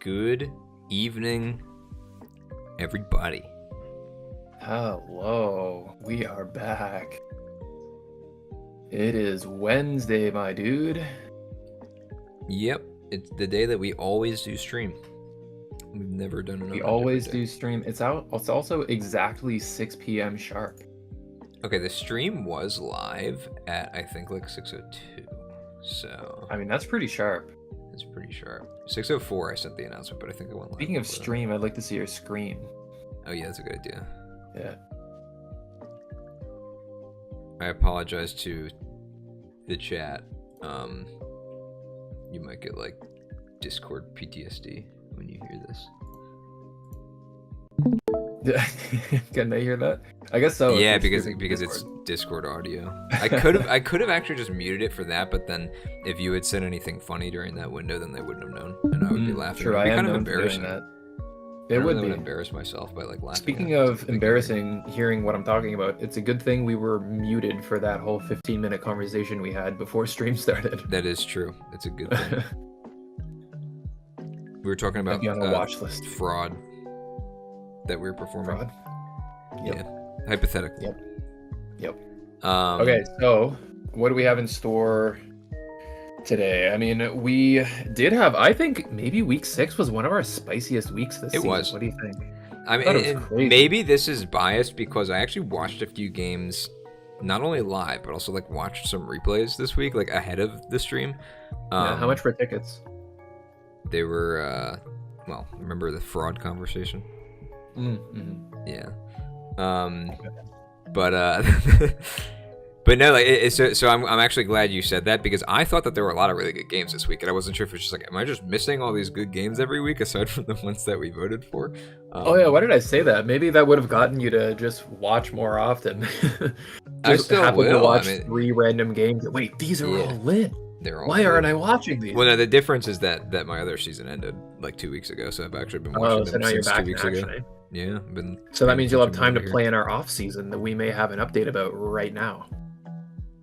Good evening, everybody. Hello, we are back. It is Wednesday, my dude. Yep, it's the day that we always do stream. We've never done it. We always do stream. It's also exactly 6 p.m. sharp. Okay, the stream was live at I think like 6:02. So I mean, that's pretty sharp. it's pretty sharp. 6:04 I sent the announcement, but I think I went live. Speaking of stream, I'd like to see your screen. Oh yeah, that's a good idea. Yeah. I apologize to the chat. You might get like Discord PTSD when you hear this. Can they hear that? I guess so. Yeah, because it's Discord audio. I could have actually just muted it for that, but then if you had said anything funny during that window, then they wouldn't have known, and I would be laughing. Sure, It'd be I am kind of known for doing embarrassing. that. I It really would be. embarrass myself by like laughing. Speaking of embarrassing, hearing what I'm talking about, it's a good thing we were muted for that whole 15-minute conversation we had before stream started. That is true. It's a good thing. We were talking about on a watch list. Fraud that we were performing. Fraud? Yep. Yeah, hypothetically. Yep. Um, Okay, so what do we have in store today? I mean, we did have, I think maybe week 6 was one of our spiciest weeks this season. was. What do you think? I mean, thought it was and crazy. maybe this is biased because I actually watched a few games, not only live, but also like watched some replays this week, like ahead of the stream. Yeah, how much for tickets? They were, well, remember the fraud conversation? Mm-hmm. Yeah. But but no, like so I'm actually glad you said that, because I thought that there were a lot of really good games this week, and I wasn't sure if it's just like, am I just missing all these good games every week aside from the ones that we voted for? Oh yeah, why did I say that? Maybe that would have gotten you to just watch more often. I still happen will. to watch I mean, 3 random games. Wait, these are all lit. They're all Why aren't I watching these? Well, no, the difference is that my other season ended like 2 weeks ago, so I've actually been watching so them now you're since back 2 weeks in ago. action, eh? Yeah, I've been. So that means you'll have time to here. play in our off season that we may have an update about right now.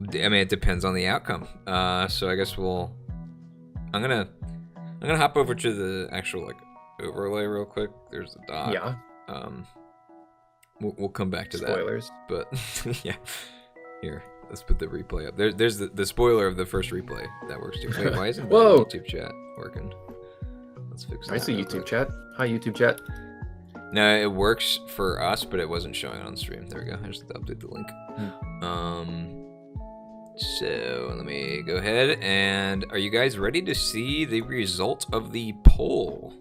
I mean, it depends on the outcome. So I guess I'm gonna hop over to the actual like overlay real quick. There's the doc. Yeah. We'll come back to Spoilers. that. But yeah, here, let's put the replay up. There's the spoiler of the first replay that works too. Wait, why isn't the Whoa. YouTube chat working? Let's fix that. I see real YouTube quick. chat. Hi, YouTube chat. No, it works for us, but it wasn't showing on stream. There we go. I just have to update the link. So let me go ahead, and are you guys ready to see the result of the poll?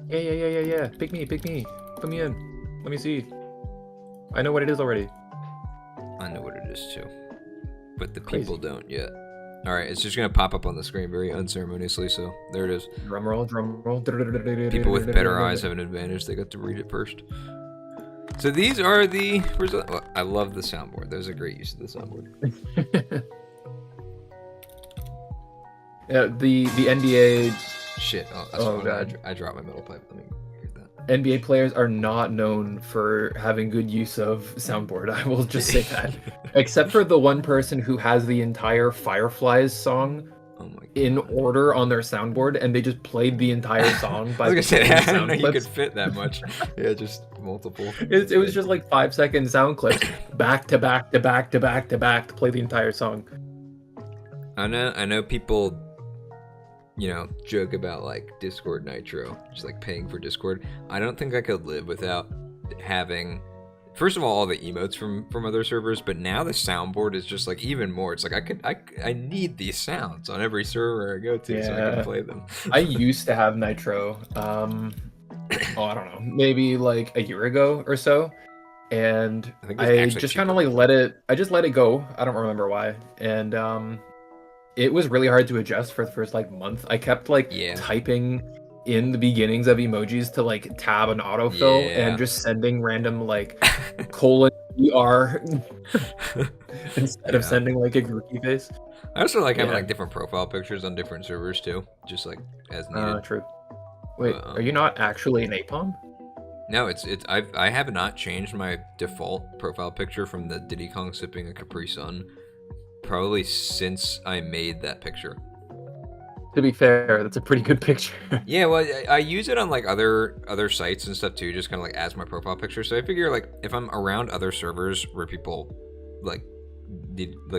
Yeah. Pick me. Put me in. Let me see. I know what it is already. I know what it is too, but the Crazy. people don't yet. All right, it's just gonna pop up on the screen very unceremoniously. So there it is. Drum roll. People with better eyes have an advantage. They got to read it first. So these are the results. Well, I love the soundboard. That was a great use of the soundboard. Yeah, the NBA Shit. Oh, that's Oh, fine. God. I dropped my metal pipe. Let me get that. NBA players are not known for having good use of soundboard. I will just say that. Except for the one person who has the entire Fireflies song Oh my god. in order on their soundboard, and they just played the entire song by I was gonna say, playing I didn't know you could clips. fit that much. Yeah, just multiple. It was just like 5-second sound clips, back to back to back to back to back to play the entire song. I know people, joke about like Discord Nitro, just like paying for Discord. I don't think I could live without having, first of all the emotes from other servers, but now the soundboard is just like even more. It's like I need these sounds on every server I go to so I Yeah. can play them. I used to have Nitro, I don't know, maybe like a year ago or so, and I think it's I actually just kind cheaper. of like let it go. I don't remember why, and it was really hard to adjust for the first like month. I kept like typing in the beginnings of emojis to like tab an autofill and just sending random like :er instead of sending like a groupie face. I also like having like different profile pictures on different servers too, just like as needed. True. Wait, are you not actually an Apom? No, I have not changed my default profile picture from the Diddy Kong sipping a Capri Sun probably since I made that picture. To be fair, that's a pretty good picture. Yeah, well, I use it on like other sites and stuff too, just kind of like as my profile picture. So I figure like if I'm around other servers where people like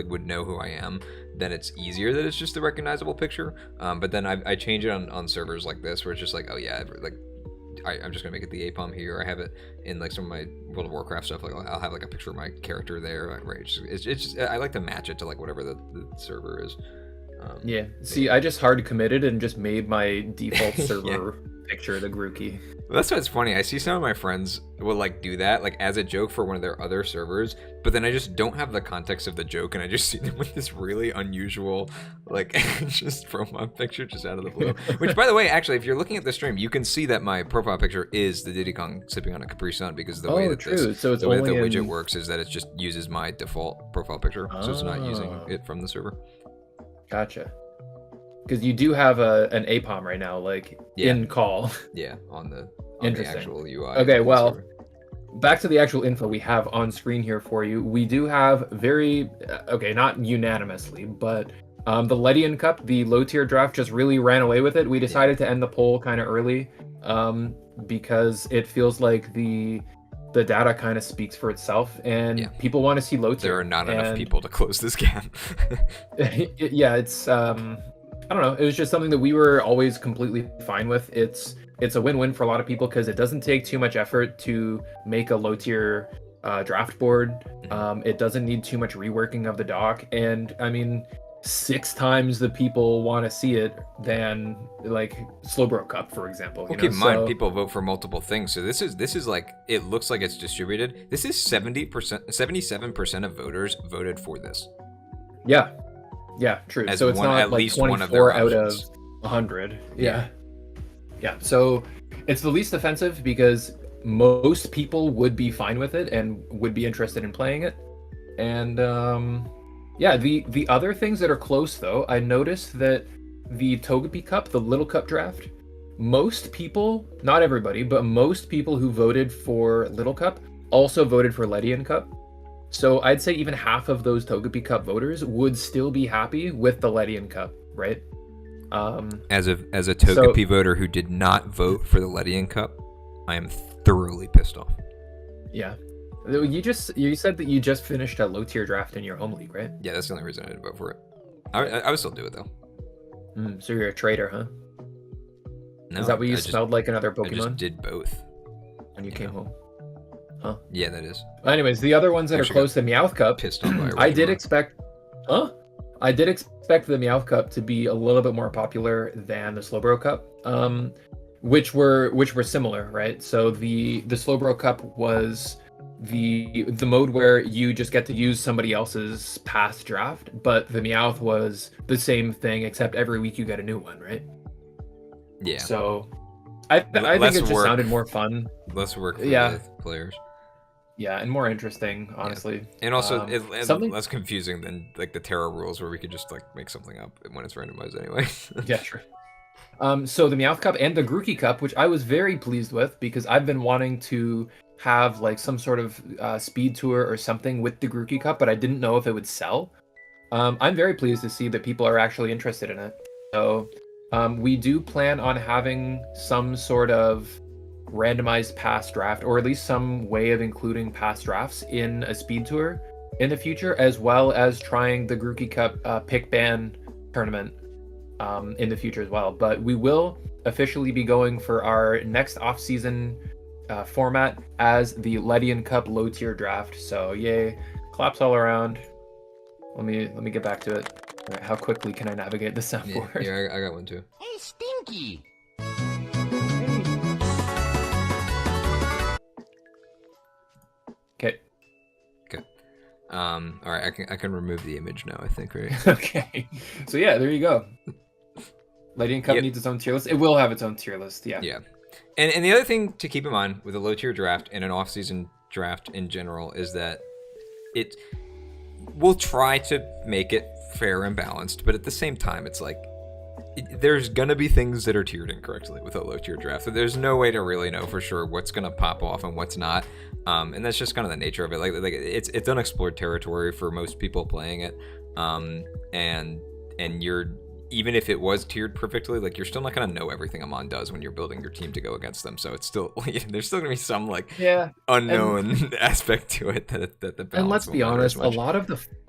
would know who I am, then it's easier that it's just a recognizable picture. But then I change it on servers like this where it's just like, oh yeah, like I'm just gonna make it the APOM here. I have it in like some of my World of Warcraft stuff. Like I'll have like a picture of my character there. Right? It's just I like to match it to like whatever the server is. Yeah. See, I just hard committed and just made my default server picture the Grookey. Well, that's what's funny. I see some of my friends will like do that like as a joke for one of their other servers, but then I just don't have the context of the joke, and I just see them with this really unusual like just profile picture just out of the blue. Which, by the way, actually, if you're looking at the stream, you can see that my profile picture is the Diddy Kong sipping on a Capri Sun because the way that the way that the widget works is that it just uses my default profile picture, so it's not using it from the server. Gotcha. Because you do have an APOM right now, like in call. Yeah, on the actual UI. Okay, well, back to the actual info we have on screen here for you. We do have not unanimously, but the Ledian Cup, the low tier draft, just really ran away with it. We decided to end the poll kind of early because it feels like the data kind of speaks for itself, and people want to see low tier. There are not enough people to close this gap. It's I don't know. It was just something that we were always completely fine with. It's a win-win for a lot of people because it doesn't take too much effort to make a low tier draft board. It doesn't need too much reworking of the doc, and I mean, 6 times the people want to see it than like Slowbro Cup, for example. Well, keep in mind, people vote for multiple things. So this is like, it looks like it's distributed. This is 77% of voters voted for this. Yeah, true. As so it's not at like least 24 one of their out of options. 100. Yeah. So it's the least offensive because most people would be fine with it and would be interested in playing it. And the other things that are close though, I noticed that the Togepi Cup, the Little Cup draft, most people, not everybody, but most people who voted for Little Cup also voted for Ledian Cup. So I'd say even half of those Togepi Cup voters would still be happy with the Ledian Cup, right? As a Togepi voter who did not vote for the Ledian Cup, I am thoroughly pissed off. Yeah. You said that you just finished a low tier draft in your home league, right? Yeah, that's the only reason I didn't vote for it. I would still do it though. So you're a traitor, huh? No, is that what you smelled like another Pokemon? I just did both. When you came home. Huh? Yeah, that is. Anyways, the other ones that are close to Meowth Cup, pissed off by I did expect the Meowth Cup to be a little bit more popular than the Slowbro Cup, which were similar, right? So the Slowbro Cup was the mode where you just get to use somebody else's past draft, but the Meowth was the same thing except every week you get a new one, right? Yeah. So I think it just sounded more fun. Less work for the players. Yeah, and more interesting, honestly. Yeah. And also, it's less confusing than like the Terra rules where we could just like make something up when it's randomized anyway. Yeah, true. So the Meowth Cup and the Grookey Cup, which I was very pleased with because I've been wanting to have like some sort of speed tour or something with the Grookey Cup, but I didn't know if it would sell. I'm very pleased to see that people are actually interested in it. So we do plan on having some sort of randomized past draft, or at least some way of including past drafts in a speed tour in the future, as well as trying the Grookey Cup pick ban tournament in the future as well. But we will officially be going for our next off-season format as the Ledian Cup low tier draft. So yay, claps all around. Let me get back to it. All right, how quickly can I navigate the soundboard? Yeah, I got one too. Hey, Stinky! Okay. Good. All right, I can remove the image now, I think, right? Okay. So yeah, there you go. Ledian Cup needs its own tier list. It will have its own tier list, yeah. Yeah. And the other thing to keep in mind with a low tier draft and an off-season draft in general is that we'll try to make it fair and balanced, but at the same time, it's like there's gonna be things that are tiered incorrectly with a low tier draft. So there's no way to really know for sure what's gonna pop off and what's not. And that's just kind of the nature of it. Like it's unexplored territory for most people playing it. And even if it was tiered perfectly, like you're still not gonna know everything Amon does when you're building your team to go against them. So it's still there's still gonna be some like unknown aspect to it that the balance. And let's won't be matter as honest, much.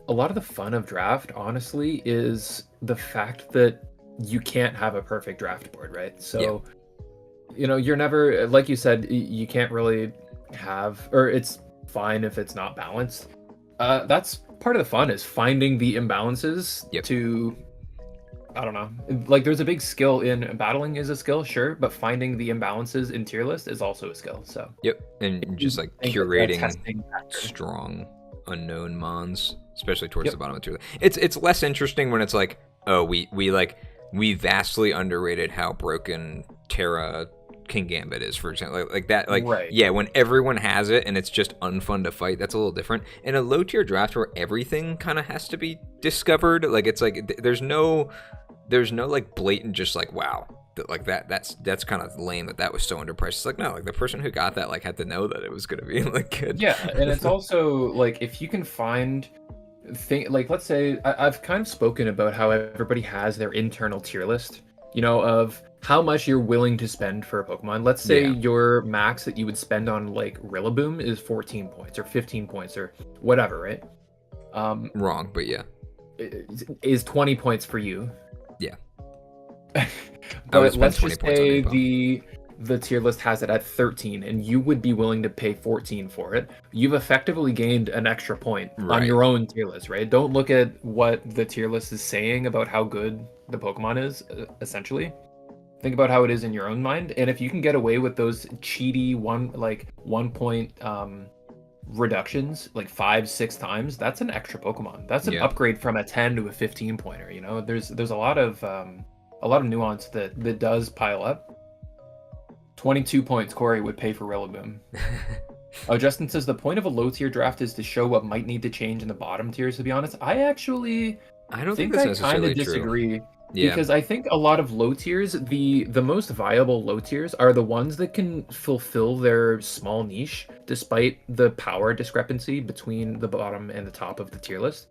a lot of the fun of draft, honestly, is the fact that you can't have a perfect draft board, right? So, you're never, like you said, you can't really have, or it's fine if it's not balanced. That's part of the fun, is finding the imbalances to, I don't know, like there's a big skill in battling is a skill, sure, but finding the imbalances in tier list is also a skill. So and just like curating strong unknown mons, especially towards the bottom of the tier list. It's less interesting when it's like, oh, we vastly underrated how broken Terra King Gambit is, for example, like that, like when everyone has it and it's just unfun to fight, that's a little different. In a low tier draft where everything kind of has to be discovered, like it's like there's no like blatant just like, wow, like that's kind of lame that was so underpriced. It's like, no, like the person who got that like had to know that it was gonna be like good. And it's also like, if you can find like, let's say I've kind of spoken about how everybody has their internal tier list, of how much you're willing to spend for a Pokemon. Let's say your max that you would spend on like Rillaboom is 14 points or 15 points or whatever, right? Wrong, but is 20 points for you. But let's just say the tier list has it at 13 and you would be willing to pay 14 for it. You've effectively gained an extra point on your own tier list, right? Don't look at what the tier list is saying about how good the Pokemon is, essentially. Think about how it is in your own mind, and if you can get away with those cheaty 1 point reductions like 5-6 times, that's an extra Pokemon. That's an upgrade from a 10 to a 15 pointer. There's a lot of nuance that does pile up. 22 points Corey would pay for Rillaboom. Oh, Justin says the point of a low tier draft is to show what might need to change in the bottom tiers. To be honest, I don't think that's necessarily kind of disagree. True. Because I think a lot of low tiers, the most viable low tiers are the ones that can fulfill their small niche despite the power discrepancy between the bottom and the top of the tier list.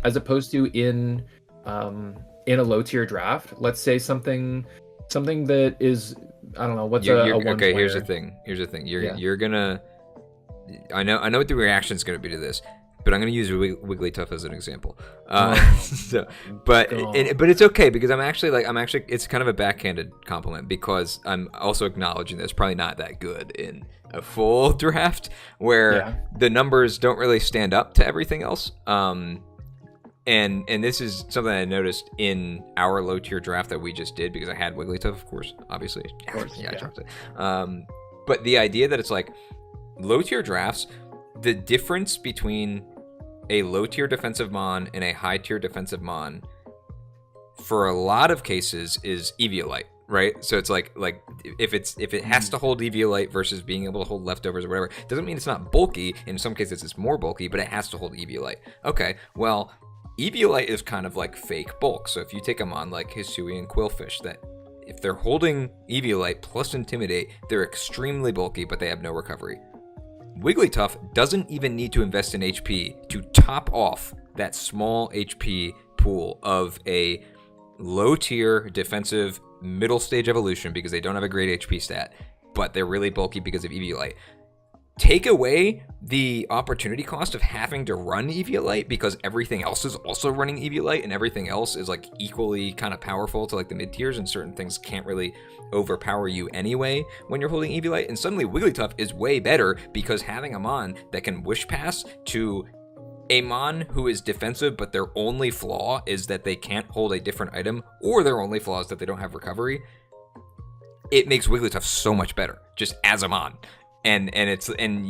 As opposed to in a low tier draft, let's say something that is, I don't know, what's a one okay, player. here's the thing. You're gonna, I know what the reaction is gonna be to this, but I'm going to use Wigglytuff as an example. But it's okay, because I'm actually it's kind of a backhanded compliment, because I'm also acknowledging that it's probably not that good in a full draft where the numbers don't really stand up to everything else. And this is something I noticed in our low tier draft that we just did, because I had Wigglytuff, of course, obviously. I dropped it. But the idea that it's like low tier drafts, the difference between a low tier defensive mon and a high tier defensive mon for a lot of cases is Eviolite, right? So it's like if it has to hold Eviolite versus being able to hold leftovers or whatever, doesn't mean it's not bulky. In some cases it's more bulky, but it has to hold Eviolite. Okay, well, Eviolite is kind of like fake bulk. So if you take a mon like Hisui and Quillfish, that if they're holding Eviolite plus Intimidate, they're extremely bulky, but they have no recovery. Wigglytuff doesn't even need to invest in HP to top off that small HP pool of a low tier defensive middle stage evolution, because they don't have a great HP stat, but they're really bulky because of Eviolite. Take away the opportunity cost of having to run Eviolite, because everything else is also running Eviolite, and everything else is like equally kind of powerful to like the mid tiers, and certain things can't really overpower you anyway when you're holding Eviolite. And suddenly Wigglytuff is way better, because having a mon that can Wish Pass to a mon who is defensive, but their only flaw is that they can't hold a different item, or their only flaw is that they don't have recovery, it makes Wigglytuff so much better just as a mon. And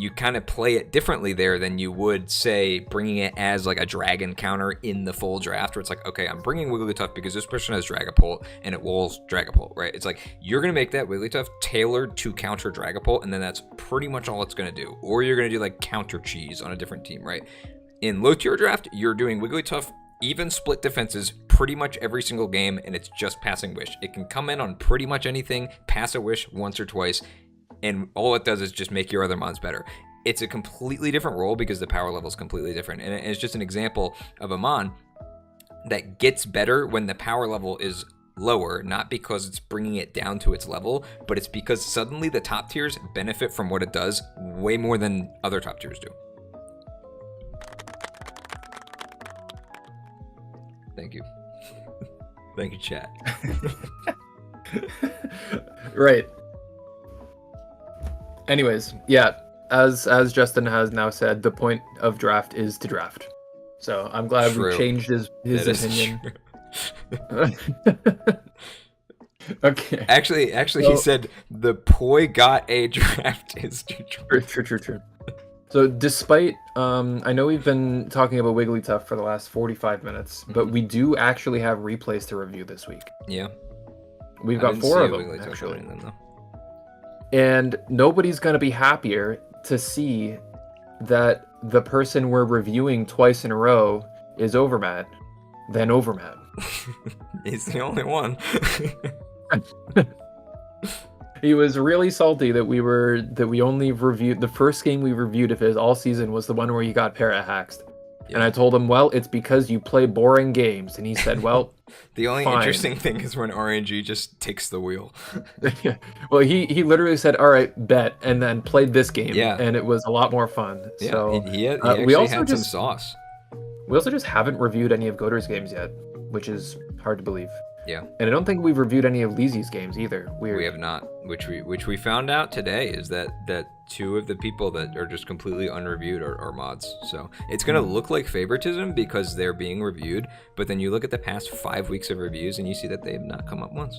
you kind of play it differently there than you would, say, bringing it as like a dragon counter in the full draft, where it's like, okay, I'm bringing Wigglytuff because this person has Dragapult and it walls Dragapult, right? It's like you're gonna make that Wigglytuff tailored to counter Dragapult, and then that's pretty much all it's gonna do. Or you're gonna do like counter cheese on a different team, right? In low tier draft, you're doing Wigglytuff even split defenses pretty much every single game, and it's just passing Wish. It can come in on pretty much anything, pass a Wish once or twice, and all it does is just make your other mons better. It's a completely different role because the power level is completely different. And it's just an example of a mon that gets better when the power level is lower, not because it's bringing it down to its level, but it's because suddenly the top tiers benefit from what it does way more than other top tiers do. Thank you. Thank you, chat. Right. Anyways, yeah, as Justin has now said, the point of draft is to draft. So I'm glad we changed his opinion. Okay. Actually, so, he said the poi got a draft is to draft. True. So despite, I know we've been talking about Wigglytuff for the last 45 minutes, but we do actually have replays to review this week. Yeah. We've got 4 of them, actually. And nobody's going to be happier to see that the person we're reviewing twice in a row is Overmat than Overmat. He's the only one. He was really salty that we only reviewed the first game we reviewed of his all season was the one where he got para-haxed. Yeah. And I told him, well, it's because you play boring games. And he said, well, the only interesting thing is when RNG just takes the wheel. Well, he literally said, all right, bet, and then played this game. Yeah. And it was a lot more fun. Yeah, so he actually had some sauce. We also just haven't reviewed any of Goater's games yet, which is hard to believe. Yeah. And I don't think we've reviewed any of Leezy's games either. Weird. We have not, which we found out today is that 2 of the people that are just completely unreviewed are mods. So it's going to look like favoritism because they're being reviewed, but then you look at the past 5 weeks of reviews and you see that they have not come up once.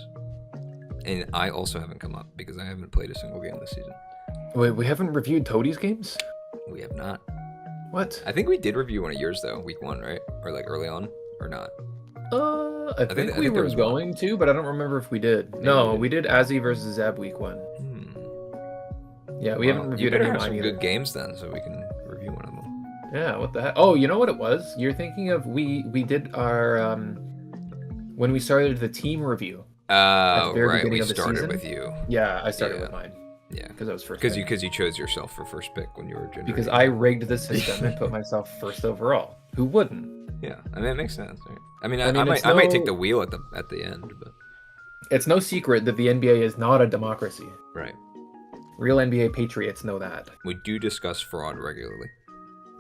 And I also haven't come up because I haven't played a single game this season. Wait, we haven't reviewed Toadie's games? We have not. What? I think we did review one of yours though, week 1, right? Or like early on, or not? I think we were going to, but I don't remember if we did. Maybe no, we did Azzy versus Zeb week 1. Yeah, we haven't reviewed any of mine either. Good games then, so we can review one of them. Yeah, what the heck? Oh, you know what it was? You're thinking of we did our when we started the team review. Oh, right. We started with you. Yeah, I started with mine. Yeah, because I was first. Because you chose yourself for first pick when you were generating. Because I rigged the system and put myself first overall. Who wouldn't? Yeah, I mean it makes sense. Right? I mean, I might take the wheel at the end, but it's no secret that the NBA is not a democracy. Right. Real NBA patriots know that. We do discuss fraud regularly.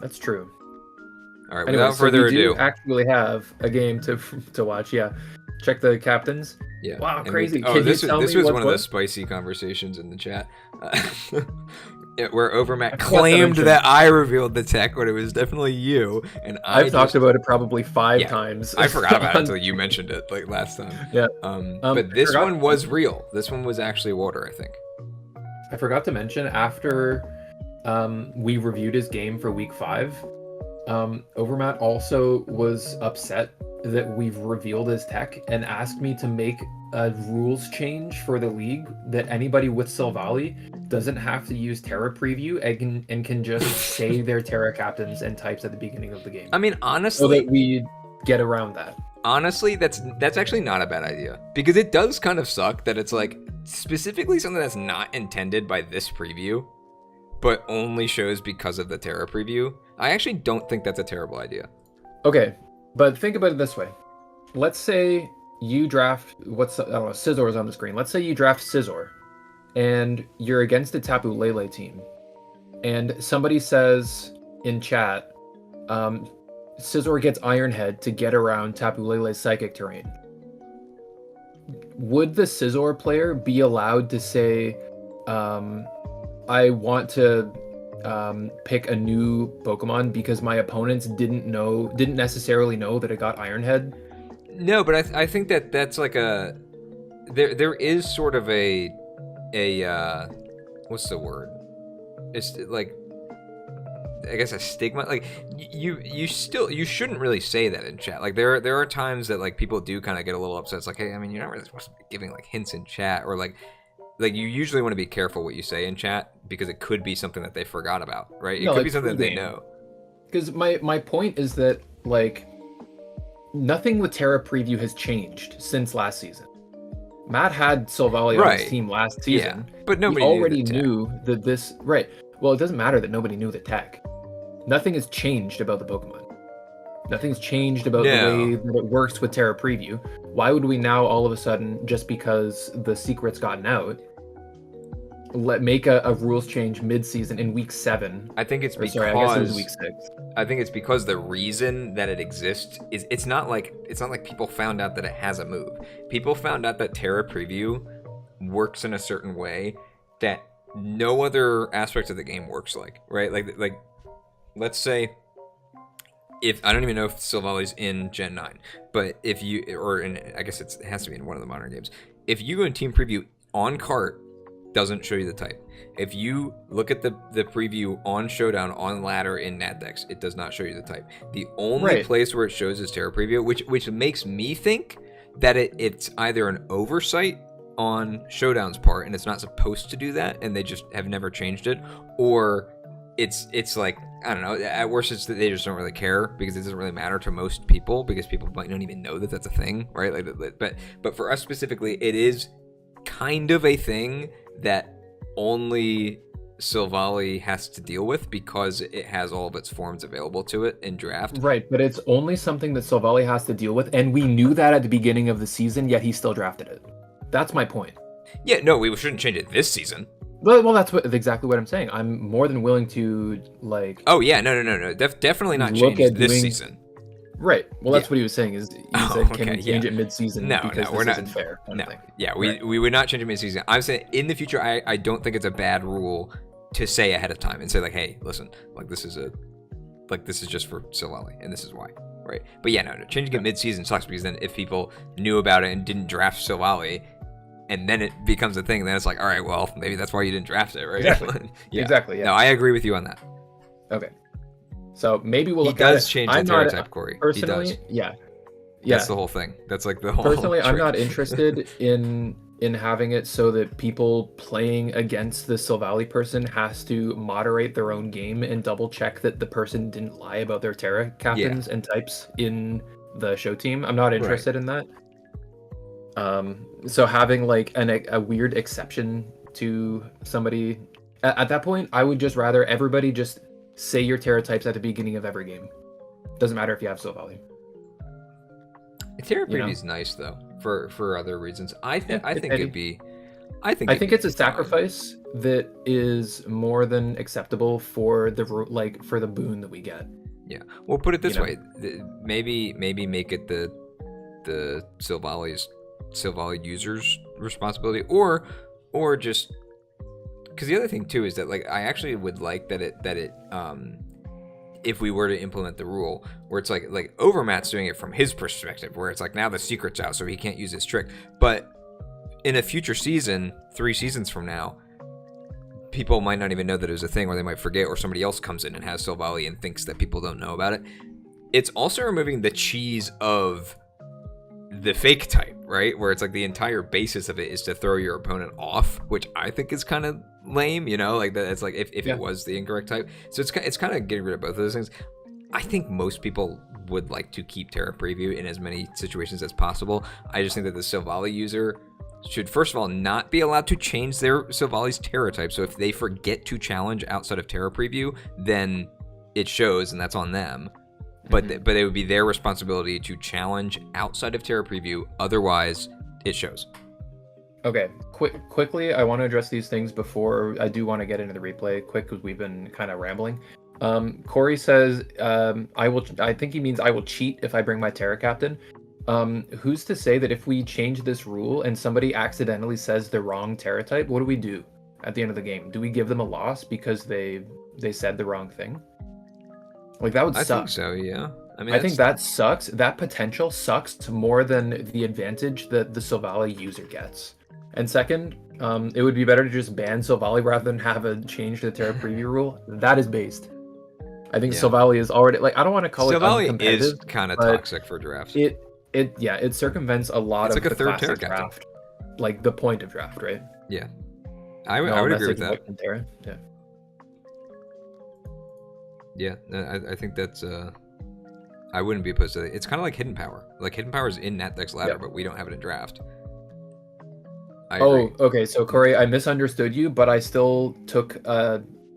That's true. All right, anyway, without further ado, we actually have a game to watch. Yeah, check the captains. Yeah. Wow, crazy. This was one of the spicy conversations in the chat. Where Overmat claimed that I revealed the tech when it was definitely you, and I've talked about it probably 5 times. I forgot about it until you mentioned it like last time. Yeah. But this one was real. This one was actually water, I think. I forgot to mention after we reviewed his game for week 5, Overmat also was upset that we've revealed his tech and asked me to make a rules change for the league that anybody with Silvally doesn't have to use Terra Preview and can just say their Terra captains and types at the beginning of the game. I mean, honestly, so that we get around that. Honestly, that's actually not a bad idea, because it does kind of suck that it's like specifically something that's not intended by this preview, but only shows because of the Terra preview. I actually don't think that's a terrible idea. Okay, but think about it this way. Let's say you draft Scizor's on the screen. Let's say you draft Scizor, and you're against a Tapu Lele team, and somebody says in chat, Scizor gets Iron Head to get around Tapu Lele's Psychic Terrain. Would the Scizor player be allowed to say, I want to pick a new Pokemon because my opponents didn't necessarily know that it got Iron Head? No, but I think that's like a there is sort of a what's the word? It's like, I guess, a stigma. Like you shouldn't really say that in chat. Like there are times that like people do kind of get a little upset. It's like, hey, I mean, you're not really supposed to be giving like hints in chat, or like you usually want to be careful what you say in chat because it could be something that they forgot about, right? It could be something that they know. Because my point is that like nothing with Terra Preview has changed since last season. Matt had Silvally on his team last season, but nobody already knew that this. Right. Well, it doesn't matter that nobody knew the tech. Nothing has changed about the Pokemon. Nothing's changed about the way that it works with Terra Preview. Why would we now all of a sudden, just because the secret's gotten out, make a rules change mid-season in week 7? I think it's because I guess it was week 6. I think it's because the reason that it exists is it's not like people found out that it has a move. People found out that Terra Preview works in a certain way that no other aspect of the game works like, right? Like let's say, if I don't even know if Silvali's in Gen 9, but if you, or in, I guess it has to be in one of the modern games. If you go in Team Preview on cart, doesn't show you the type. If you look at the preview on Showdown on ladder in Natdex, it does not show you the type. The only place where it shows is Terra Preview, which makes me think that it's either an oversight on Showdown's part and it's not supposed to do that and they just have never changed it, or it's like, I don't know, at worst it's that they just don't really care because it doesn't really matter to most people because people might not even know that that's a thing, right? But for us specifically, it is kind of a thing that only Silvally has to deal with because it has all of its forms available to it in draft. Right, but it's only something that Silvally has to deal with, and we knew that at the beginning of the season, yet he still drafted it. That's my point. Yeah, no, we shouldn't change it this season. Well, that's exactly what I'm saying. I'm more than willing to, like... Oh, yeah, no. Definitely not change this season. Right. Well, that's what he was saying. Is he said, "Can we change it mid-season?" Because this isn't fair. No. Yeah, we would not change it mid-season. I'm saying in the future, I don't think it's a bad rule to say ahead of time and say like, "Hey, listen, this is just for Silvally, and this is why." Right. But yeah, no, changing it mid-season sucks because then if people knew about it and didn't draft Silvally, and then it becomes a thing, then it's like, all right, well, maybe that's why you didn't draft it, right? Exactly. Yeah. Exactly. Yeah. No, I agree with you on that. Okay. So maybe we'll look at it. He does change the Terra type, Corey. Personally, he does. Yeah. That's the whole thing. That's like the whole Personally, I'm trick. not interested in having it so that people playing against the Silvally person has to moderate their own game and double check that the person didn't lie about their Terra captains and types in the show team. I'm not interested in that. So having like a weird exception to somebody at that point, I would just rather everybody just say your Terra types at the beginning of every game. Doesn't matter if you have Silvally. Terra Preview is nice though for other reasons. I think it'd be. I think it's a sacrifice that is more than acceptable for the boon that we get. Yeah. Well, put it this way. Maybe make it the Silvally users' responsibility, or just because the other thing too is that like I actually would like that it if we were to implement the rule where it's like Overmat's doing it from his perspective, where it's like now the secret's out so he can't use his trick, but in a future season, 3 seasons from now, people might not even know that it was a thing, or they might forget, or somebody else comes in and has Silvally and thinks that people don't know about it. It's also removing the cheese of the fake type, right? Where it's like the entire basis of it is to throw your opponent off, which I think is kind of lame, like that. It's like if it was the incorrect type. So it's kind of getting rid of both of those things. I think most people would like to keep Terra Preview in as many situations as possible. I just think that the Silvally user should first of all not be allowed to change their Silvally's Terra type. So if they forget to challenge outside of Terra Preview, then it shows and that's on them. But but it would be their responsibility to challenge outside of Terra Preview. Otherwise, it shows. Okay, quickly, I want to address these things before I do want to get into the replay. Quick, because we've been kind of rambling. Corey says, I think he means I will cheat if I bring my Terra captain. Who's to say that if we change this rule and somebody accidentally says the wrong Terra type, what do we do at the end of the game? Do we give them a loss because they said the wrong thing? Like, that would suck. I think so, yeah. I think that sucks. That potential sucks more than the advantage that the Silvally user gets. And second, it would be better to just ban Silvally rather than have a change to the Terra Preview rule. That is based. I think Silvally is already, I don't want to call it uncompetitive. Silvally is kind of toxic for drafts. It circumvents a lot of the classic draft. Like the point of draft, right? Yeah. I would agree with that. Yeah. Yeah, I think that's I wouldn't be opposed to it. It's kind of like Hidden Power. Like Hidden Power is in Natdex ladder, but we don't have it in draft. I agree. Okay. So Corey, I misunderstood you, but I still took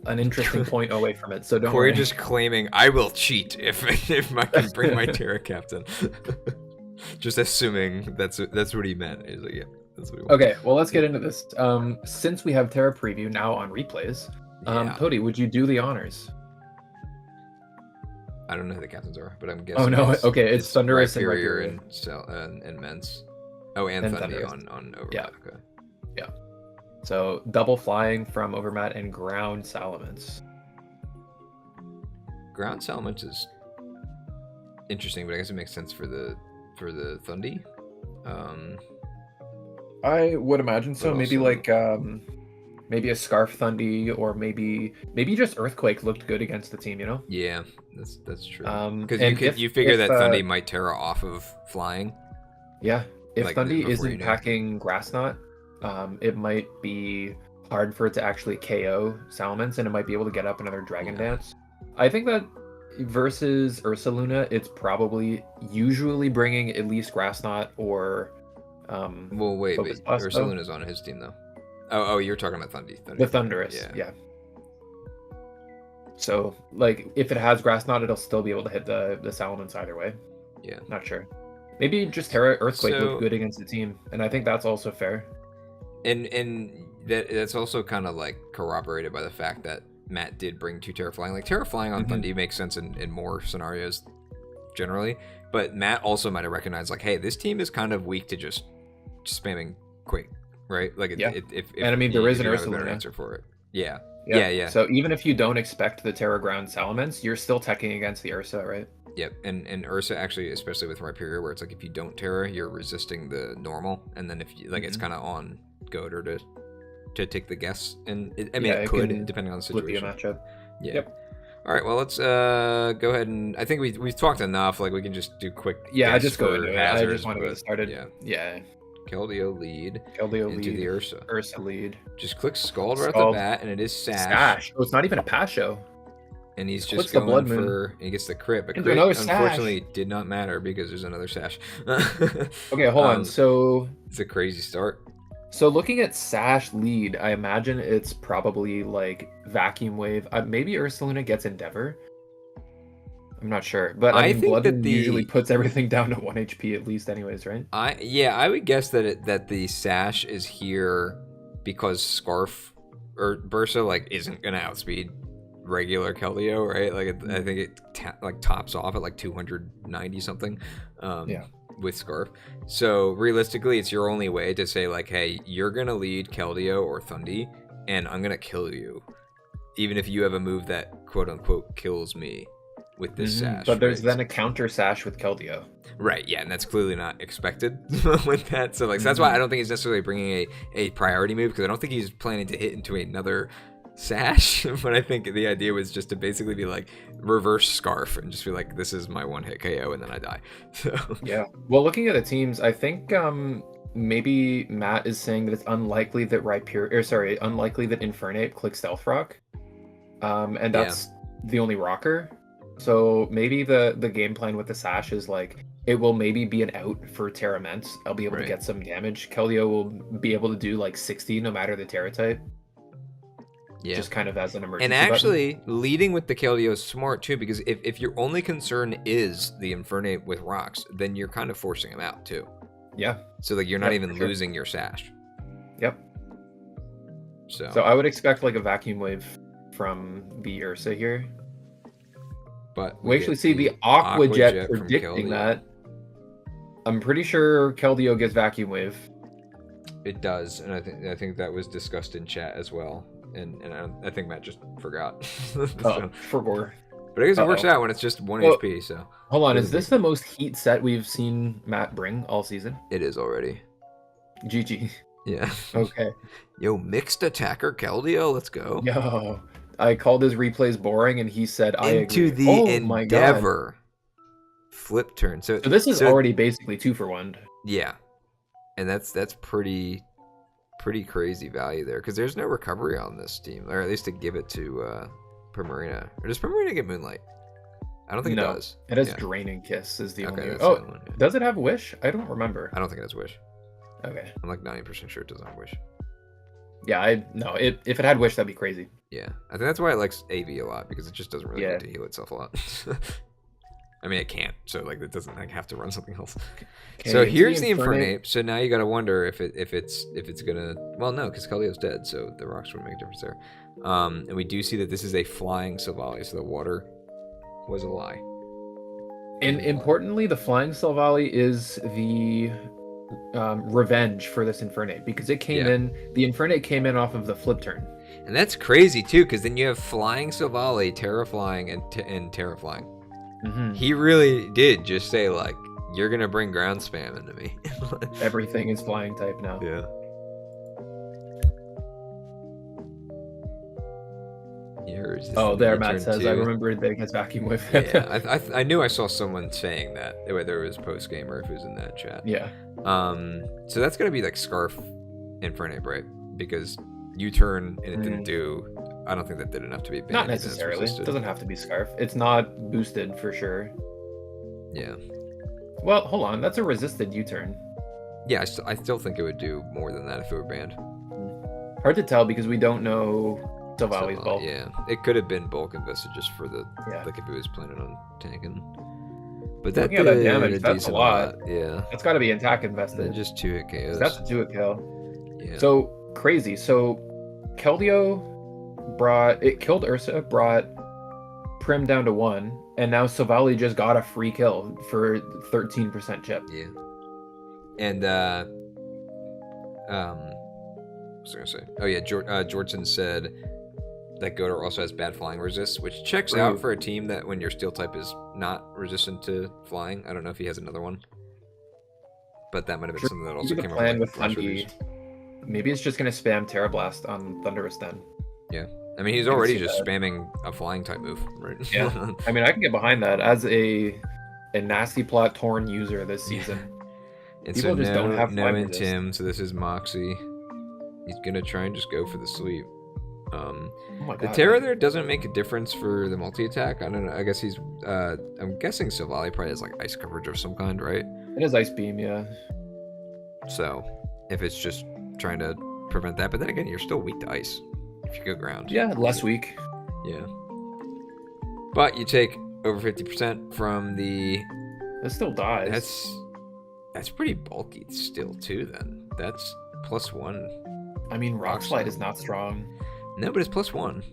an interesting point away from it, so don't Corey worry. just claiming I will cheat if I can bring my Terra Captain. Just assuming that's what he meant. He's like, yeah, that's what he wanted. Okay, well let's get into this. Since we have Terra preview now on replays, Yeah. Cody, would you do the honors? I don't know who the captains are, but I'm guessing. Oh no, okay, it's Thunderous and Rhyperior Rhyperior. and Mence. Oh, and Thundy on Overmat. Yeah. Okay. Yeah. So double flying from Overmat and ground Salamence. Ground Salamence is interesting, but I guess it makes sense for the Thundy. I would imagine so. But Maybe also- like maybe a Scarf Thundy, or maybe just Earthquake looked good against the team, you know? Yeah, that's true. Because And you figure if, that Thundy might Terra off of flying. Yeah. If Like, Thundy before isn't you know. packing Grass Knot, it might be hard for it to actually KO Salamence, and it might be able to get up another Dragon Yeah. Dance. I think that versus Ursaluna, it's probably usually bringing at least Grass Knot or Well, wait, Focus but Blast, though. Ursaluna's on his team though. Oh, you're talking about Thundy. The Thunderous. Yeah. Yeah. So, like, if it has Grass Knot, it'll still be able to hit the Salamence either way. Yeah. Not sure. Maybe just Terra Earthquake So- looked good against the team, and I think that's also fair. And that's also kind of like corroborated by the fact that Matt did bring 2 Terra Flying. Like Terra Flying on Mhm. Thundy makes sense in more scenarios generally, but Matt also might have recognized like, hey, this team is kind of weak to just spamming Quake, right? Like, Yeah. if And I mean, there is an you have a better Ursaluna. answer for it. Yeah. Yeah. So even if you don't expect the Terra Ground Salamence, you're still teching against the Ursa, right? Yep, and Ursa actually, especially with Rhyperior, where it's like if you don't Terra, you're resisting the normal, and then if you like, it's Mhm. kind of on Goater to take the guess, and it It could can depending on the Flip you a situation. matchup. Yeah. Yep. All right, well let's go ahead and I think we've talked enough. Like we can just do quick. Yeah, I guess just go for into it. I hazards, just want to get but, it started. Yeah, Yeah. Keldeo lead Keldeo into lead. the Ursa. Ursa lead. Just click Scald right off the Scald. bat, and it is Sash. Oh, it's not even a pass show. And he's Clicks just the going Blood Moon. for, and he gets the crit, but Into crit another Sash. unfortunately did not matter because there's another Sash. Okay, hold on. So It's a crazy start. looking at Sash lead, I imagine it's probably like Vacuum Wave. Maybe Ursaluna gets Endeavor. I'm not sure, but I mean, think Blood that Moon the- usually puts everything down to 1 HP at least, anyways, right? I would guess that the Sash is here because Scarf or Bursa like isn't gonna outspeed regular Keldeo, right? Like I think it tops off at like 290 something. Yeah. With Scarf. So realistically, it's your only way to say like, hey, you're gonna lead Keldeo or Thundy, and I'm gonna kill you, even if you have a move that quote unquote kills me with this Sash. But there's right? then a counter Sash with Keldeo. Right, yeah, and that's clearly not expected with that. So, like, so that's why I don't think he's necessarily bringing a priority move, because I don't think he's planning to hit into another Sash. But I think the idea was just to basically be like reverse Scarf and just be like, this is my 1-hit KO, and then I die. So Yeah. Well, looking at the teams, I think maybe Matt is saying that it's unlikely that unlikely that Infernape clicks Stealth Rock, and that's the only rocker. So maybe the game plan with the Sash is like it will maybe be an out for Terra Mence. I'll be able to get some damage. Keldeo will be able to do like 60 no matter the Terra type. yeah. Just kind of as an emergency. And actually, leading with the Keldeo is smart too, because if your only concern is the Infernape with rocks, then you're kind of forcing him out too. button. Yeah. So like you're not Yep, even for sure. losing your Sash. Yep. So I would expect like a Vacuum Wave from the Ursa here. but We actually get see the Aqua Jet from predicting Keldeo. that. I'm pretty sure Keldeo gets Vacuum Wave. It does, and I think that was discussed in chat as well, and I think Matt just forgot. Oh, So- for gore. but I guess it works Uh-oh. out when it's just 1 Well- HP, so Hold on, Doesn't is this the most heat set we've seen Matt bring all season? it is already. GG. Yeah. Okay. Yo, mixed attacker Keldeo, let's go. Yo, I called his replays boring, and he said, "I Into agree." the Oh my god! Endeavor. Flip turn. So So this is already basically 2 for 1. yeah, and that's pretty crazy value there, because there's no recovery on this team, or at least to give it to Primarina. Or does Primarina get Moonlight? I don't think No, it does. It has Yeah. Draining Kiss is the Okay, only. that's the Oh, only one, yeah. does it have Wish? I don't remember. I don't think it has Wish. Okay. I'm like 90% sure it doesn't have Wish. Yeah, no. If it had wish, that'd be crazy. Yeah, I think that's why it likes AV a lot, because it just doesn't really Yeah. need to heal itself a lot. I mean, it can't, so like it doesn't like have to run something else. So here's the Infernape. So now you gotta wonder if it's gonna. Well, no, because Keldio's dead, so the rocks wouldn't make a difference there. And we do see that this is a flying Silvally, so the water was a lie. And importantly, the flying Silvally is the revenge for this Infernape, because it came in. The Infernape came in off of the flip turn. And that's crazy too, because then you have flying Silvally, Terra flying, and Terra flying. Mm-hmm. He really did just say like, "You're gonna bring ground spam into me." Everything is flying type now. Yeah. Oh, there Matt says, I remember the against vacuum with. Yeah, I knew I saw someone saying that, whether it was post game or if it was in that chat. Yeah. So that's gonna be like Scarf Infernape, right? Because U-turn and it didn't do. I don't think that did enough to be banned. Not necessarily. It doesn't have to be Scarf. It's not boosted for sure. Yeah. Well, hold on. That's a resisted U-turn. Yeah, I still think it would do more than that if it were banned. Hard to tell because we don't know Silvally's bulk. Yeah, it could have been bulk invested just for the like if it was planning on tanking. But that did that damage, that's a lot. Yeah. That's got to be attack invested. And just 2-hit KOs. That's a 2-hit kill. Yeah. So crazy. So Keldeo killed Ursa, brought Prim down to 1, and now Silvally just got a free kill for 13% chip. Yeah. And what was I gonna say? Oh yeah, Jordan said that Godor also has bad flying resist, which checks out for a team that when your steel type is not resistant to flying. I don't know if he has another one, but that might have been something that also came up with Fungi. Maybe it's just gonna spam Terra Blast on Thunderous then. Yeah, I mean he's already just spamming a flying type move, right? Yeah, I mean I can get behind that as a nasty plot torn user this season. And people so just don't have no in Tim, so this is Moxie. He's gonna try and just go for the sweep. The Terra there doesn't make a difference for the multi-attack. I don't know. I guess he's. I'm guessing Silvally probably has like ice coverage of some kind, right? It is ice beam, yeah. So if it's just trying to prevent that, but then again, you're still weak to ice if you go ground. Yeah, less weak. Yeah. But you take over 50% from the. It still dies. That's pretty bulky still too. Then that's +1. I mean, Rock Slide is not strong. No, but it's +1.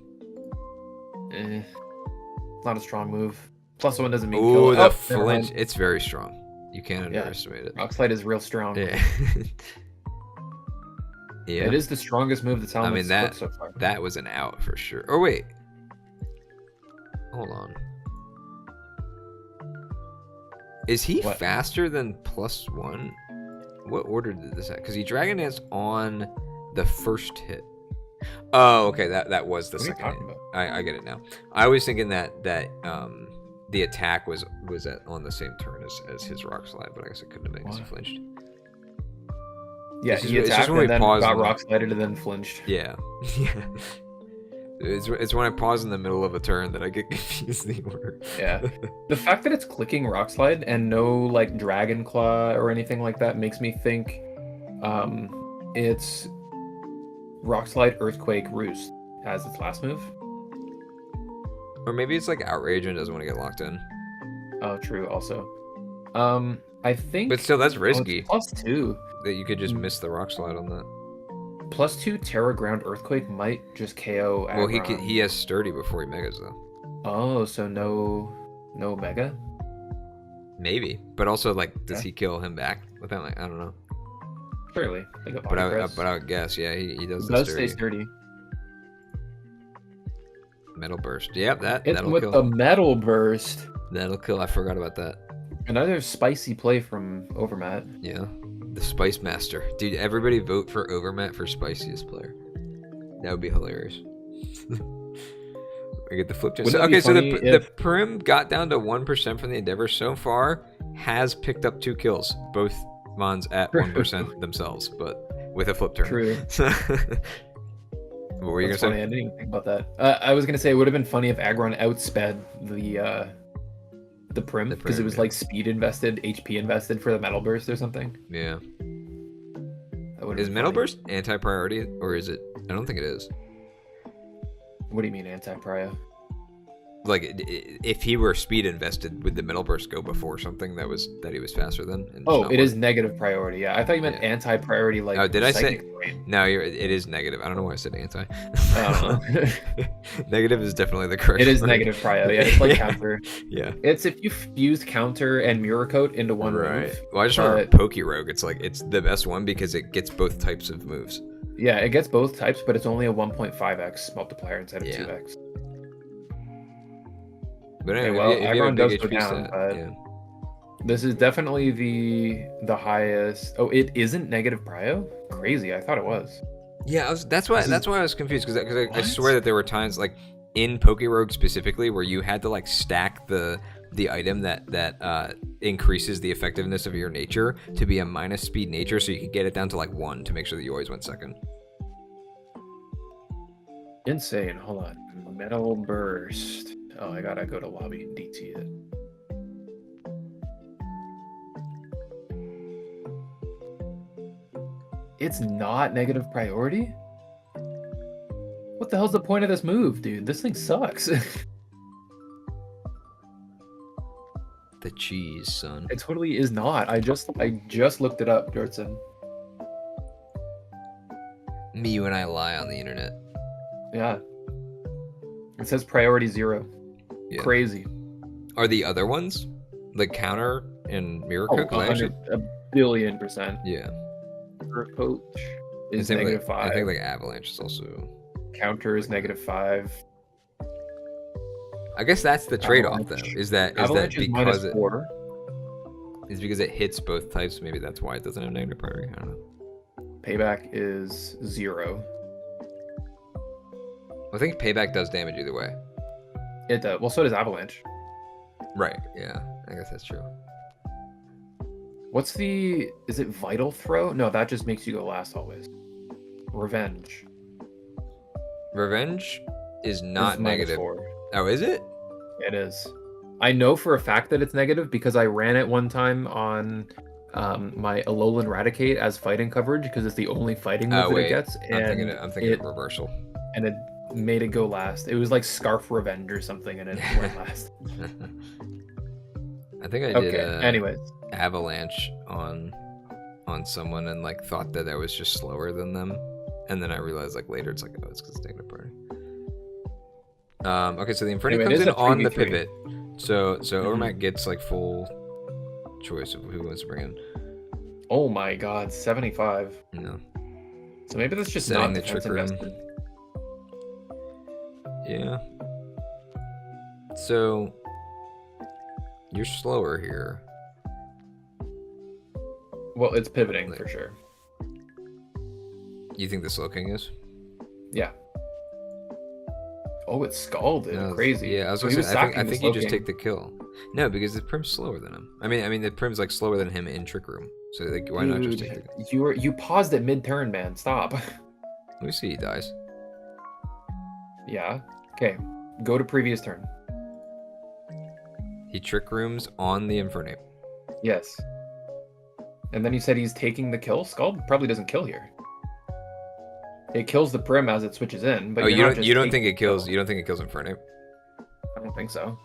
Not a strong move. +1 doesn't mean kill. The flinch. It's very strong. You can't underestimate it. Rock Slide is real strong. Yeah. Yeah. It is the strongest move that's I mean, so far. That was an out for sure. Oh, wait. Hold on. Is he faster than +1? What order did this have? Because he Dragon Dance on the first hit. Oh, okay. That was the second hit. I get it now. I was thinking that the attack was on the same turn as his Rock Slide, but I guess it couldn't have been because he flinched. Yeah, he attacked and then got Rock Slided and then flinched. Yeah. Yeah. It's when I pause in the middle of a turn that I get confused the order. Yeah. The fact that it's clicking Rock Slide and no like Dragon Claw or anything like that makes me think it's Rock Slide, Earthquake, Roost as its last move. Or maybe it's like Outrage and doesn't want to get locked in. Oh, true, also. I think... But still, that's risky. +2. That you could just miss the Rock Slide on that. +2 Terra Ground Earthquake might just KO Aggron. Well, he has Sturdy before he Megas, though. Oh, so no Mega? Maybe. But also, like, does he kill him back with that? Like, I don't know. Clearly. But I would guess, yeah, he does the Sturdy. Stay Sturdy. Metal Burst. Yep, that'll with kill. The Metal Burst. That'll kill. I forgot about that. Another spicy play from Overmat. Yeah. The Spice Master. Dude, everybody vote for Overmat for spiciest player. That would be hilarious. I get the flip chest. So the Prim got down to 1% from the Endeavor so far, has picked up 2 kills. Both Mons at 1% themselves, but with a flip turn. True. What were you going to say? I didn't even think about that. I was going to say it would have been funny if Aggron outsped the Prim, because it was like speed invested, HP invested for the Metal Burst or something. Yeah. Is Mental Burst anti-priority, or is it? I don't think it is. What do you mean anti-prio? Like, if he were speed invested, would the Mental Burst go before something that he was faster than? Oh, it is negative priority. Yeah, I thought you meant anti-priority. Like, oh, did I say? No, it is negative. I don't know why I said anti. Negative is definitely the correct. It is negative prio. Yeah, it's like counter. Yeah. It's if you fuse counter and mirror coat into one move. Well, I just remember Poke Rogue. It's like it's the best one because it gets both types of moves. Yeah, it gets both types, but it's only a 1.5x multiplier instead of 2x. But anyway, well, Aggron does go down, but this is definitely the highest. Oh, it isn't negative prio? Crazy, I thought it was. Yeah, that's why I was confused, because I swear that there were times, like, in Poke Rogue specifically, where you had to, like, stack the item that increases the effectiveness of your nature to be a minus speed nature, so you could get it down to, like, 1 to make sure that you always went second. Insane. Hold on. Metal Burst. Oh, I gotta go to lobby and DT it. It's not negative priority? What the hell's the point of this move, dude? This thing sucks. The cheese, son. It totally is not. I just looked it up, Jortson. Me, you, and I lie on the internet. Yeah. It says priority 0. Yeah. Crazy. Are the other ones, like counter and mirror coat? A billion %. Yeah. Mirror coach is negative 5. I think like avalanche is also. Counter is negative 5. I guess that's the trade-off, though. Is that because it 4. Is because it hits both types? Maybe that's why it doesn't have negative priority. I don't know. Payback is 0. I think payback does damage either way. It does. Well, so does avalanche. Right. Yeah. I guess that's true. What's the? Is it vital throw? No, that just makes you go last always. Revenge. Revenge is not negative. -4. Oh, is it? It is. I know for a fact that it's negative because I ran it one time on my Alolan Raticate as fighting coverage because it's the only fighting move that it gets. And I'm thinking of reversal. And it made it go last. It was like Scarf Revenge or something, and it went last. I think I did. Anyways, avalanche on someone and like thought that I was just slower than them, and then I realized like later it's like, oh, it's because it's negative priority. Okay, so the Inferno comes in on the pivot. So Overmac gets like full choice of who wants to bring in. Oh my god, 75. No. So maybe that's just setting not the trick room. Yeah. So you're slower here. Well, it's pivoting for sure. You think the Slow King is? Yeah. Oh, it's scalded. No, crazy. Yeah, I was gonna say, I think you just take the kill. No, because the Prim's slower than him. I mean the Prim's like slower than him in Trick Room. So like, why not just take the kill? You paused at mid-turn, man. Stop. Let me see. He dies. Yeah. Okay. Go to previous turn. He Trick Rooms on the Infernape. Yes. And then you said he's taking the kill. Scald probably doesn't kill here. It kills the Prim as it switches in, but you don't think it kills Infernape? I don't think so.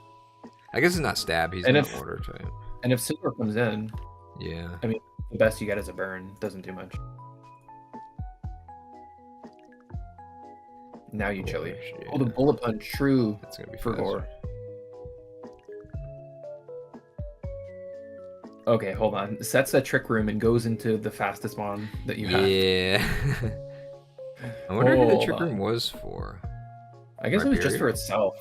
I guess it's not stab. He's not order type. And if Silver comes in, yeah. I mean, the best you get is a burn. Doesn't do much. Now you chilly. Yeah. Oh, the bullet punch. True. That's gonna be for gore. Okay, hold on. Sets that Trick Room and goes into the fastest one that you have. Yeah. I wonder who the Trick Room was for. I guess it was just for itself.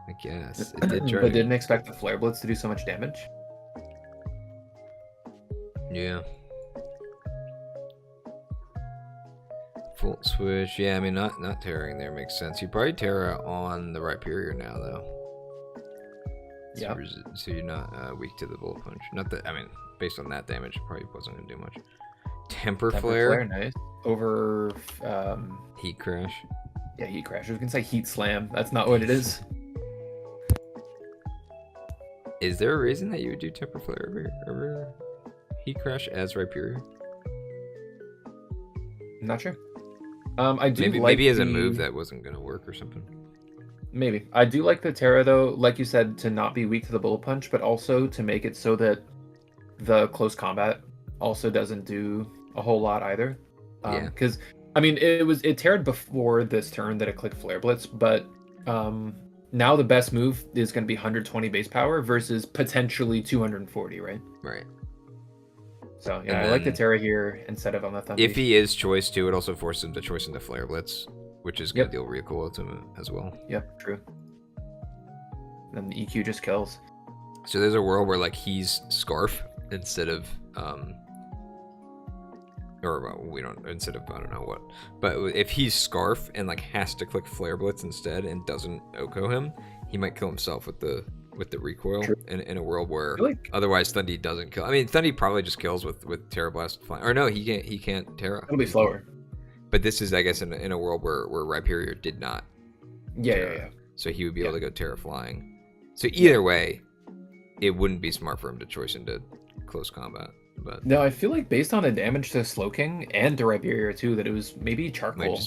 I guess. It did try but didn't expect the Flare Blitz to do so much damage. Yeah. Full switch. Yeah, I mean, not Terraing there makes sense. You probably Terra on the Rhyperior now, though. Yeah. So you're not weak to the Bullet Punch. Not that, I mean, based on that damage, it probably wasn't going to do much. Temper Flare. Nice. Over Heat Crash. Yeah, Heat Crash. I was going to say Heat Slam. That's not what it is. Is there a reason that you would do Temper Flare over Heat Crash as Rhyperior? Not sure. I do maybe as a move that wasn't gonna work or something. Maybe. I do like the Terra though, like you said, to not be weak to the bullet punch, but also to make it so that the close combat also doesn't do a whole lot either. Because I mean, it teared before this turn that it clicked Flare Blitz, but now the best move is going to be 120 base power versus potentially 240, right? Right. So yeah, I like the Terra here instead of on the Thunder. If he is choice too, it also forces him to choice into Flare Blitz, which is going to deal recoil to him as well. Yep, true. Then the EQ just kills. So there's a world where like he's Scarf instead of or we don't instead of I don't know what, but if he's Scarf and like has to click Flare Blitz instead and doesn't Oko him, he might kill himself with the recoil in a world where otherwise Thundy doesn't kill. I mean, Thundy probably just kills with Terra Blast flying. Or no, he can't Terra. It'll be slower. But this is, I guess, in a world where Rhyperior did not. Yeah. So he would be able to go Terra flying. So either way, it wouldn't be smart for him to choice into close combat. But no, I feel like based on the damage to Slowking and to Rhyperior too, that it was maybe Charcoal.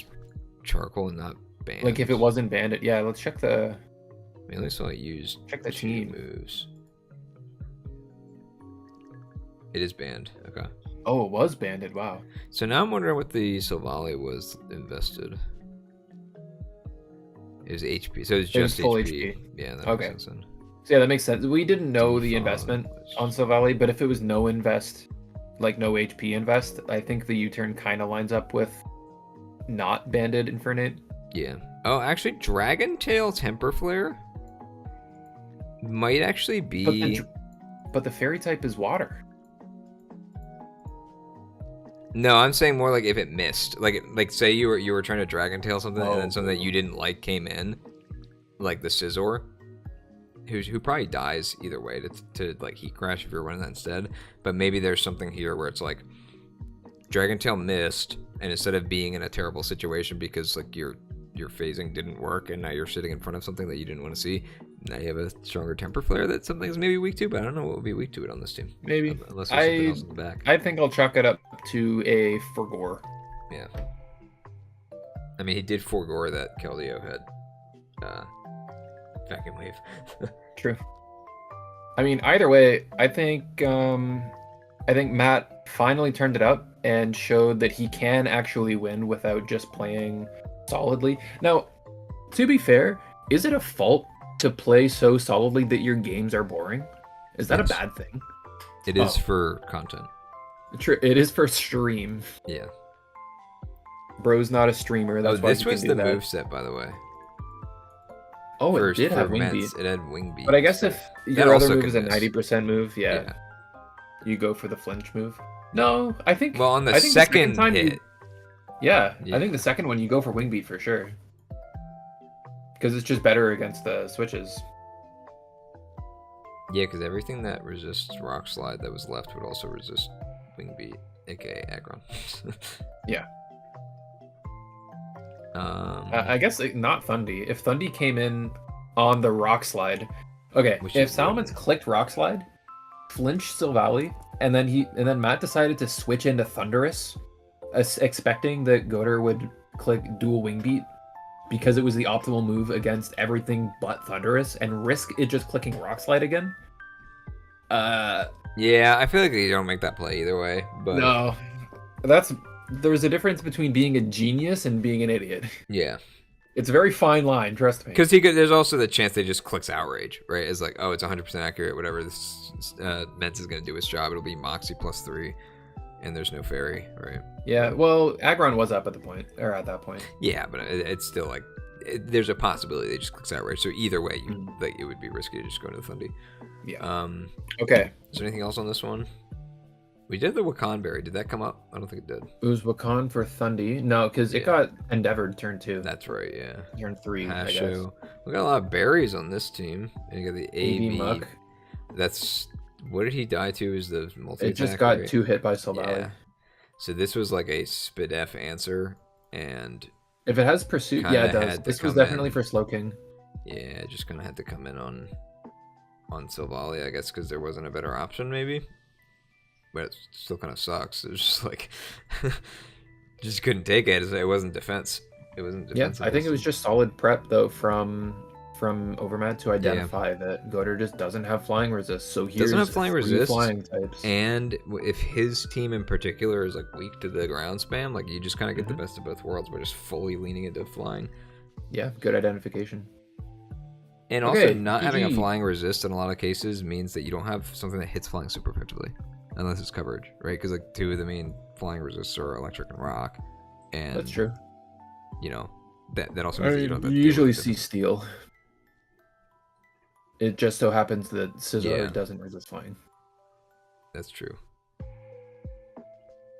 Charcoal and not Banded. Like if it wasn't Banded, yeah. Let's check the. I only saw it used. Check the team moves. It is banned. Okay. Oh, it was banded. Wow. So now I'm wondering what the Silvally was invested. It was HP. So it's just full HP. Yeah. That makes sense then. So yeah, that makes sense. We didn't know the investment on Silvally, but if it was no invest, like no HP invest, I think the U-turn kind of lines up with not banded Infernate. Yeah. Oh, actually, Dragon Tail Temper Flare might actually be. But the fairy type is water. No, I'm saying more like if it missed, like say you were trying to Dragon Tail something, and then something that you didn't like came in, like the Scizor, who probably dies either way to like Heat Crash if you're running that instead. But maybe there's something here where it's like Dragon Tail missed, and instead of being in a terrible situation because like your phasing didn't work, and now you're sitting in front of something that you didn't want to see. Now you have a stronger Temper Flare that something's maybe weak to, but I don't know what would be weak to it on this team. Maybe. Unless there's something else in the back. I think I'll chalk it up to a Forgore. Yeah. I mean, he did Forgore that Keldeo had Vacuum Wave. True. I mean, either way, I think Matt finally turned it up and showed that he can actually win without just playing solidly. Now, to be fair, is it a fault to play so solidly that your games are boring? Is that a bad thing? It is for content. True, it is for stream. Yeah. Bro's not a streamer. That's why this was the moveset, by the way. Oh, it did have Wing Beat. It had Wing Beat. But I guess if your other move is a 90% move, yeah, you go for the flinch move. No, I think. Well, on the second time hit. Yeah, I think the second one you go for Wing Beat for sure. Because it's just better against the switches. Yeah, because everything that resists Rock Slide that was left would also resist Wing Beat, aka Aggron. Yeah. I guess not Thundy. If Thundy came in on the Rock Slide, okay. If Salamence clicked Rock Slide, flinched Silvally, and then Matt decided to switch into Thunderous, expecting that Goder would click dual Wing Beat because it was the optimal move against everything but Thunderous, and risk it just clicking Rock Slide again. Yeah, I feel like you don't make that play either way. But no, there's a difference between being a genius and being an idiot. Yeah. It's a very fine line, trust me. Because there's also the chance they just clicks Outrage, right? It's like, oh, it's 100% accurate, whatever this Mence is going to do its job. It'll be Moxie +3, and there's no Fairy, right? Yeah, well, Aggron was up at that point. Yeah, but it's still like, there's a possibility they just clicks Outrage. So either way, like, it would be risky to just go to the Thundy. Yeah. Okay. Is there anything else on this one? We did the Wakan Berry. Did that come up? I don't think it did. It was Wakan for Thundy. No, because it got Endeavored turn 2. That's right, yeah. Turn 3, Hasho. I guess. We got a lot of berries on this team. And you got the AB. Muck. That's... What did he die to? Is the multi-attack? It just got 2 hit by Silvally. Yeah. So this was like a Spidef answer, and... If it has Pursuit, yeah, it does. This was definitely for Slowking. Yeah, just kind of had to come in on Silvally, I guess, because there wasn't a better option, maybe. But it still kind of sucks. It's just like Just couldn't take it. It wasn't defense. It wasn't defensive. Yeah, I think it was just solid prep though from Overmat to identify that Goater just doesn't have flying resist. So here's doesn't have flying resist, flying types. And if his team in particular is like weak to the ground spam, like you just kind of get the best of both worlds. We're just fully leaning into flying. Yeah, good identification. And also, not having a flying resist in a lot of cases means that you don't have something that hits flying super effectively, unless it's coverage, right? Because like 2 of the main flying resists are electric and rock, and that's true. You know, that also means that you don't have you usually see steel. It just so happens that Scissor doesn't resist flying. That's true.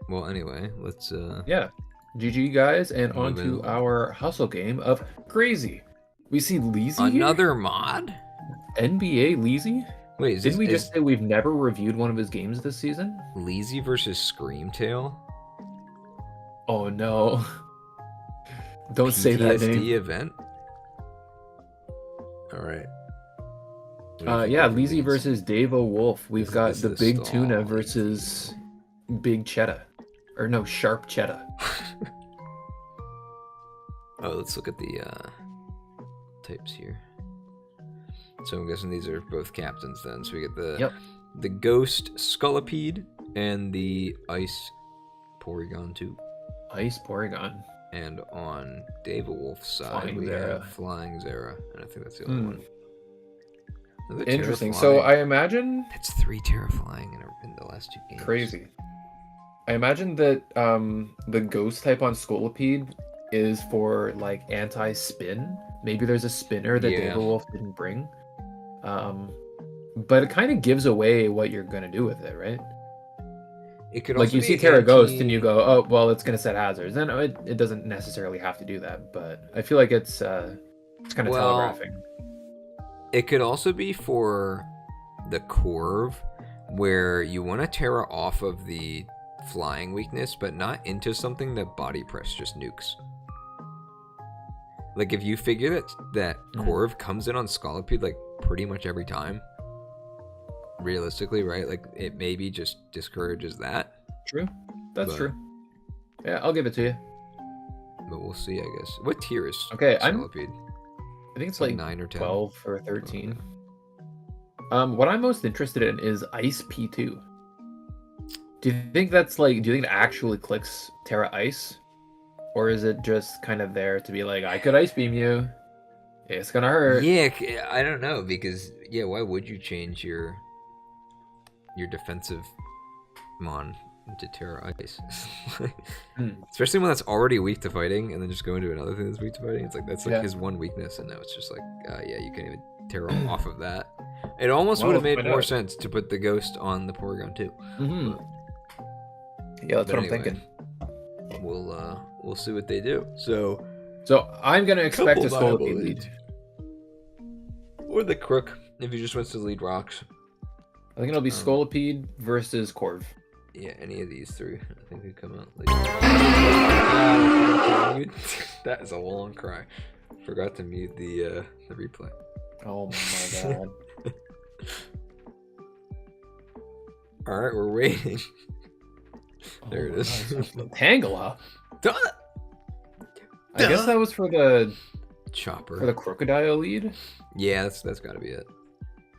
Well, anyway, let's GG guys, and on to our hustle game of Crazy. We see Leezy Another mod? NBA Leezy? Wait, didn't we just say we've never reviewed one of his games this season? Leezy versus Screamtail? Oh no. Don't say that name. PTSD event? Alright. Leezy versus Davo Wolf. We've got the Big Tuna versus Big Cheddar. Or no, Sharp Cheddar. Oh, let's look at the types here. So I'm guessing these are both captains then. So we get the Ghost Scolipede and the Ice Porygon 2. Ice Porygon. And on Dave Wolf's side, we have Flying Zera. And I think that's the only one. Interesting. So I imagine... That's 3 Terra Flying in the last 2 games. Crazy. I imagine that the Ghost type on Scolipede is for like anti-spin. Maybe there's a spinner that Dave Wolf didn't bring. But it kind of gives away what you're going to do with it, right? It could like you see Terra Ghost and you go, oh, well, it's going to set hazards. And it doesn't necessarily have to do that, but I feel like it's kind of telegraphing. It could also be for the Corv, where you want to Terra off of the flying weakness, but not into something that body press just nukes. Like if you figure that Corv comes in on Scolipede like pretty much every time, realistically, right? Like it maybe just discourages that. True. That's true. Yeah, I'll give it to you. But we'll see, I guess. What tier is Scolipede? I think it's like 9 or 10. 12 or 13. What I'm most interested in is Ice P2. Do you think it actually clicks Terra Ice? Or is it just kind of there to be like, I could Ice Beam you. It's gonna hurt. Yeah, I don't know, because, why would you change your defensive Mon into Terra Ice? Especially when that's already weak to fighting, and then just go into another thing that's weak to fighting. It's like, that's like his one weakness, and now it's just like, you can't even Terra off of that. It almost would have made more sense to put the Ghost on the Porygon too. Yeah, that's what I'm thinking. We'll see what they do. So I'm gonna expect a Scolipede lead. Or the Crook, if he just wants to lead rocks. I think it'll be Scolipede versus Corv. Yeah, any of these 3, I think could come out. That is a long cry. Forgot to mute the replay. Oh my god. Alright, we're waiting. There it is. Tangela. I guess that was for the Chopper. For the Crocodile lead? Yeah, that's gotta be it.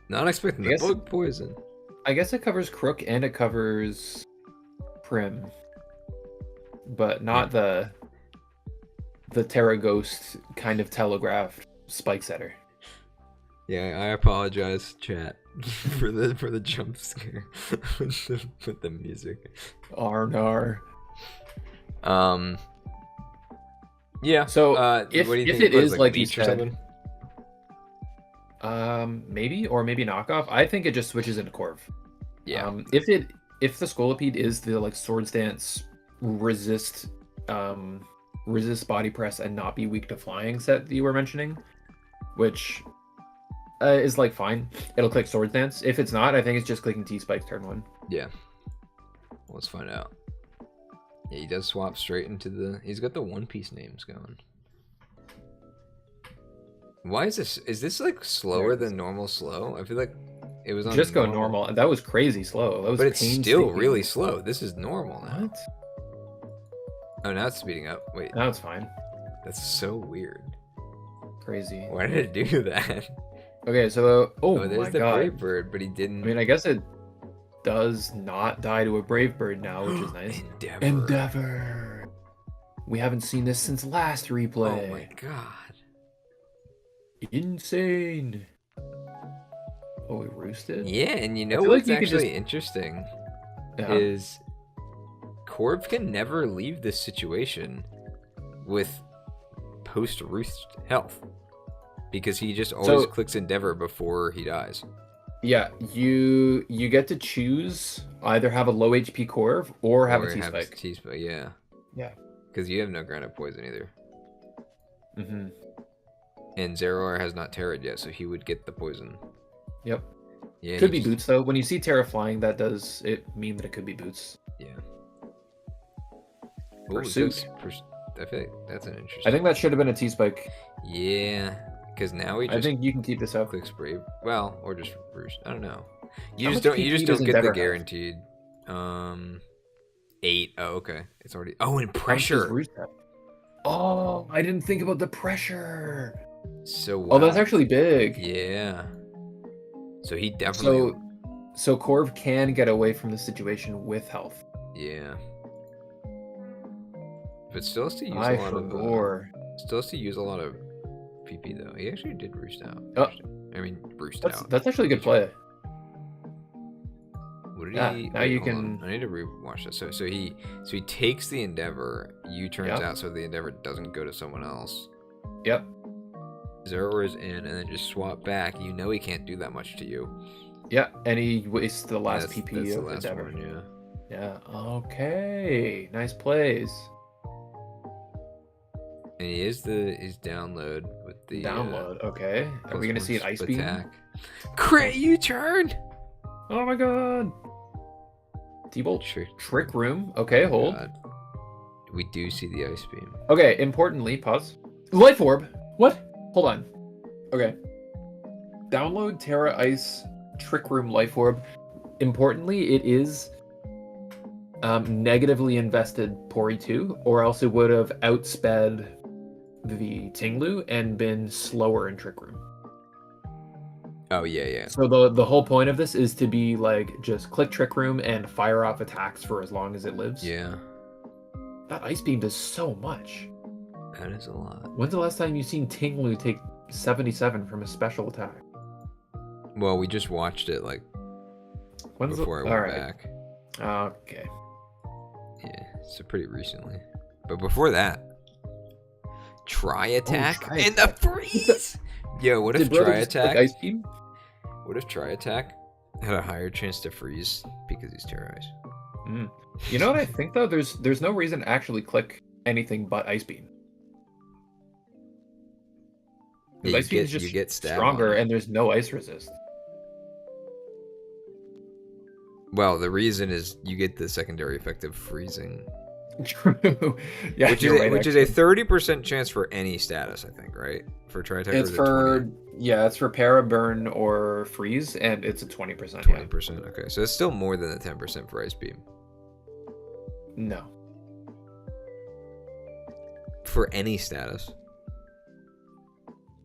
Not expecting the Bug Poison. I guess it covers Crook and it covers Prim. But not the Terra Ghost kind of telegraphed Spike Setter. Yeah, I apologize, chat, for the jump scare with the music. Arnar. Yeah. So if what do you if think it is like you Leech or said, something? maybe knockoff. I think it just switches into Corv. Yeah. If the Scolipede is the like Sword Stance resist body press and not be weak to flying set that you were mentioning, which is like fine. It'll click Sword Stance. If it's not, I think it's just clicking T-Spike turn 1. Yeah. Let's find out. Yeah, he does swap straight into the... He's got the One Piece names going. Why is this... Is this like slower than normal slow? I feel like it was on just go normal. That was crazy slow. That was but it's still really slow. This is normal now. What? Oh, now it's speeding up. Wait, Now it's fine. that's so weird. Crazy. Why did it do that? Okay, so Oh, there's my the god. brave bird, but he didn't. I mean, I guess it does not die to a brave bird now, which is nice. Endeavor. Endeavor. We haven't seen this since last replay. Oh my god. Insane. Oh, we roosted? Yeah, and you know feel what's like you could actually just- interesting Yeah. is Corv can never leave this situation with post-roost health because he just always clicks Endeavor before he dies. Yeah, you get to choose either have a low HP Corv or have a T-Spike. T-Spike, yeah. Yeah. Because you have no grounded poison either. Mm-hmm. And Zeror has not terrored yet, so he would get the poison. Yep. Yeah. Could be boots though. When you see Terra flying, that does it mean that it could be boots. Yeah. Pursuit. I feel like that's an interesting. I think that should have been a T-Spike. Yeah, because now we just. I think you can keep this up. Click spray. Well, or just roost. I don't know. You How just much don't. You PP just does don't get the Endeavor have? guaranteed. 8. Oh, okay. It's already. Oh, and How much does pressure. Roost have? Oh, I didn't think about the pressure. So. Wow. Oh, that's actually big. Yeah. So he definitely. So Corv can get away from the situation with health. Yeah. But still has to use I a lot forgot. still has to use a lot of PP though. He actually did roost out. Oh. I mean, roost That's out. that's actually a good play. What did Yeah, he? now wait, you hold can- on. I need to rewatch this. So he takes the Endeavor. You turns Yep. out so the Endeavor doesn't go to someone else. Yep. Zero is in, and then just swap back. You know he can't do that much to you. Yeah, and he wastes the last That's PP the of last Endeavor. one, yeah. Yeah. Okay. Nice plays. And he is his download with the Download. Okay. Are we gonna see an ice beam? attack. Crit U-turn. Oh my god. T-bolt. Trick. Trick room. Okay, hold. God. We do see the ice beam. Okay, importantly, pause. Life orb. What? Hold on. Okay. Download Terra Ice Trick Room Life Orb. Importantly, it is negatively invested Pori 2, or else it would have outsped the Tinglu and been slower in Trick Room. Oh yeah, yeah. So the whole point of this is to be like just click Trick Room and fire off attacks for as long as it lives. Yeah. That Ice Beam does so much. That is a lot. When's the last time you've seen Tinglu take 77 from a special attack? Well, we just watched it like When's before I the... went All right. back. Okay. Yeah, so pretty recently. But before that, try attack Try and the Attack. freeze. Yo, what if Did Brother try just click attack? Ice Beam? What if try attack had a higher chance to freeze because he's Terra Ice? Mm. You know what I think though? There's no reason to actually click anything but Ice Beam. 'Cause Yeah, Ice Beam is just you get stab stronger, on it. and there's no ice resist. Well, the reason is you get the secondary effect of freezing, True. Yeah, which you're right, is a actually. 30% chance for any status, I think, right? For try attack, It's for it's for para burn or freeze, and it's a 20%. 20%. Okay, so it's still more than the 10% for ice beam Yeah. No. for any status.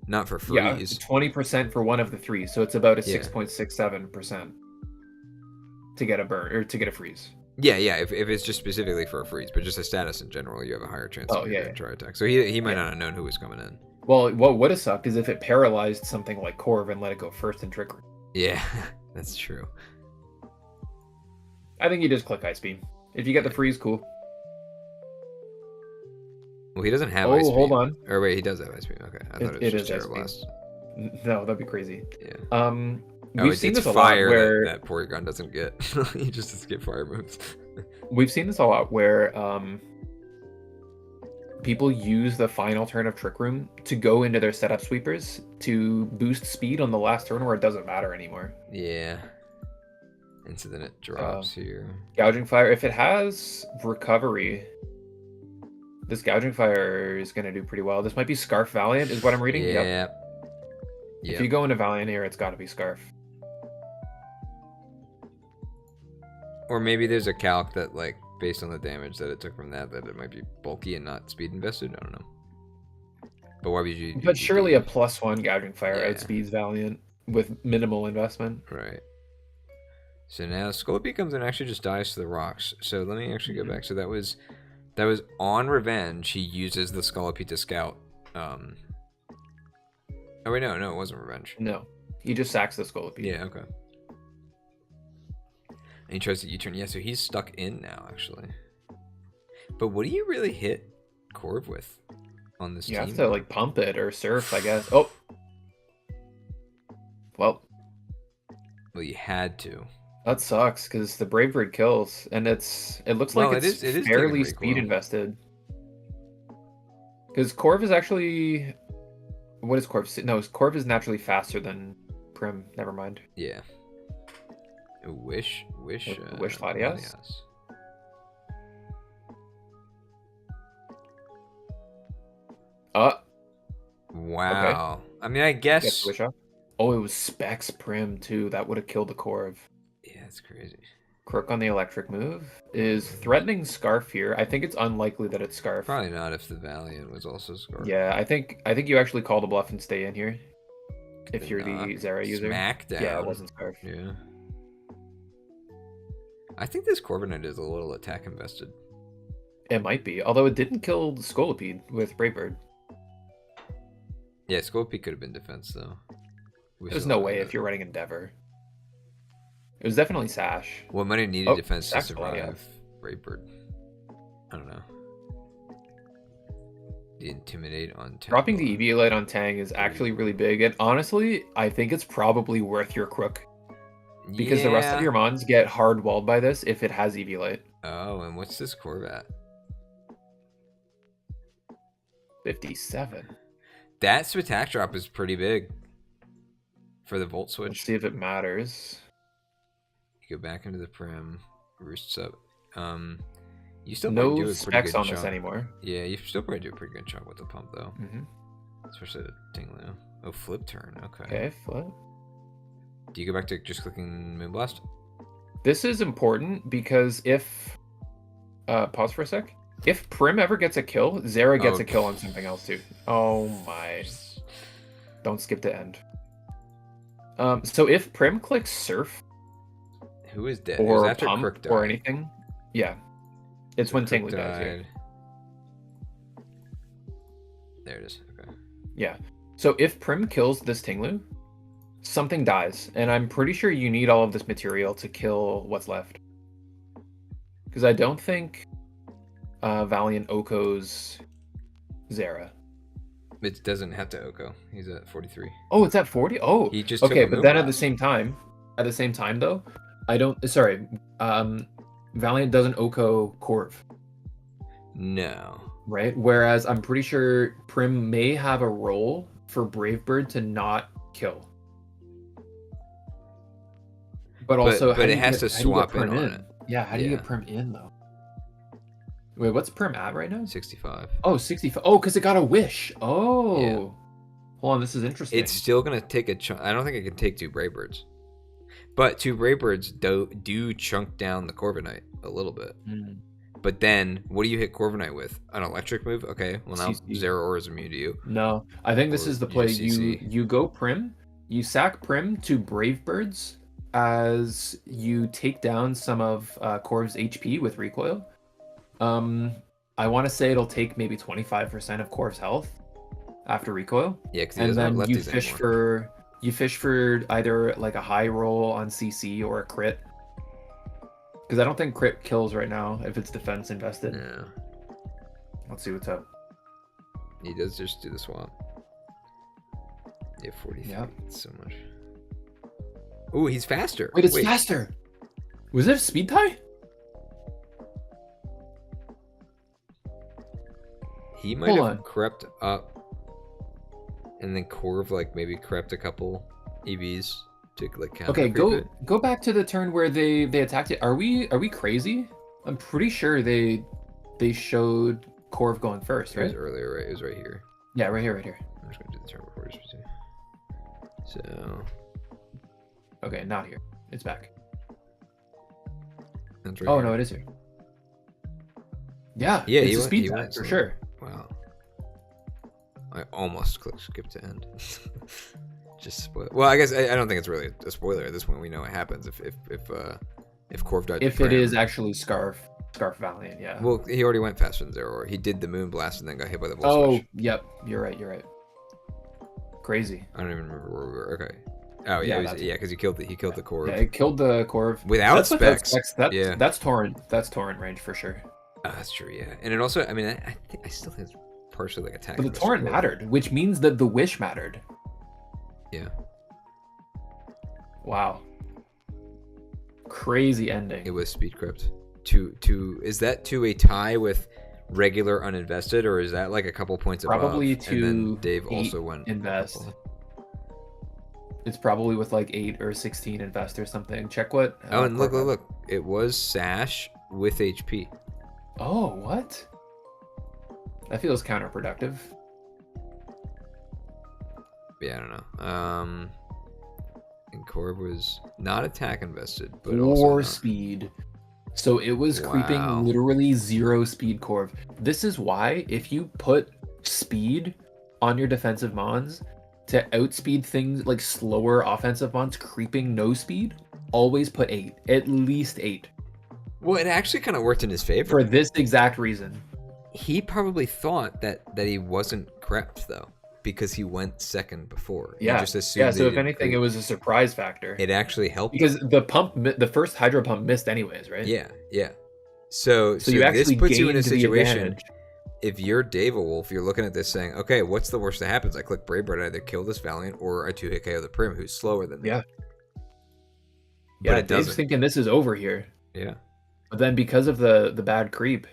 Not for Yeah, freeze. 20% for one of the three, so it's about a Yeah. 6.67% to get a burn or to get a freeze. Yeah, if it's just specifically for a freeze, but just a status in general, you have a higher chance Oh, of yeah, getting yeah. try attack. So he might Yeah. not have known who was coming in. Well, what would have sucked is if it paralyzed something like Corv and let it go first in Trick Room. Yeah, that's true. I think you just click Ice Beam. If you get the freeze, cool. Well, he doesn't have Oh, ice beam. hold on. Or wait, he does have ice beam. Okay, I thought It it was is just ice Terra beam. Blast. No, that'd be crazy. Yeah. We've it's seen this a lot fire where that Porygon doesn't get. He just doesn't get fire moves. we've seen this a lot where people use the final turn of Trick Room to go into their setup sweepers to boost speed on the last turn where it doesn't matter anymore. Yeah. And so then it drops here. Gouging Fire, if it has recovery, this Gouging Fire is going to do pretty well. This might be Scarf Valiant, is what I'm reading. Yeah. Yep. Yeah. If you go into Valiant here, it's got to be Scarf. Or maybe there's a calc that like based on the damage that it took from that it might be bulky and not speed invested. I don't know. But why would you? But surely a +1 gouging fire Yeah. outspeeds Valiant with minimal investment. Right. So now Scolopy comes in and actually just dies to the rocks. So let me actually go back. So that was on Revenge. He uses the Scolopy to scout. Oh wait, no, it wasn't Revenge. No, he just sacks the Scolopy. Yeah, okay. And he tries to U-turn. Yeah, so he's stuck in now, actually. But what do you really hit Corv with on this team? You have to like pump it or surf, I guess. Oh. Well, you had to. That sucks because the Brave Bird kills, and it looks like it's fairly speed invested. Because Corv is actually, what is Corv? No, Corv is naturally faster than Prim. Never mind. Yeah. Wish Latias. Wow. Okay. I mean, I guess. Oh, it was Specs Prim too. That would have killed the Corv. Yeah, that's crazy. Crook on the electric move is threatening Scarf here. I think it's unlikely that it's Scarf. Probably not if the Valiant was also Scarf. Yeah, I think you actually call the bluff and stay in here. If you're the Zera user. Smackdown. Yeah, it wasn't Scarf. Yeah. I think this Corviknight is a little attack invested. It might be, although it didn't kill Scolopede with Brave Bird. Yeah, Scolopede could have been defense though. There's no way if you're running Endeavor. It was definitely Sash. Well, might have needed defense to survive yeah. Brave Bird. I don't know. The Intimidate on Tang. Dropping the EV Light on Tang is actually really big, and honestly, I think it's probably worth your Crook. Because the rest of your mons get hard walled by this if it has EV Light. Oh, and what's this Corv at? 57. That attack drop is pretty big for the Volt Switch. Let's see if it matters. You go back into the Prim, roosts up. You still no do a specs on chunk. This anymore. Yeah, you still probably do a pretty good chunk with the pump though. Mm-hmm. Especially the Tinglu. Oh, flip turn. Okay. Okay, flip. Do you go back to just clicking Moonblast? This is important because if pause for a sec. If Prim ever gets a kill, Zera gets a kill on something else too. Oh my. Don't skip the end. So if Prim clicks Surf, who is dead? Or after Pump Crook died. or anything, yeah, it's when Tinglu dies here. There it is. Okay. Yeah. So if Prim kills this Tinglu, something dies, and I'm pretty sure you need all of this material to kill what's left. Because I don't think Valiant Oko's Zera. It doesn't have to Oko. He's at 43. Oh, it's at 40? Oh, he just okay, but then at the same time though, Valiant doesn't Oko Corv. No. Right? Whereas I'm pretty sure Prim may have a role for Brave Bird to not kill. But also, but it has to swap in on it. Yeah, how do you get Prim in though? Wait, what's Prim at right now? 65. Oh, 65. Oh, because it got a wish. Oh. Yeah. Hold on, this is interesting. It's still going to take a chunk. I don't think it can take 2 Brave Birds. But 2 Brave Birds do chunk down the Corviknight a little bit. Mm. But then, what do you hit Corviknight with? An electric move? Okay, well now Zera Aura is immune to you. No, I think this is the play. You go Prim, you sack Prim to Brave Birds as you take down some of Corv's HP with recoil. I want to say it'll take maybe 25% of Corv's health after recoil. Yeah, because and then you fish for either like a high roll on CC or a crit. Because I don't think crit kills right now if it's defense invested. Yeah. Let's see what's up. He does just do the swap. Yeah, 43. Yeah. That's so much. Oh, he's faster. Wait, it's faster. Was it a speed tie? He might have crept up, and then Corv like maybe crept a couple EVs to like counter. Okay, go back to the turn where they attacked it. Are we crazy? I'm pretty sure they showed Corv going first, right? It was earlier, right? It was right here. Yeah, right here. I'm just gonna do the turn before you see. So. Okay, not here. It's back. That's right. Oh here. no, it is here. Yeah, Yeah, it's he a went. speed He tag went for slow. sure. Wow. I almost clicked skip to end. Just spoil. Well, I guess I don't think it's really a spoiler at this point. We know what happens if Corv died. If to it is Prim. actually Scarf Valiant, yeah. Well, he already went faster than Zero, or he did the moon blast and then got hit by the Volt Oh, Switch. yep. You're right. Crazy. I don't even remember where we were. Okay. Oh Yeah, yeah, because he killed the Corv. Yeah, it killed the Corv. Without That's without specs. specs. Yeah. That's torrent. That's torrent range for sure. Oh, that's true. Yeah, and it also. I mean, I still think it's partially like attack. But the torrent mattered, which means that the wish mattered. Yeah. Wow. Crazy ending. It was speed crypt. Is that to a tie with regular uninvested, or is that like a couple points above? Probably and to then Dave also went invest. It's probably with like 8 or 16 invest or something. Check what. Oh, and look. It was Sash with HP. Oh, what? That feels counterproductive. Yeah, I don't know. And Corv was not attack invested, but War also not. speed. So it was Wow. creeping literally 0 speed Corv. This is why if you put speed on your defensive mons to outspeed things like slower offensive mons creeping no speed, always put 8. At least 8. Well, it actually kind of worked in his favor. For this exact reason. He probably thought that he wasn't crept though, because he went second before. Yeah. He just assumed Yeah, they so if didn't anything, creep. it was a surprise factor. It actually helped because the first hydro pump missed anyways, right? Yeah. So you actually this puts you in a gained the situation. advantage. If you're Dave Wolf, you're looking at this saying, okay, what's the worst that happens? I click Braveheart, I either kill this Valiant or I 2-hit KO the Prim, who's slower than me. Yeah. But Yeah, it Dave's doesn't. thinking this is over here. Yeah. But then because of the bad creep.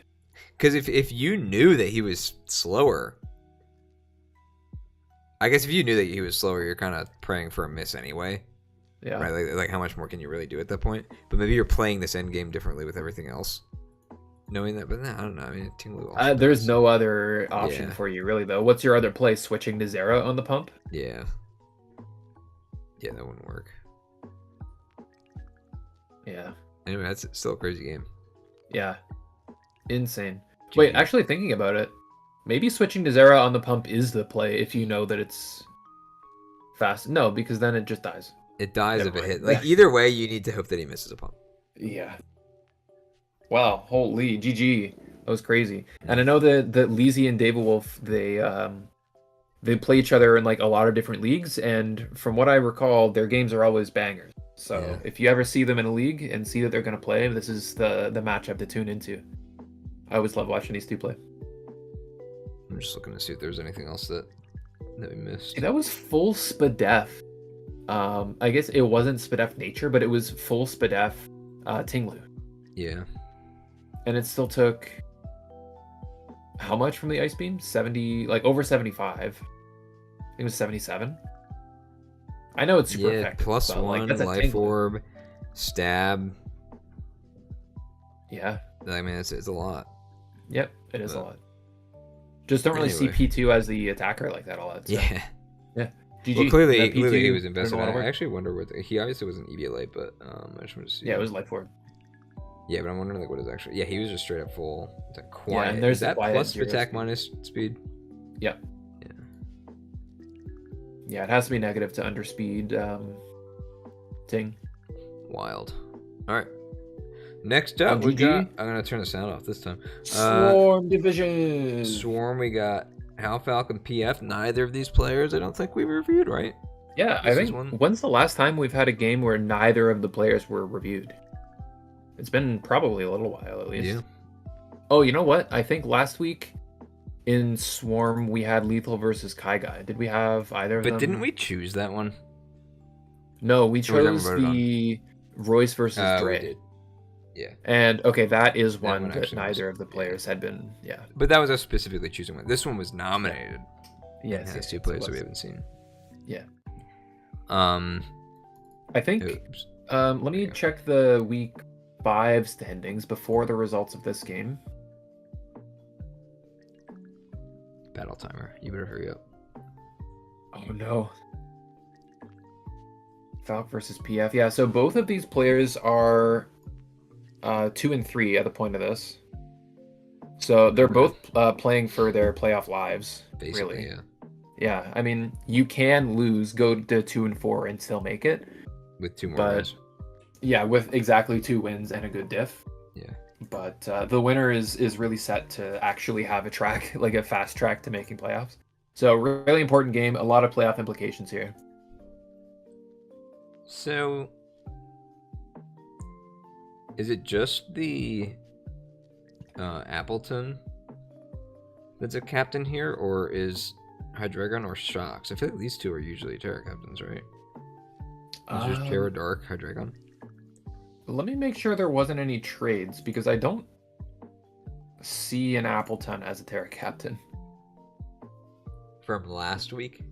Because if you knew that he was slower, I guess if you knew that he was slower, you're kind of praying for a miss anyway. Yeah. Right? Like how much more can you really do at that point? But maybe you're playing this end game differently with everything else. Knowing that, but nah, I don't know. I mean, Tinglu There's no other option Yeah. for you, really, though. What's your other play? Switching to Zera on the pump? Yeah. Yeah, that wouldn't work. Yeah. Anyway, that's still a crazy game. Yeah. Insane. Wait, actually thinking about it, maybe switching to Zera on the pump is the play if you know that it's fast. No, because then it just dies. It dies Never if it mind. hit. Like, either way, you need to hope that he misses a pump. Yeah. Wow, holy GG. That was crazy. And I know that Leezy and David Wolf, they play each other in like a lot of different leagues, and from what I recall, their games are always bangers. So Yeah. if you ever see them in a league and see that they're gonna play, this is the matchup to tune into. I always love watching these two play. I'm just looking to see if there's anything else that we missed. See, that was full Spadef. I guess it wasn't Spadef Nature, but it was full Spadef Tinglu. Yeah. And it still took how much from the Ice Beam? 70, like over 75. I think it was 77. I know it's super effective. Plus but, one, like, that's a life Tinglu. orb, stab. Yeah. I mean, it's a lot. Yep, it is But- a lot. Just don't really see Anyway. P2 as the attacker like that a lot. So. Yeah. Yeah. GG. Well, clearly That P2 he was put in a invested. lot of I work. actually wonder what he obviously was an EBLA, but I just want to see. Yeah, it was life orb. Yeah, but I'm wondering like what is actually. Yeah, he was just straight up full. It's like Yeah, quiet. and there's Is that the quiet plus zero attack speed. minus speed? Yep. Yeah. Yeah, it has to be negative to underspeed Ting. Wild. All right. Next up, we GG. got. I'm gonna turn the sound off this time. Swarm Division. Swarm. We got Hal Falcon PF. Neither of these players, I don't think we've reviewed, right? Yeah, I This is think one- when's the last time we've had a game where neither of the players were reviewed? It's been probably a little while at least. Yeah. Oh, you know what? I think last week in Swarm we had Lethal versus Kai Guy. Did we have either of them? But didn't we choose that one? No, we Or was that chose voted on? the Royce versus We Dre. did. Yeah. And okay, that is That one one that actually neither was- of the players had been. Yeah. But that was us specifically choosing one. This one was nominated. Yes. It has yes, two yes, players it that we was. haven't seen. Yeah. I I think. Let me check the week 5 standings before the results of this game. Battle timer. You better hurry up. Oh no. Falc versus PF. Yeah, so both of these players are 2 and 3 at the point of this. So they're both playing for their playoff lives. Basically, really. yeah. Yeah, I mean, you can lose, go to 2-4, and still make it With 2 more but guys. yeah, with exactly 2 wins and a good diff. Yeah. But the winner is really set to actually have a track, like a fast track to making playoffs. So really important game, a lot of playoff implications here. So, is it just the Appleton that's a captain here, or is Hydreigon or Shocks? I feel like these 2 are usually Terra captains, right? Is just Terra Dark, Hydreigon? Let me make sure there wasn't any trades, because I don't see an Appleton as a Terra captain. From last week?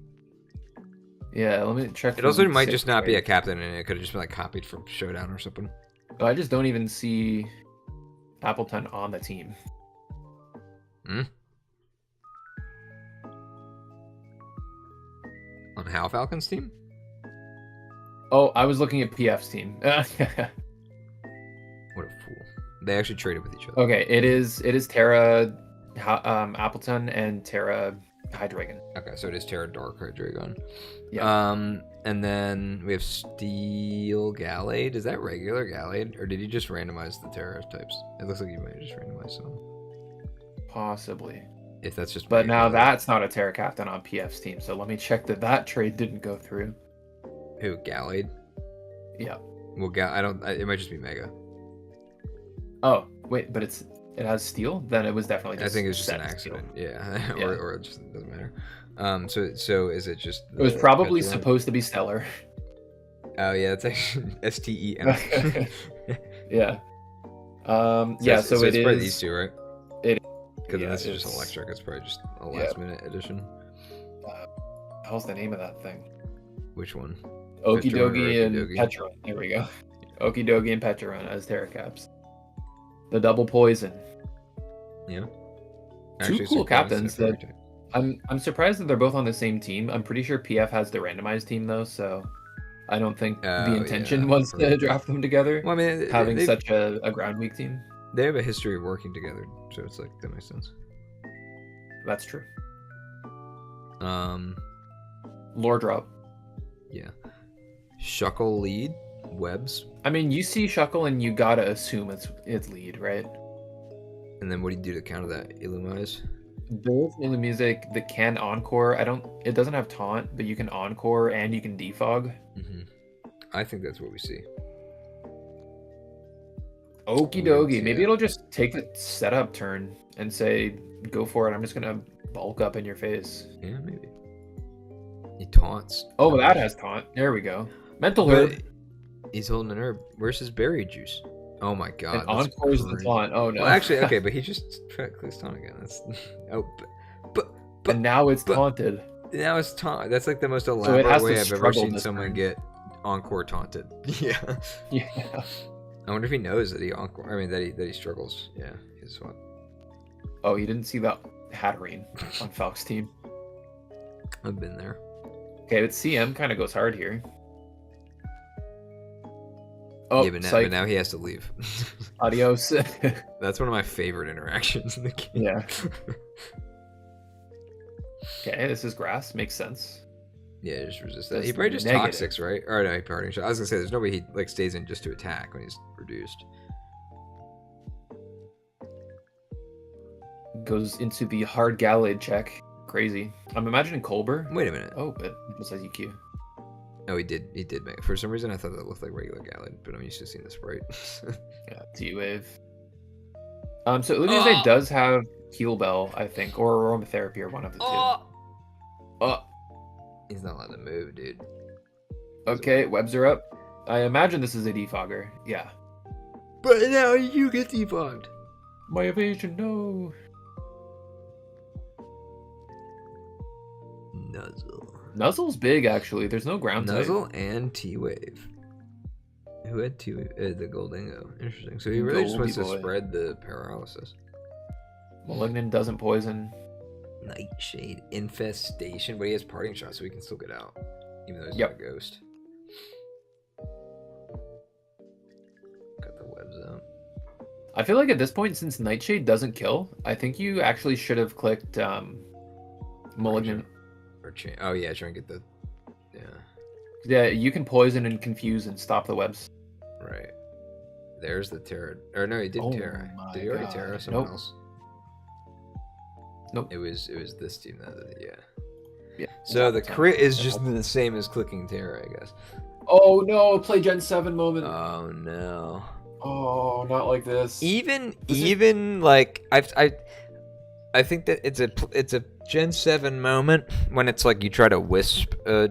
Yeah, let me check. It also might just not be a captain, and it could have just been like copied from Showdown or something. I just don't even see Appleton on the team. Hmm? On Hal Falcon's team? Oh, I was looking at PF's team. What a fool. They actually traded with each other. Okay, it is Terra Appleton and Terra Hydreigon. Okay, so it is Terra Dark Hydreigon. Yeah. And then we have Steel Gallade. Is that regular Gallade? Or did he just randomize the Terra types? It looks like he might have just randomized some. Possibly. If that's just But now that's not a Terra captain on PF's team, so let me check that trade didn't go through. Who, Gallade? Yeah. Well, it might just be Mega. Oh, wait, but it has steel? Then it was definitely just I think it's just an accident. Yeah. Yeah. or it just doesn't matter. So is it just it was probably Petalon? supposed to be Stellar. Oh yeah, it's actually STEM. Yeah. So so it it's probably is these 2, right? It Because yeah, this is just electric. It's probably just a last minute edition. How's the name of that thing? Which one? Okidogi and Okidogi? Petron. There we go. Okidogi and Petron as Terra caps. The double poison. Yeah. Two cool captains that I'm surprised that they're both on the same team. I'm pretty sure PF has the randomized team though, so I don't think the intention was to draft them together. Well, I mean, having such a ground weak team. They have a history of working together, so it's like that makes sense. That's true. Lore drop. Yeah. Shuckle lead webs. I mean, you see Shuckle and you gotta assume it's lead, right? And then what do you do to counter that? Illumise? There's music that can encore. It doesn't have taunt, but you can encore and you can defog. Mm-hmm. I think that's what we see. Okie dokie. Maybe it'll just take the setup turn and say, go for it. I'm just gonna bulk up in your face. Yeah, maybe. He taunts. Oh, well, that has taunt. There we go. Mental herb. He's holding an herb. Where's his berry juice? Oh my god. And encores the taunt. Oh no. Well, actually, okay, but he just clicks taunt again. That's but and now it's taunted. Now it's taunt. That's like the most elaborate way I've ever seen someone get encore taunted. Yeah. Yeah. I wonder if he knows that he encore. I mean, that he struggles. Yeah, he's what. Oh, you didn't see that Hatterene on Falk's team. I've been there. Okay, but CM kind of goes hard here. Oh, yeah, but now he has to leave. Adios. That's one of my favorite interactions in the game. Yeah. Okay, this is grass. Makes sense. Yeah, just resist that. He probably just toxics, right? Or no, he parting shot. I was gonna say there's no way he like stays in just to attack when he's reduced. Goes into the hard Gallade check. Crazy. I'm imagining Colbur. Wait a minute. Oh, but it just says EQ. Oh, he did make. For some reason, I thought that looked like regular Gallade, but I'm used to seeing the sprite. Yeah, T-Wave. So Illumise does have Heal Bell, I think, or Aromatherapy, or one of the two. He's not allowed to move, dude. Okay, webs are up. I imagine this is a defogger. Yeah. But now you get defogged. My evasion, no. Nuzzle. Nuzzle's big, actually. There's no ground type. Nuzzle and T-Wave. Who had T-Wave? The Goldingo. Interesting. So he really just wants to spread the paralysis. Malignant doesn't poison. Nightshade. Infestation. But he has parting shot, so he can still get out. Even though he's not a ghost. Got the webs out. I feel like at this point, since Nightshade doesn't kill, I think you actually should have clicked Malignant. Oh yeah, try and get the. Yeah. Yeah, you can poison and confuse and stop the webs. Right. There's the Terra. Or no, he didn't Terra. Did he already Terra someone else? Nope. It was this team that did it, yeah. Yeah. So the crit is just the same as clicking Terra, I guess. Oh no, play Gen 7 moment. Oh no. Oh, not like this. Even like I think that it's a Gen 7 moment when it's like you try to wisp a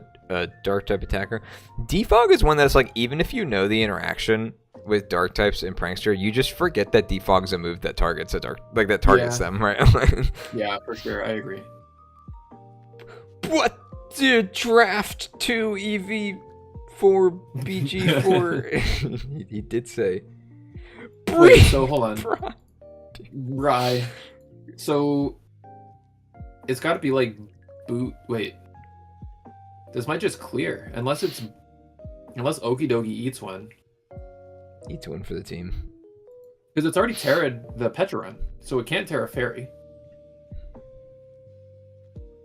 dark type attacker. Defog is one that's like, even if you know the interaction with dark types in Prankster, you just forget that defog's a move that targets them, right? Yeah, for sure, I agree. What? Dude, draft 2 EV4 BG4. he did say. Wait, so hold on. Right. So it's got to be like boot. Wait, this might just clear unless Okie Dokie eats one. Eats one for the team. Because it's already terra'd the Petrarun, so it can't Terra Fairy.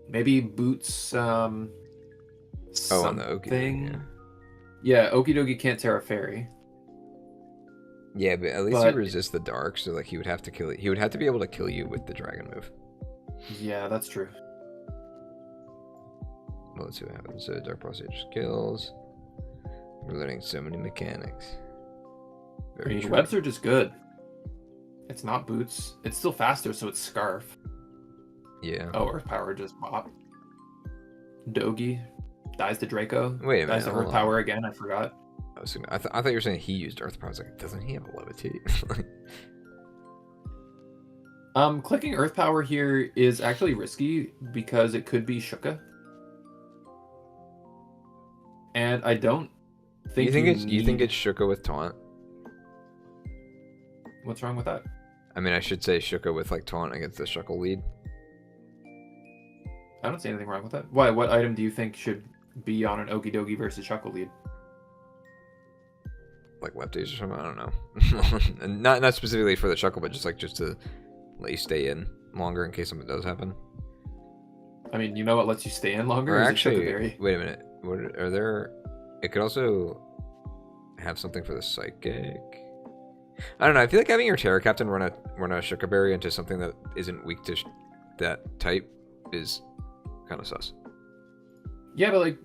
Maybe boots on the Okie Dokie, yeah, Okie Dokie can't Terra Fairy. Yeah, but at least he resists the dark, so like he would have to kill it. He would have to be able to kill you with the dragon move. Yeah, that's true. Well, let's see what happens. So Dark Pulsar just kills. We're learning so many mechanics. Webs are just good. It's not boots. It's still faster, so it's Scarf. Yeah. Oh, Earth Power just bop. Dogi dies to Draco. Wait a minute. Dies to Earth Power again. I forgot. I thought you were saying he used Earth Power. I was like, doesn't he have a levitate? Clicking Earth Power here is actually risky because it could be Shuka. And I don't think you think it's Shuka with taunt? What's wrong with that? I mean, I should say Shuka with like taunt against the Shuckle lead. I don't see anything wrong with that. Why? What item do you think should be on an Okie Dokie versus Shuckle lead? Like lefties or something? I don't know. not specifically for the Shuckle, but just to let you stay in longer in case something does happen. I mean, you know what lets you stay in longer? Or actually, wait a minute. What are there? It could also have something for the psychic. I don't know. I feel like having your Terra Captain run a Shuka Berry into something that isn't weak to that type is kind of sus. Yeah, but like,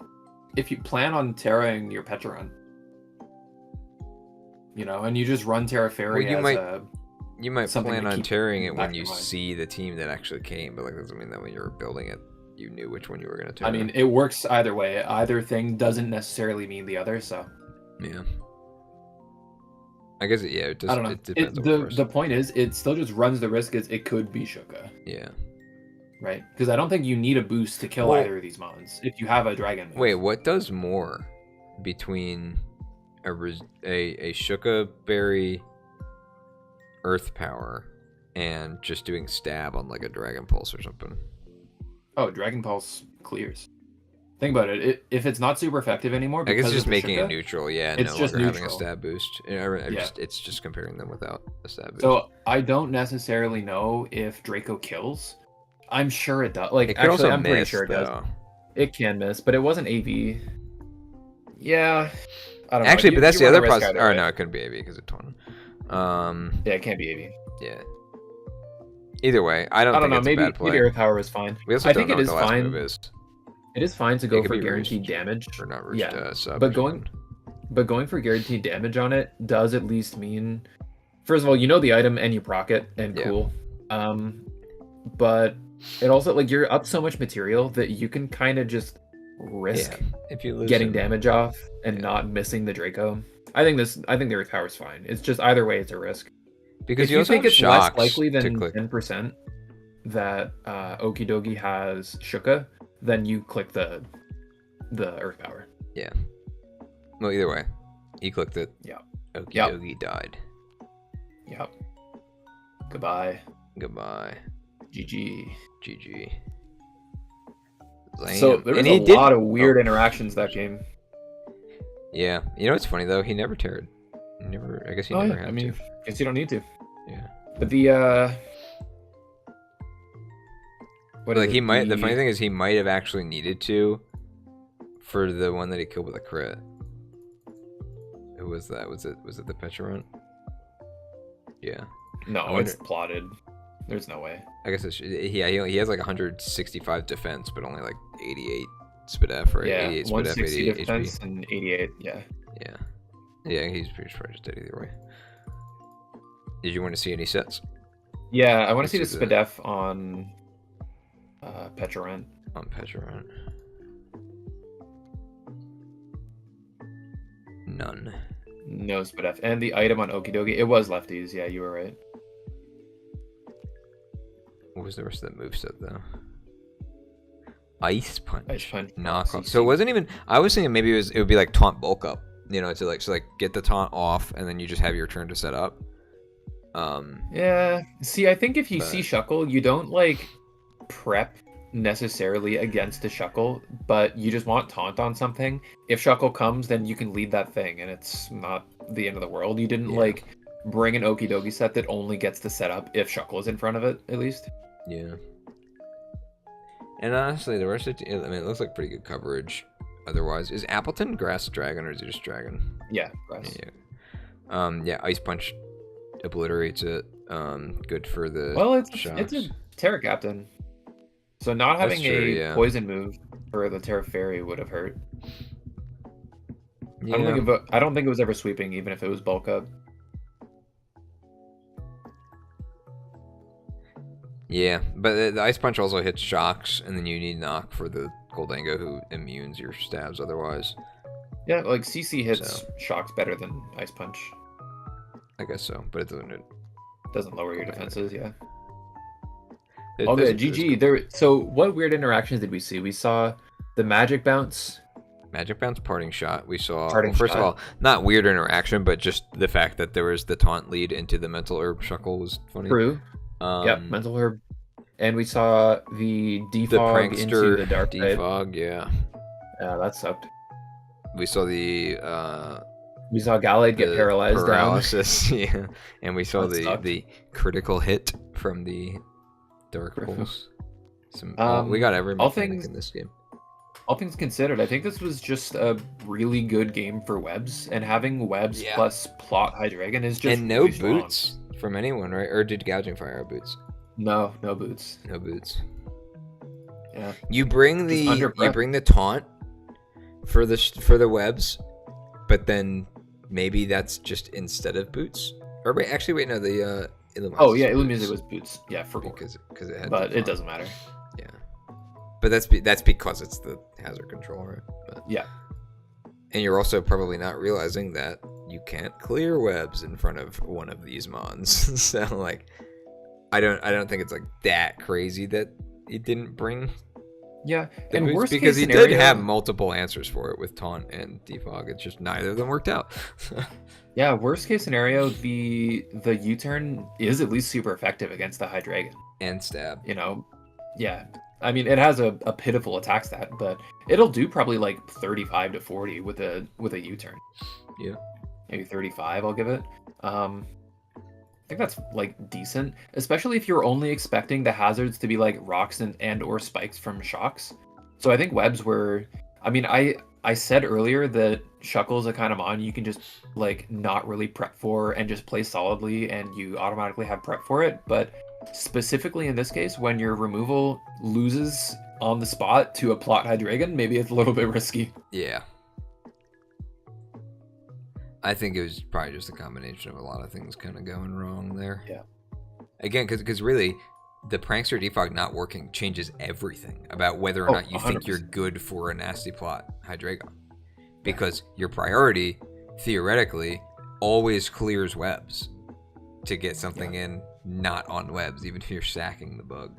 if you plan on Terraing your Petrarun, you know, and you just run Terra Fairy you might plan on tearing it when you see the team that actually came, but like that doesn't mean that when you were building it, you knew which one you were going to tear. I mean, it works either way. Either thing doesn't necessarily mean the other, so. Yeah. I guess it does. I don't know. It depends the point is, it still just runs the risk as it could be Shuka. Yeah. Right? Because I don't think you need a boost to kill either of these mons if you have a dragon move. Wait, what does more between a Shuka Berry Earth Power and just doing stab on like a Dragon Pulse or something? Oh, Dragon Pulse clears. Think about it. If it's not super effective anymore, I guess it's just making it neutral, yeah, it's no just longer neutral. having a stab boost. It's just comparing them without a stab boost. So I don't necessarily know if Draco kills. I'm sure it does. Like, it actually, I'm pretty sure it does. It can miss, but it wasn't AV. Yeah, I don't know. Actually, but that's the other possibility. Or no, it couldn't be AV because it's torn. Yeah, it can't be AV. Yeah. Either way, I don't think it's a bad play. Maybe Earth Power is fine. I think it is fine. It is fine to go for guaranteed damage. Or not but going for guaranteed damage on it does at least mean, first of all, you know the item and you proc it and cool. But it also, like, you're up so much material that you can kind of just risk if you lose getting damage off and not missing the Draco. I think the Earth Power is fine. It's just either way, it's a risk. Because if you think it's less likely than 10% that Okie Dokie has Shuka, then you click the Earth Power. Yeah. Well, either way, he clicked it. Yeah. Okie Dokie died. Yep. Goodbye. GG. Lame. So there was a lot of weird interactions that game. Yeah. You know what's funny though? He never teared. I guess he never had to. I mean, guess you don't need to. Yeah. But the what is Like it? he might. The funny thing is, he might have actually needed to for the one that he killed with a crit. Who was that? Was it the Petulant? Yeah. No, it's plotted. There's no way. I guess it's he has like 165 defense, but only like 88 SPDF, right? Yeah, 88 SPDF, 160 88 defense HP. and 88. Yeah. Yeah. Yeah, he's pretty sure just dead either way. Did you want to see any sets? Yeah, I want to see the see SPDF on Petulant. On Petulant. None. No SPDF. And the item on Okidogi, it was lefties. Yeah, you were right. What was the rest of that moveset though? Ice punch. Ice punch. Knockoff. So it wasn't even. I was thinking maybe it would be like taunt bulk up. You know, to like get the taunt off, and then you just have your turn to set up. Yeah. See, I think if you see Shuckle, you don't like prep necessarily against a Shuckle, but you just want taunt on something. If Shuckle comes, then you can lead that thing, and it's not the end of the world. You didn't like bring an Okidogi set that only gets the setup if Shuckle is in front of it, at least. Yeah. And honestly, the rest of it, I mean, it looks like pretty good coverage. Otherwise, is Appleton grass dragon or is it just dragon? Yeah, grass. Yeah. Ice punch obliterates it. Good for the. Well, it's shocks. a Terra Captain, so not having a poison move for the Terra Fairy would have hurt. Yeah. I don't think it was ever sweeping, even if it was bulk up. Yeah, but the Ice Punch also hits shocks, and then you need knock for the Goldango who immunes your stabs otherwise. Yeah, like CC hits shocks better than Ice Punch. I guess so, but it doesn't lower your defenses, yeah. Okay, GG. So what weird interactions did we see? We saw the Magic Bounce. Magic Bounce parting shot. We saw, first of all, not weird interaction, but just the fact that there was the taunt lead into the Mental Herb Shuckle was funny. True. Yep, Mental Herb. And we saw the defog into the Dark defog, yeah. Yeah, that sucked. We saw the we saw Gallade get paralysis, down. Yeah. And we saw the critical hit from the Dark Pulse. We got every mechanic in this game. All things considered, I think this was just a really good game for webs, and having webs plus plot Hydreigon is just no really boots strong. From anyone, right? Or did Gouging Fire have boots? No boots. No boots. Yeah. You bring the taunt for the webs, but then maybe that's just instead of boots. Or wait, no, the Illumise. Oh yeah, Illumise was boots. Yeah, for because it had. But it doesn't matter. Yeah. But that's because it's the hazard control, right? But, yeah. And you're also probably not realizing that you can't clear webs in front of one of these mons. So like, I don't think it's like that crazy that it didn't bring. Yeah, and worst because case he scenario, did have multiple answers for it with taunt and defog. It's just neither of them worked out. Yeah, worst case scenario, the U-turn is at least super effective against the Hydreigon. And stab. You know, yeah. I mean, it has a pitiful attack stat, but it'll do probably like 35 to 40 with a U-turn. Yeah. Maybe 35, I'll give it. I think that's like decent, especially if you're only expecting the hazards to be like rocks and or spikes from shocks. So I think webs were. I mean, I said earlier that Shuckle's a kind of mon you can just like not really prep for and just play solidly, and you automatically have prep for it. But specifically in this case, when your removal loses on the spot to a plot Hydreigon, maybe it's a little bit risky. Yeah. I think it was probably just a combination of a lot of things kind of going wrong there. Yeah. Again, because really, the Prankster defog not working changes everything about whether or not you 100%. Think you're good for a nasty plot Hydreigon. Because your priority, theoretically, always clears webs to get something in not on webs, even if you're sacking the bug.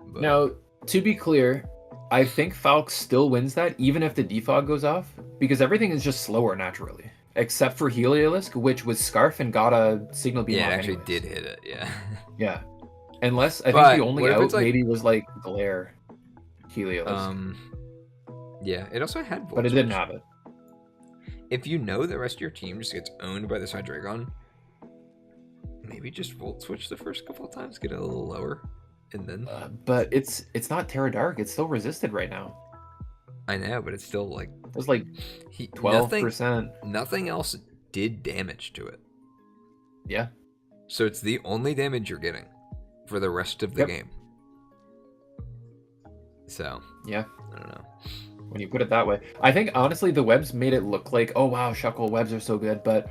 But... Now, to be clear, I think Falk still wins that, even if the defog goes off, because everything is just slower naturally. Except for Heliolisk, which was Scarf and got a Signal Beam. Yeah, it actually anyways. did hit it, yeah. Yeah. Unless, I think the only out maybe was like Glare Heliolisk. Yeah, it also had Volt But it didn't have it. If you know the rest of your team just gets owned by this Hydreigon, Maybe just volt switch the first couple of times, get it a little lower, and then. But it's not Terra Dark. It's still resisted right now. I know, but it's still like. It's like 12%. Nothing else did damage to it. Yeah. So it's the only damage you're getting for the rest of the game. So. Yeah. I don't know. When you put it that way, I think honestly the webs made it look like, oh wow, Shuckle webs are so good, but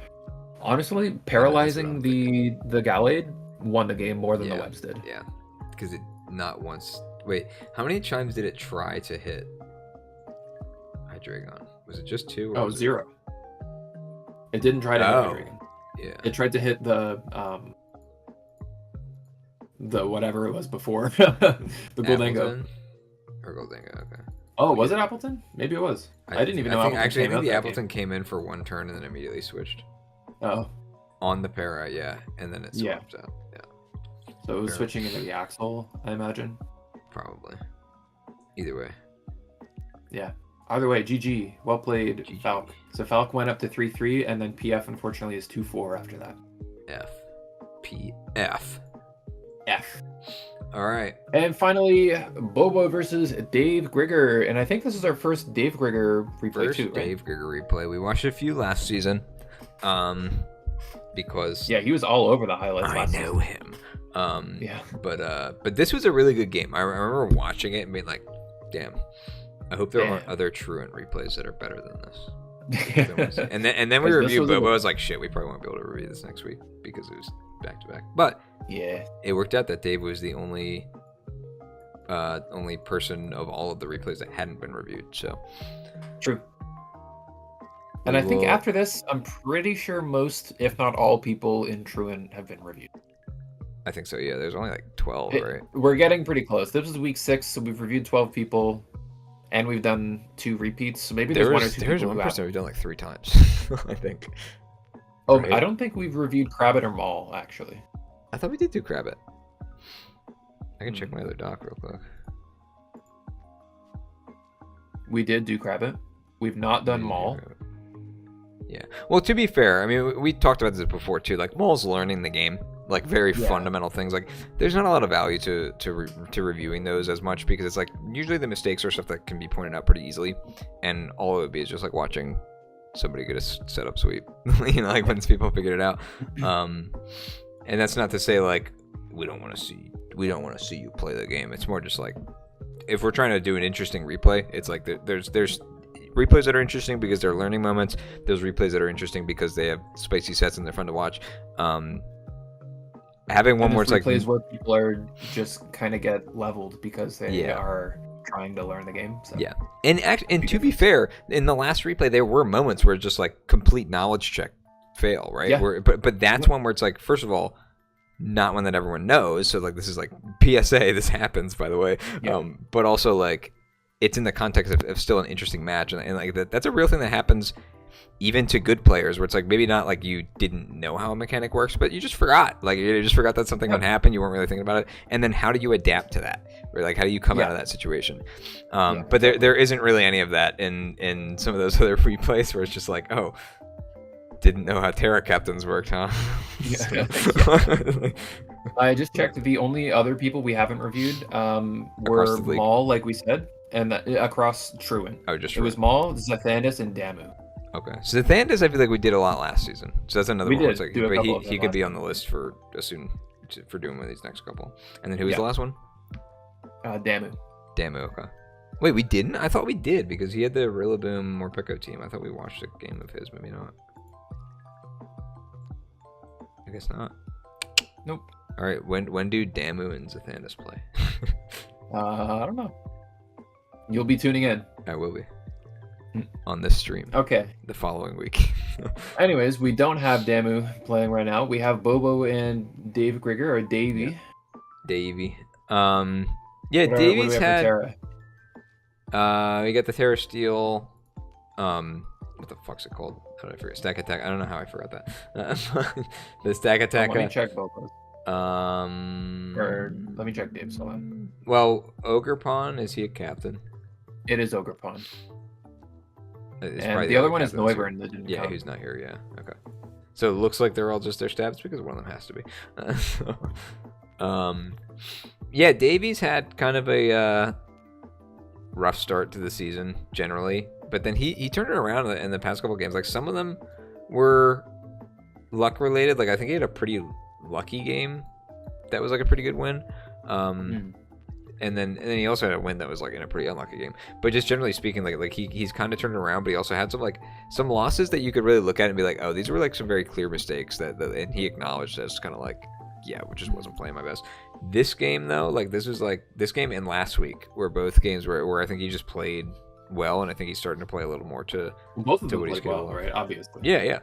honestly, paralyzing the Gallade won the game more than the webs did. Yeah, because it not once. Wait, how many times did it try to hit Hydreigon? Was it just 2? Or 0. It didn't try to hit Hydreigon. Yeah. It tried to hit the whatever it was before the Goldango. Or Goldango, okay. Oh, was it Appleton? Maybe it was. I didn't even know. I think the Appleton came in for one turn and then immediately switched. Oh. On the para, yeah, and then it swapped out. Yeah. So it was switching into the Axel, I imagine. Probably. Either way. Yeah. Either way, GG. Well played, GG. Falk. So Falk went up to 3-3, and then PF unfortunately is 2-4 after that. F. PF. F. All right. And finally, Bobo versus Dave Grigger. And I think this is our first Dave Grigger replay too, right? Dave Grigger replay. We watched a few last season. Because yeah, he was all over the highlights last season. I know him. Yeah. But this was a really good game. I remember watching it and being like, damn, I hope there aren't other Truant replays that are better than this. and then we reviewed Bobo. I was like, shit, we probably won't be able to review this next week because it was back to back. But yeah, it worked out that Dave was the only person of all of the replays that hadn't been reviewed. So true. And I think after this, I'm pretty sure most, if not all, people in Truant have been reviewed. I think so. Yeah, there's only like 12, right? We're getting pretty close. This is week 6, so we've reviewed 12 people, and we've done 2 repeats. So maybe there's 1 or 2 There's people one person we've done like 3 times, I think. Oh, right? I don't think we've reviewed Crabbit or Maul, actually. I thought we did do Crabbit. I can check my other doc real quick. We did do Crabbit. We've not done Maul. Yeah. Well, to be fair, I mean, we talked about this before too. Like, Maul's learning the game, like very fundamental things. Like, there's not a lot of value to reviewing those as much because it's like usually the mistakes are stuff that can be pointed out pretty easily, and all it would be is just like watching somebody get a setup sweep. You know, like once people figured it out. And that's not to say like we don't want to see you play the game. It's more just like if we're trying to do an interesting replay, it's like there's replays that are interesting because they're learning moments. There's replays that are interesting because they have spicy sets and they're fun to watch. Having one where it's like replays where people are just kind of get leveled because they are trying to learn the game. So. Yeah, and to be fair, in the last replay there were moments where just like complete knowledge check fail, right? Yeah. But that's one where it's like, first of all, not one that everyone knows. So like this is like PSA. This happens, by the way. Yeah. But also like it's in the context of still an interesting match, and like that's a real thing that happens even to good players, where it's like maybe not like you didn't know how a mechanic works, but you just forgot. Like you just forgot that something would happen. You weren't really thinking about it, and then how do you adapt to that? Or like how do you come out of that situation? But there isn't really any of that in some of those other replays where it's just like, oh, didn't know how Terra captains worked, huh? I just checked. The only other people we haven't reviewed were Maul, like we said, and across Truant. Oh, just it was Maul, Zethandis, and Damu. Okay, so Zethandis, I feel like we did a lot last season, so that's another one. It's like, but he could be on the list for doing one of these next couple. And then who was the last one? Damu. Damu. Okay. Wait, we didn't? I thought we did because he had the Rillaboom Morpeko team. I thought we watched a game of his. Maybe not. I guess not. Nope. All right. When do Damu and Zethandis play? I don't know. You'll be tuning in. I will be. On this stream. Okay. The following week. Anyways, we don't have Damu playing right now. We have Bobo and Dave Grigger, or Davey. Yeah. Davey. Davey's had. We got the Terra Steel. What the fuck's it called? How did I forget? Stack Attack. I don't know how I forgot that. The Stack Attack. Let me check Bobo's. Or let me check Dave's. Hold on. Well, Ogerpon, is he a captain? It is Ogerpon. And the other one is Noivern. Yeah, he's not here. Yeah. Okay. So it looks like they're all just their stats because one of them has to be. Yeah, Davies had kind of a rough start to the season generally, but then he turned it around in the past couple games. Like some of them were luck related. Like I think he had a pretty lucky game that was like a pretty good win. And then he also had a win that was like in a pretty unlucky game. But just generally speaking, like he's kind of turned it around, but he also had some losses that you could really look at and be like, oh, these were like some very clear mistakes and he acknowledged as kind of like, yeah, we just wasn't playing my best. This game though, like this game and last week were both games where I think he just played well, and I think he's starting to play a little more to both of them what he's played well, capable of. right? Obviously. Yeah.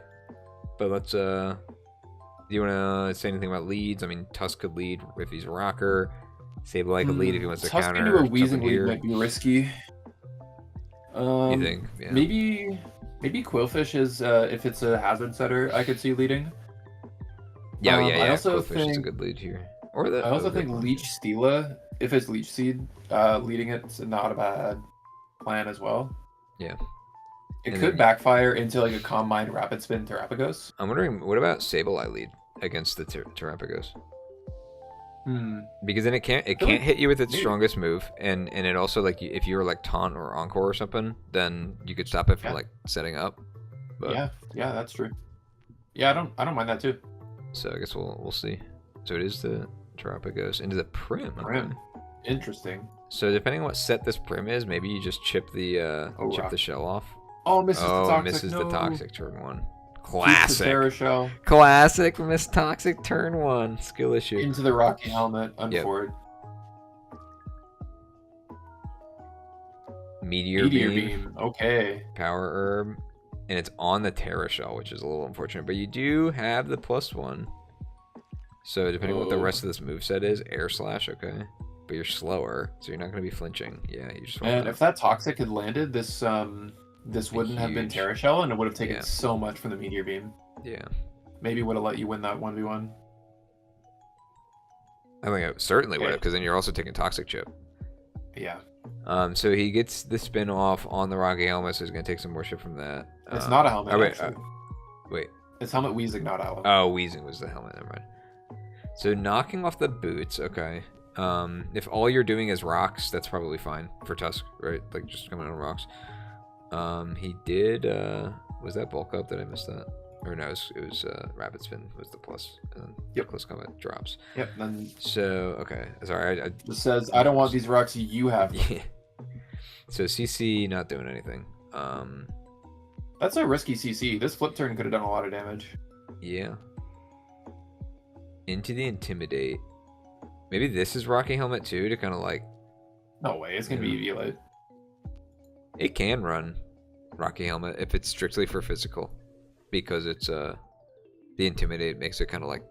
But let's do you want to say anything about leads? I mean, Tusk could lead if he's a rocker. Sableye could lead if he wants to Tusk counter. into a Weezing lead might be risky. You think? Yeah. Maybe Quillfish is if it's a hazard setter, I could see leading. Yeah. I also Quillfish think is a good lead here. I also think Leech Steela, if it's Leech Seed, leading it's not a bad plan as well. Yeah. It could backfire into like a Combine Rapid Spin Terapagos. I'm wondering, what about Sableye lead against the Terapagos? Because then it can't hit you with its strongest move, and it also like if you were like taunt or encore or something, then you could stop it from like setting up. But, yeah, that's true. Yeah, I don't mind that too. So I guess we'll see. So it is the Terapagos into the Prim. Prim, interesting. So depending on what set this Prim is, maybe you just chip the the shell off. Oh, misses the Toxic. Misses the Toxic turn 1. Classic. Terra Shell. Classic Miss Toxic turn 1. Skill issue. Into the Rocky Helmet, unforward. Meteor Beam. Okay. Power Herb. And it's on the Terra Shell, which is a little unfortunate. But you do have the +1. So depending on what the rest of this moveset is, Air Slash, okay. But you're slower, so you're not going to be flinching. Yeah, you just. And if that Toxic had landed, this wouldn't have been Terra Shell, and it would have taken so much from the Meteor Beam. Yeah. Maybe would have let you win that 1v1. I think it certainly would have, because then you're also taking Toxic Chip. Yeah. So he gets the spin off on the Rocky Helmet, so he's going to take some more shit from that. It's not a helmet, wait. It's Helmet Weezing, not Helmet. Oh, Weezing was the helmet, never mind. So knocking off the boots, okay. If all you're doing is rocks, that's probably fine for Tusk, right? Like just coming out of rocks. He did. Was that bulk up? Did I miss that? Or no, it was Rapid Spin was the plus, and then Close Combat drops. Yep. Then so okay, sorry. I it says I don't want these rocks. You have them. Yeah. So CC not doing anything. That's a risky CC. This flip turn could have done a lot of damage. Yeah. Into the Intimidate. Maybe this is Rocky Helmet too, to kind of like. No way, it's gonna be Eviolite. It can run Rocky Helmet if it's strictly for physical, because it's the Intimidate makes it kind of like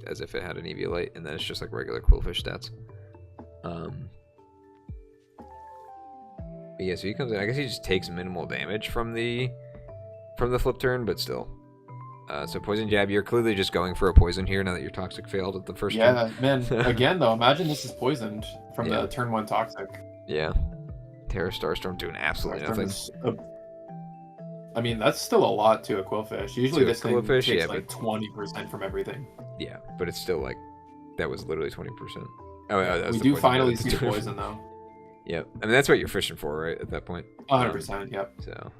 as if it had an Eviolite, and then it's just like regular Quillfish stats. But yeah, so he comes in. I guess he just takes minimal damage from the flip turn, but still. So Poison Jab, you're clearly just going for a poison here now that your Toxic failed at the first turn. Yeah, man. Again, though, imagine this is poisoned from the turn 1 Toxic. Yeah. Terra Starstorm doing absolutely nothing. I mean, that's still a lot to a Quillfish. Usually this thing takes like but 20% from everything. Yeah, but it's still like, that was literally 20%. Oh, we do finally see the poison, though. Yep. I mean, that's what you're fishing for, right, at that point? 100%, yep. So,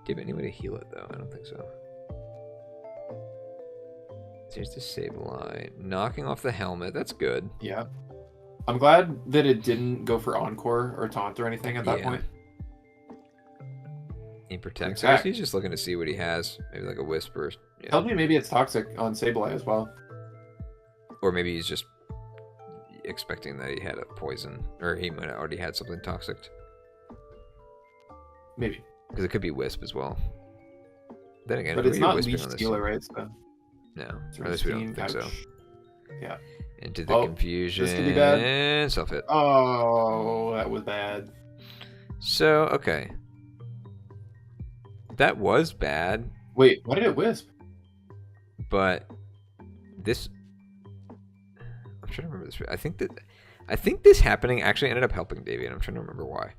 do you have any way to heal it, though? I don't think so. Here's the Sableye. Knocking off the helmet. That's good. Yeah. I'm glad that it didn't go for Encore or Taunt or anything at that point. He protects. I guess he's just looking to see what he has. Maybe like a Whisper. Yeah. Tell me maybe it's Toxic on Sableye as well. Or maybe he's just expecting that he had a poison. Or he might have already had something Toxic. Maybe. Because it could be Wisp as well. Then again, but it's not Leech Stealer, right? So... No, or at least we don't think so. Yeah. Into the confusion. This could be bad. And self-hit. Oh, that was bad. So, okay. That was bad. Wait, why did it Wisp? But this... I'm trying to remember this. I think this happening actually ended up helping Davey, and I'm trying to remember why.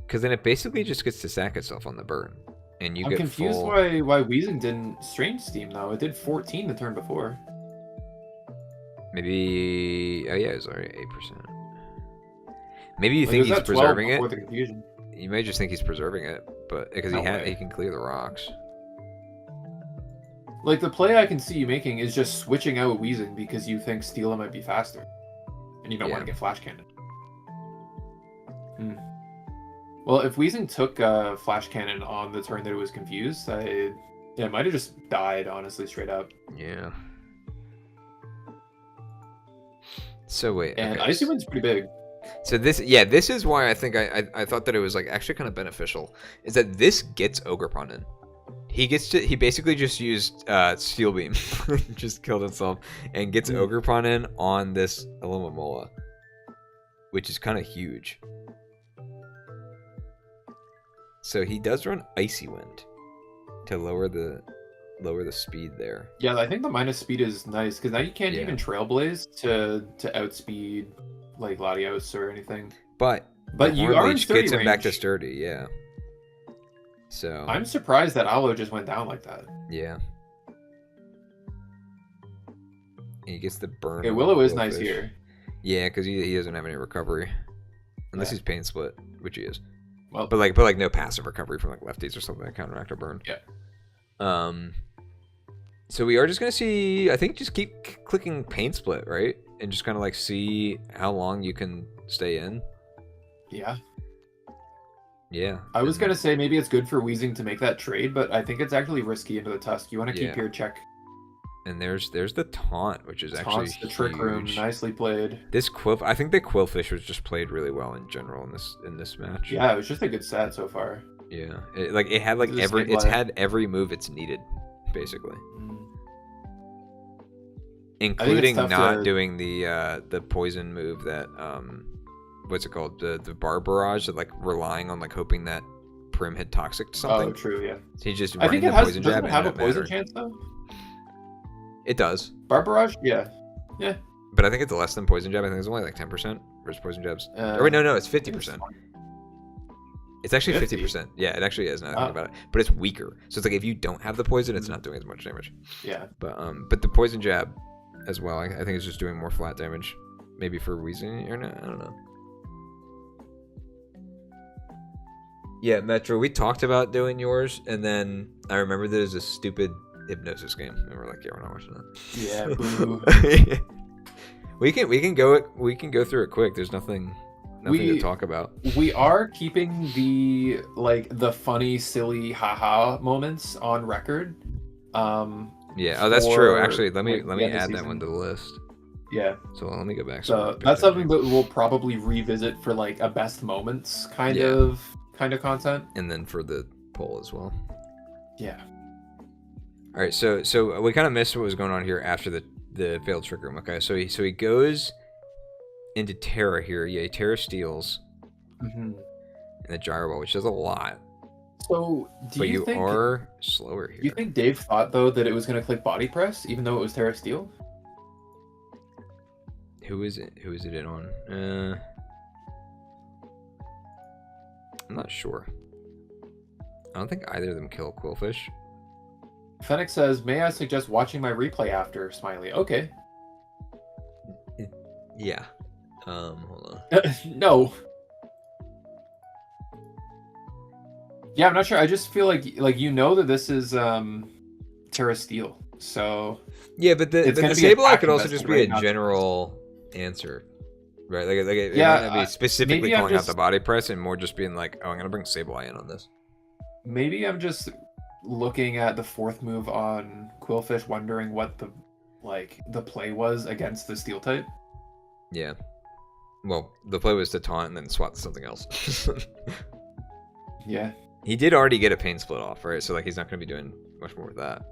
Because then it basically just gets to sack itself on the burn. And you I'm get confused full... why Weezing didn't Strange Steam, though. It did 14 the turn before. Maybe... Oh, yeah, it was already 8%. Maybe you Like, think it was he's at 12 preserving before it. the confusion. You may just think he's preserving it, but because No he way. can clear the rocks. Like, the play I can see you making is just switching out Weezing because you think Steela might be faster. And you don't want to get Flash Cannon. Well, if Weezing took Flash Cannon on the turn that it was confused, it might have just died, honestly, straight up. Yeah. So wait. And okay. Icy Wind's pretty big. So this is why I think I thought that it was like actually kind of beneficial. Is that this gets Ogerpon in. He basically just used Steel Beam, just killed himself, and gets Ogerpon in on this Alomomola, which is kind of huge. So he does run Icy Wind to lower the speed there. Yeah, I think the minus speed is nice because now you can't even Trailblaze to outspeed like Latios or anything. But you are in sturdy gets him range. back to sturdy, yeah. So I'm surprised that Aloe just went down like that. Yeah. He gets the burn. Okay, Willow is nice here. Yeah, because he doesn't have any recovery, unless Yeah. he's Pain Split, which he is. Well, but like no passive recovery from like lefties or something that counteract a burn. Yeah. So we are just gonna see. I think just keep clicking Pain Split, right, and just kind of like see how long you can stay in. Yeah. Yeah. I was gonna say maybe it's good for Weezing to make that trade, but I think it's actually risky into the Tusk. You want to keep your check. And there's the taunt, which is actually the Trick Room, nicely played. This I think the Quillfish was just played really well in general in this match. Yeah, it was just a good set so far. Yeah, it had like had every move it's needed, basically, including not doing the poison move that what's it called, the Bar Barrage, that like relying on like hoping that Prim hit toxic to something. Oh, true, yeah. So he just I think it poison doesn't jab have a poison chance though. It does. Bar Barrage, yeah. But I think it's less than poison jab. I think it's only like 10% versus poison jabs. Or wait, no, it's 50%. It's actually 50%. Yeah, it actually is. Now that I think about it, but it's weaker. So it's like if you don't have the poison, it's not doing as much damage. Yeah. But the poison jab, as well, I think it's just doing more flat damage. Maybe for Weezing or not. I don't know. Yeah, Metro. We talked about doing yours, and then I remember there's a stupid Hypnosis game, and we're like, yeah, we're not watching Yeah. that. Boo. we can go through it quick. There's nothing to talk about. We are keeping the funny, silly, haha moments on record. Yeah. Oh, that's true. Actually, let me add that one to the list. Yeah. So let me go back. So that's something that we'll probably revisit for like a best moments kind of content, and then for the poll as well. Yeah. All right. So we kind of missed what was going on here after the failed Trick Room. Okay. So he goes into Terra here. Yeah. He Terra steals. Mm-hmm. And the Gyro Ball, which does a lot. So but you are slower here. Do you think Dave thought though that it was going to click Body Press even though it was Terra Steel? Who is it? Who is it in on? I'm not sure. I don't think either of them kill Quillfish. Fennec says, "May I suggest watching my replay after?" Smiley. Okay. Yeah. Hold on. No. Yeah, I'm not sure. I just feel like that this is Terra Steel. So yeah, but the Sableye could also just be a general answer, right? Like it might not be specifically calling out the Body Press and more just being like, oh, I'm gonna bring Sableye in on this. Maybe I'm just looking at the fourth move on Quillfish, wondering what the play was against the Steel type. Yeah. Well, the play was to taunt and then swap to something else. Yeah. He did already get a Pain Split off, right? So like he's not going to be doing much more with that.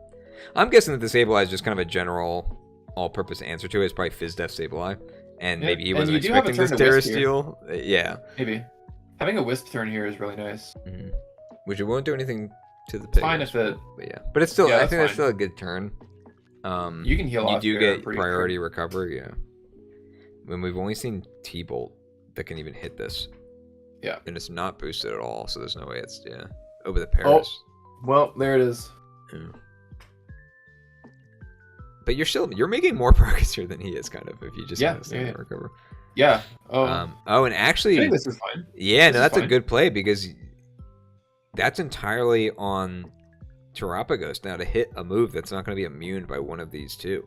I'm guessing that the Sableye is just kind of a general all-purpose answer to it. It's probably Fizdef Sableye. And maybe he wasn't expecting this Terra Steel. Yeah. Maybe. Having a Wisp turn here is really nice. Mm-hmm. Which it won't do anything to the pig. Fine if it... But yeah. But it's still, I think that's still a good turn. You can heal off. You do get priority recovery, yeah. When we've only seen T-Bolt that can even hit this. Yeah. And it's not boosted at all, so there's no way it's over the Paris. Oh, well, there it is. Yeah. But you're making more progress here than he is, kind of, if you just recover. Yeah. And actually, I think this is fine. Yeah, no, that's a good play because that's entirely on Terapagos now to hit a move that's not going to be immune by one of these two.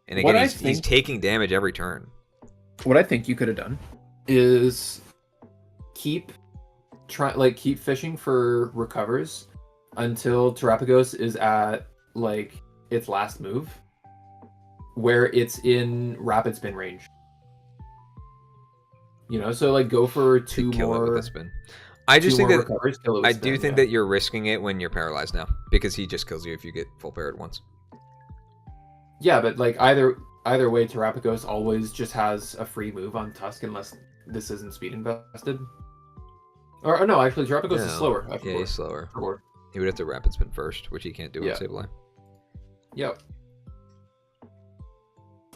And again, he's taking damage every turn. What I think you could have done is keep fishing for recovers until Terapagos is at like its last move, where it's in rapid spin range. You know, so like go for two more. With the spin. I just think that I do think that you're risking it when you're paralyzed now because he just kills you if you get full parried once. Yeah, but like either way, Terapagos always just has a free move on Tusk unless this isn't speed invested. Or no, actually, Terapagos is slower. Yeah, he's slower. He would have to rapid spin first, which he can't do with Sableye. Yep.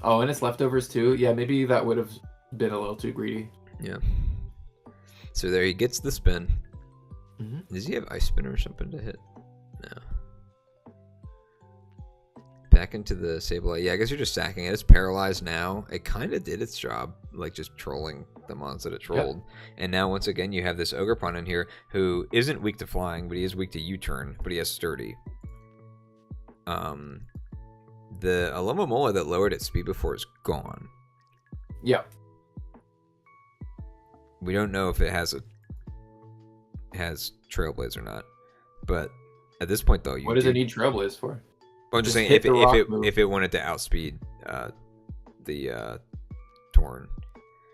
Oh, and it's leftovers too. Yeah, maybe that would have been a little too greedy. Yeah. So there he gets the spin. Mm-hmm. Does he have Ice Spin or something to hit? No. Back into the Sableye. Yeah, I guess you're just sacking it. It's paralyzed now. It kind of did its job, like just trolling the mons that it trolled. Yep. And now once again you have this Ogerpon in here who isn't weak to flying, but he is weak to U-turn, but he has sturdy. The Alomomola that lowered its speed before is gone. Yeah. We don't know if it has Trailblaze or not, but at this point though, what does it need Trailblaze for? Well, I'm just saying if it wanted to outspeed the Torn.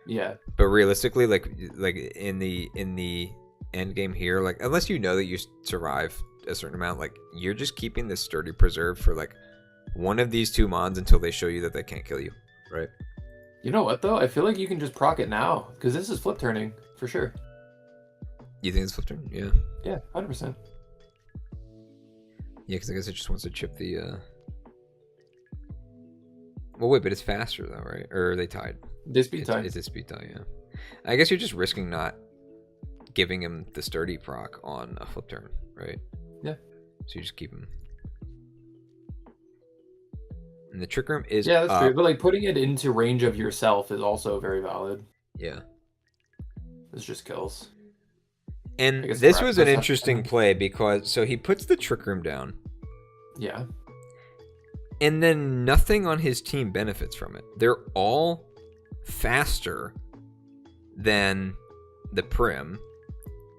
Yeah. But realistically, like in the end game here, like unless you know that you survive a certain amount, like you're just keeping this sturdy preserved for like one of these two mons until they show you that they can't kill you, right? You know what though? I feel like you can just proc it now because this is flip turning for sure. You think it's flip turn? Yeah. Yeah, 100%. Yeah, because I guess it just wants to chip the. Well, wait, but it's faster though, right? Or are they tied? They speed tie. It's a speed tie, yeah. I guess you're just risking not giving him the sturdy proc on a flip turn, right? Yeah. So you just keep him. And the Trick Room is that's true. But like putting it into range of yourself is also very valid. Yeah. This just kills. And this was an interesting play because so he puts the Trick Room down. Yeah. And then nothing on his team benefits from it. They're all faster than the Prim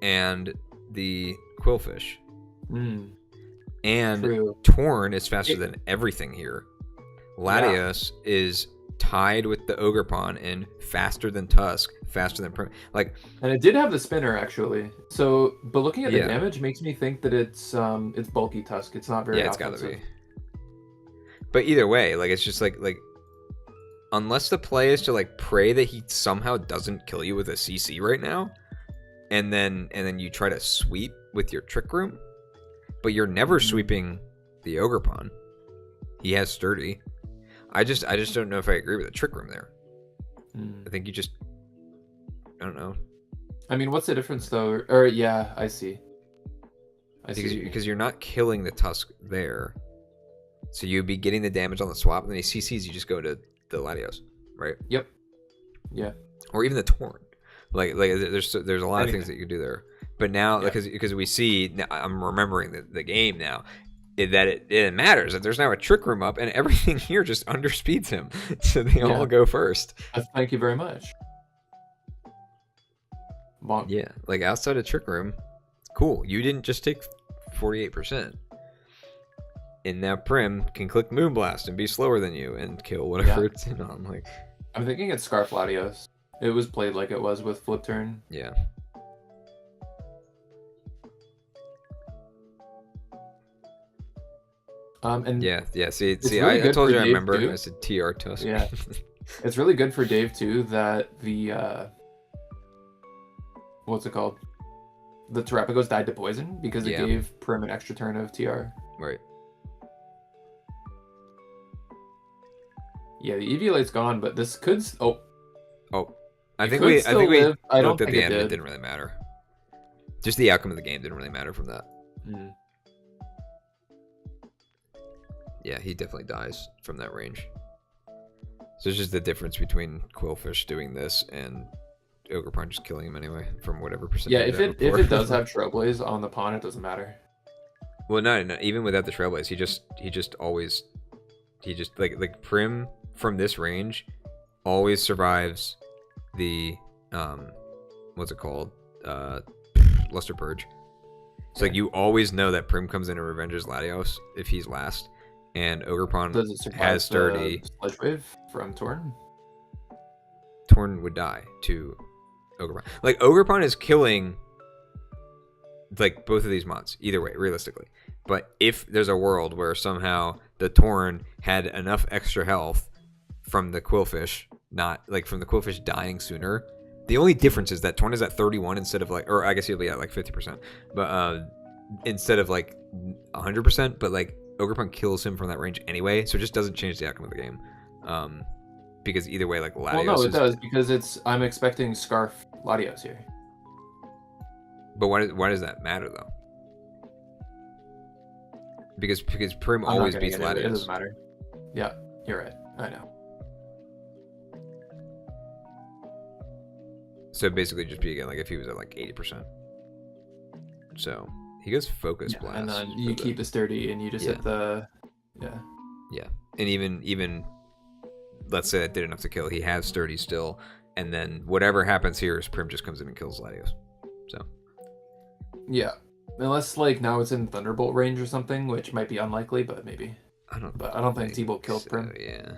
and the Quillfish. And true. Torn is faster than everything here. Latios is tied with the Ogerpon and faster than Tusk, faster than Prim. Like, and it did have the spinner actually. So, but looking at the damage makes me think that it's bulky Tusk. It's not very. Yeah, it's gotta be. But either way, like it's just like unless the play is to like pray that he somehow doesn't kill you with a CC right now, and then you try to sweep with your Trick Room, but you're never sweeping the Ogerpon. He has sturdy. I just don't know if I agree with the Trick Room there. I think you just I don't know. I mean, what's the difference though? Or yeah, I see. Because you're not killing the Tusk there. So you'd be getting the damage on the swap, and then he CCs, you just go to the Latios, right? Yep. Yeah. Or even the Torn. Like there's a lot of things that you can do there. But now, because we see, now, I'm remembering the game now, that it matters that there's now a Trick Room up, and everything here just underspeeds him, so they all go first. Thank you very much. Bonk. Yeah, like outside of Trick Room, cool. You didn't just take 48%. And now Prim can click Moonblast and be slower than you and kill whatever it's in on. Like, I'm thinking it's Scarf Latios. It was played like it was with Flip Turn. Yeah. And See, really I told you I remember. Too. I said TR Tusk. Yeah, it's really good for Dave too that the what's it called? The Terapagos died to poison because it gave Prim an extra turn of TR. Right. Yeah, the Eviolate's gone, but this could. I It think could we still live. I don't looked at think the it end. It did. didn't really matter. Just the outcome of the game didn't really matter from that. Mm. Yeah, he definitely dies from that range. So it's just the difference between Quillfish doing this and Ogerpon just killing him anyway from whatever percentage. Yeah, if it does have Trailblaze on the pawn, it doesn't matter. Well, no, even without the Trailblaze, he just like Prim from this range always survives the what's it called, Luster Purge. It's like you always know that Prim comes in and revenges Latios if he's last, and Ogerpon has sturdy. Sludge Wave from Torn. Torn would die to Ogerpon. Like Ogerpon is killing like both of these mods either way, realistically. But if there's a world where somehow the Torn had enough extra health from the Quillfish, not like from the Quillfish dying sooner, the only difference is that Torn is at 31 instead of like, or I guess he'll be at like 50%, but instead of like 100%. But like Ogerpon kills him from that range anyway, so it just doesn't change the outcome of the game. Because either way, like Latios. Well, no, it does because I'm expecting Scarf Latios here. But why does that matter though? Because Prim always beats Latios. It doesn't matter. Yeah, you're right. I know. So basically, just be again like if he was at like 80%. So he goes Focus Blast, and then you keep the sturdy, and you just hit the yeah. And even let's say that did enough to kill. He has sturdy still, and then whatever happens here is Prim just comes in and kills Latios. So yeah, unless like now it's in Thunderbolt range or something, which might be unlikely, but maybe. I don't think T-Bolt killed Prim. Yeah,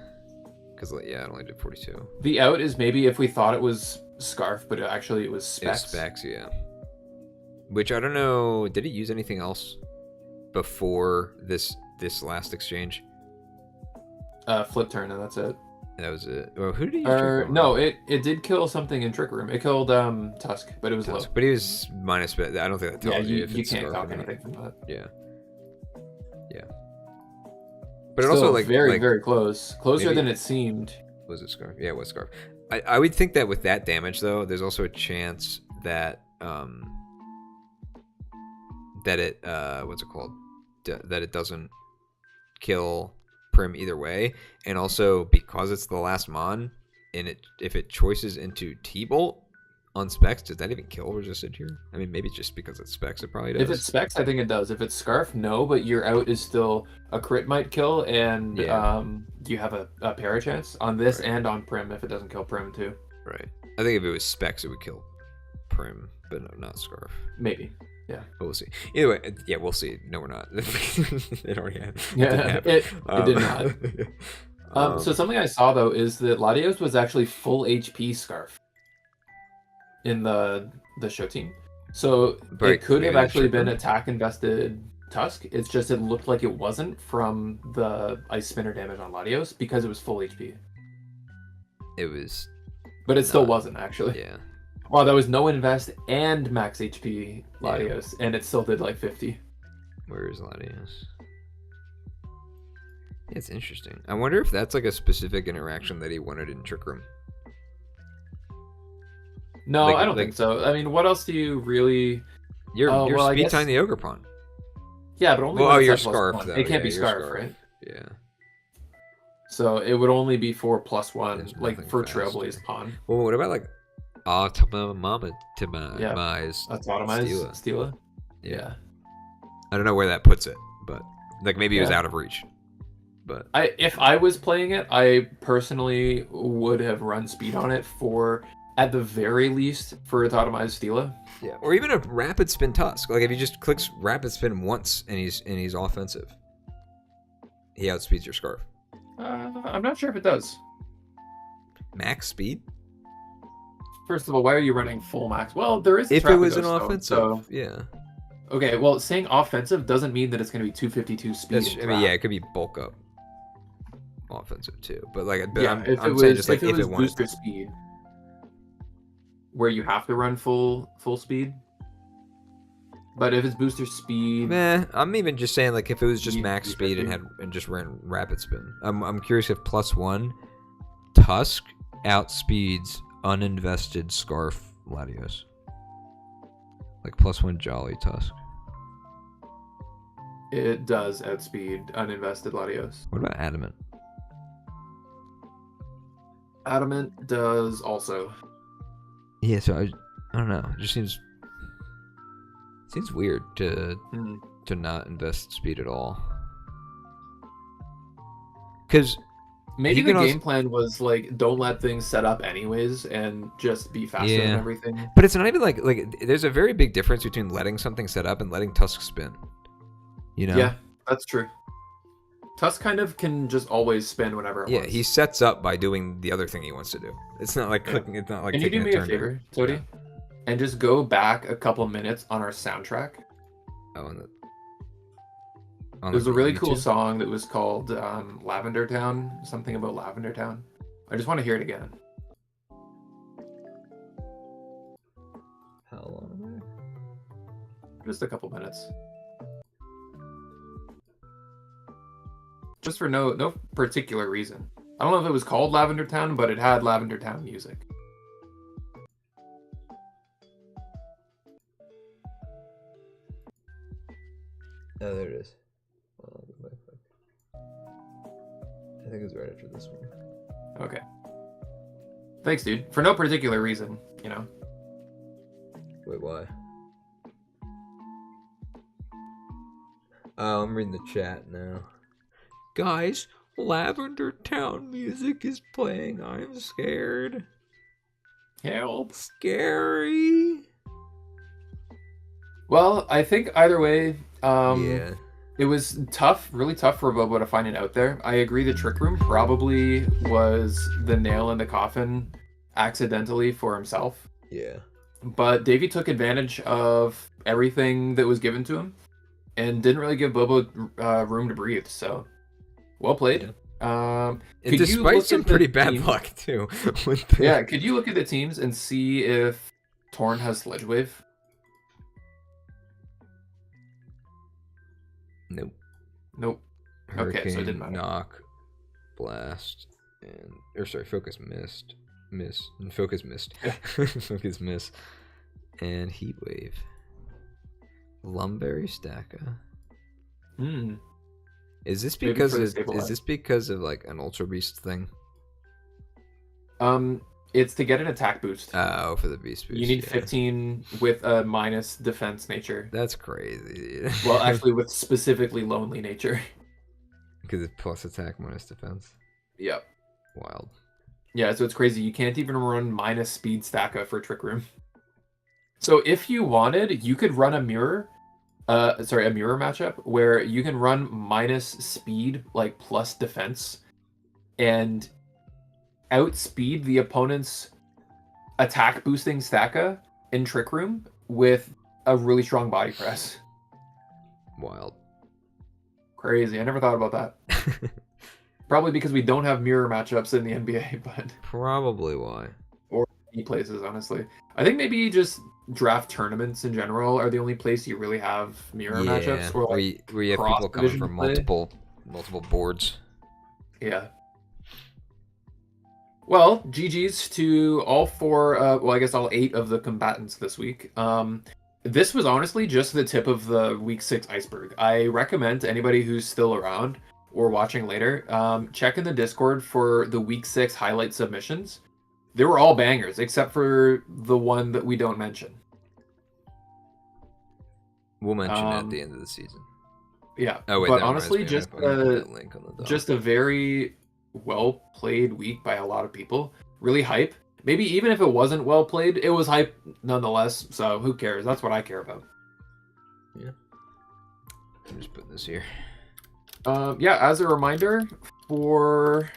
because it only did 42. The out is maybe if we thought it was Scarf, but actually it was Specs. It was Specs, yeah. Which I don't know. Did he use anything else before this last exchange? Flip turn, and that's it. That was it. Well, who did he use? No, it did kill something in Trick Room. It killed Tusk, but it was low. But he was minus. I don't think that tells you if you it's can't Scarf talk or not. anything from that. Yeah. But Still it also like very close, closer maybe, than it seemed. Was it Scarf? Yeah, it was Scarf. I would think that with that damage though, there's also a chance that that it what's it called? That it doesn't kill Prim either way, and also because it's the last mon, and if it choices into T-Bolt on Specs, does that even kill Resisted here? I mean, maybe just because it's Specs, it probably does. If it's Specs, I think it does. If it's Scarf, no, but your out is still a crit might kill, and you have a para chance on this and on Prim if it doesn't kill Prim too. Right. I think if it was Specs, it would kill Prim, but no, not Scarf. Maybe. Yeah. But we'll see. Either way, yeah, we'll see. No, we're not. It already happened. Yeah, it did not. So something I saw though is that Latios was actually full HP Scarf in the show team, so it could have actually been attack invested Tusk. It's just it looked like it wasn't from the Ice Spinner damage on Latios because it was full HP. It was, but it still wasn't actually. Yeah. Wow, that was no invest and max HP Latios, and it still did like 50. Where is Latios? It's interesting. I wonder if that's like a specific interaction that he wanted in Trick Room. No, I don't think so. I mean, what else do you really? You're speed tying the Ogerpon. Yeah, but only. Well, your Scarf though. It can't be Scarf, right? Yeah. So it would only be for +1, like for faster. Trailblaze Pawn. Well, what about like Automatize Stila? Yeah. I don't know where that puts it, but like maybe it was out of reach. But if I was playing it, I personally would have run speed on it for, at the very least, for a Automatize Stila. Yeah, or even a Rapid Spin Tusk. Like if he just clicks Rapid Spin once and he's offensive, he outspeeds your Scarf. I'm not sure if it does. Max speed? First of all, why are you running full max? Well, there is. If it was an offensive, yeah. Okay, well, saying offensive doesn't mean that it's going to be 252 speed. I mean, yeah, it could be bulk up offensive too, but like, if it was booster speed, where you have to run full speed. But if it's booster speed, I'm even just saying like if it was just max speed and just ran rapid spin. I'm curious if +1 Tusk outspeeds uninvested Scarf Latios. Like +1 Jolly Tusk. It does outspeed uninvested Latios. What about Adamant? Adamant does also. Yeah, so I don't know. It just seems weird to not invest speed at all. Because maybe the game plan was like, don't let things set up anyways and just be faster than everything. But it's not even like there's a very big difference between letting something set up and letting Tusk spin. You know? Yeah, that's true. Tusk kind of can just always spin whenever it wants. He sets up by doing the other thing he wants to do. It's not like clicking. It's not like. Can you do me a favor, Tody? And just go back a couple minutes on our soundtrack. Oh, there's a really cool song that was called Lavender Town. Something about Lavender Town. I just want to hear it again. How long? Just a couple minutes. Just for no particular reason. I don't know if it was called Lavender Town, but it had Lavender Town music. Oh, there it is. I think it's right after this one. Okay. Thanks, dude. For no particular reason, you know. Wait, why? Oh, I'm reading the chat now. Guys, Lavender Town music is playing. I'm scared. Help. Scary. Well, I think either way, yeah. It was tough, really tough for Bobo to find it out there. I agree the Trick Room probably was the nail in the coffin accidentally for himself. Yeah. But Davey took advantage of everything that was given to him and didn't really give Bobo room to breathe, so well played. Yeah. Despite some pretty bad luck, too. Yeah, could you look at the teams and see if Torn has Sledge Wave? Nope. Hurricane, okay, so it didn't matter. Knock, Blast, Focus Focus Miss, and Heat Wave. Lumberry Stacka. Is this because of like an Ultra Beast thing? It's to get an attack boost. Oh, for the beast boost. You need 15 with a minus defense nature. That's crazy. Well, actually, with specifically lonely nature. Because it's plus attack, minus defense. Yep. Wild. Yeah, so it's crazy. You can't even run minus speed Stacka for Trick Room. So if you wanted, you could run a mirror matchup where you can run minus speed, like plus defense, and outspeed the opponent's attack boosting Stacka in Trick Room with a really strong body press. Wild. Crazy. I never thought about that. Probably because we don't have mirror matchups in the NBA, but probably why. Or any places, honestly. I think maybe just draft tournaments in general are the only place you really have mirror matchups or like where you have people coming from multiple boards. Yeah. Well, GG's to all four, I guess all 8 of the combatants this week. This was honestly just the tip of the Week 6 iceberg. I recommend to anybody who's still around or watching later, check in the Discord for the Week 6 highlight submissions. They were all bangers, except for the one that we don't mention. We'll mention it at the end of the season. Yeah, oh, wait, but honestly, just a very well played week by a lot of people. Really hype. Maybe even if it wasn't well played, it was hype nonetheless. So who cares? That's what I care about. Yeah. I'm just putting this here. Yeah, as a reminder for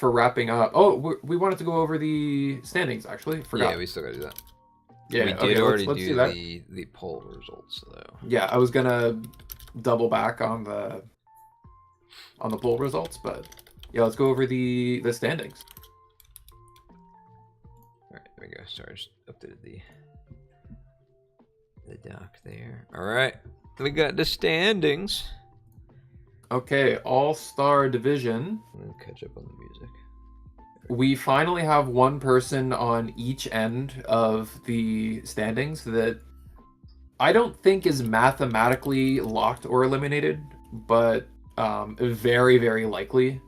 wrapping up. Oh, we wanted to go over the standings. Actually, forgot. Yeah, we still gotta do that. Yeah, we did already do the poll results though. Yeah, I was gonna double back on the poll results, but yeah, let's go over the standings. All right, there we go. Sorry, I just updated the doc there. All right, we got the standings. Okay, All-Star Division. I'm gonna catch up on the music. we finally have one person on each end of the standings that I don't think is mathematically locked or eliminated, but very, very likely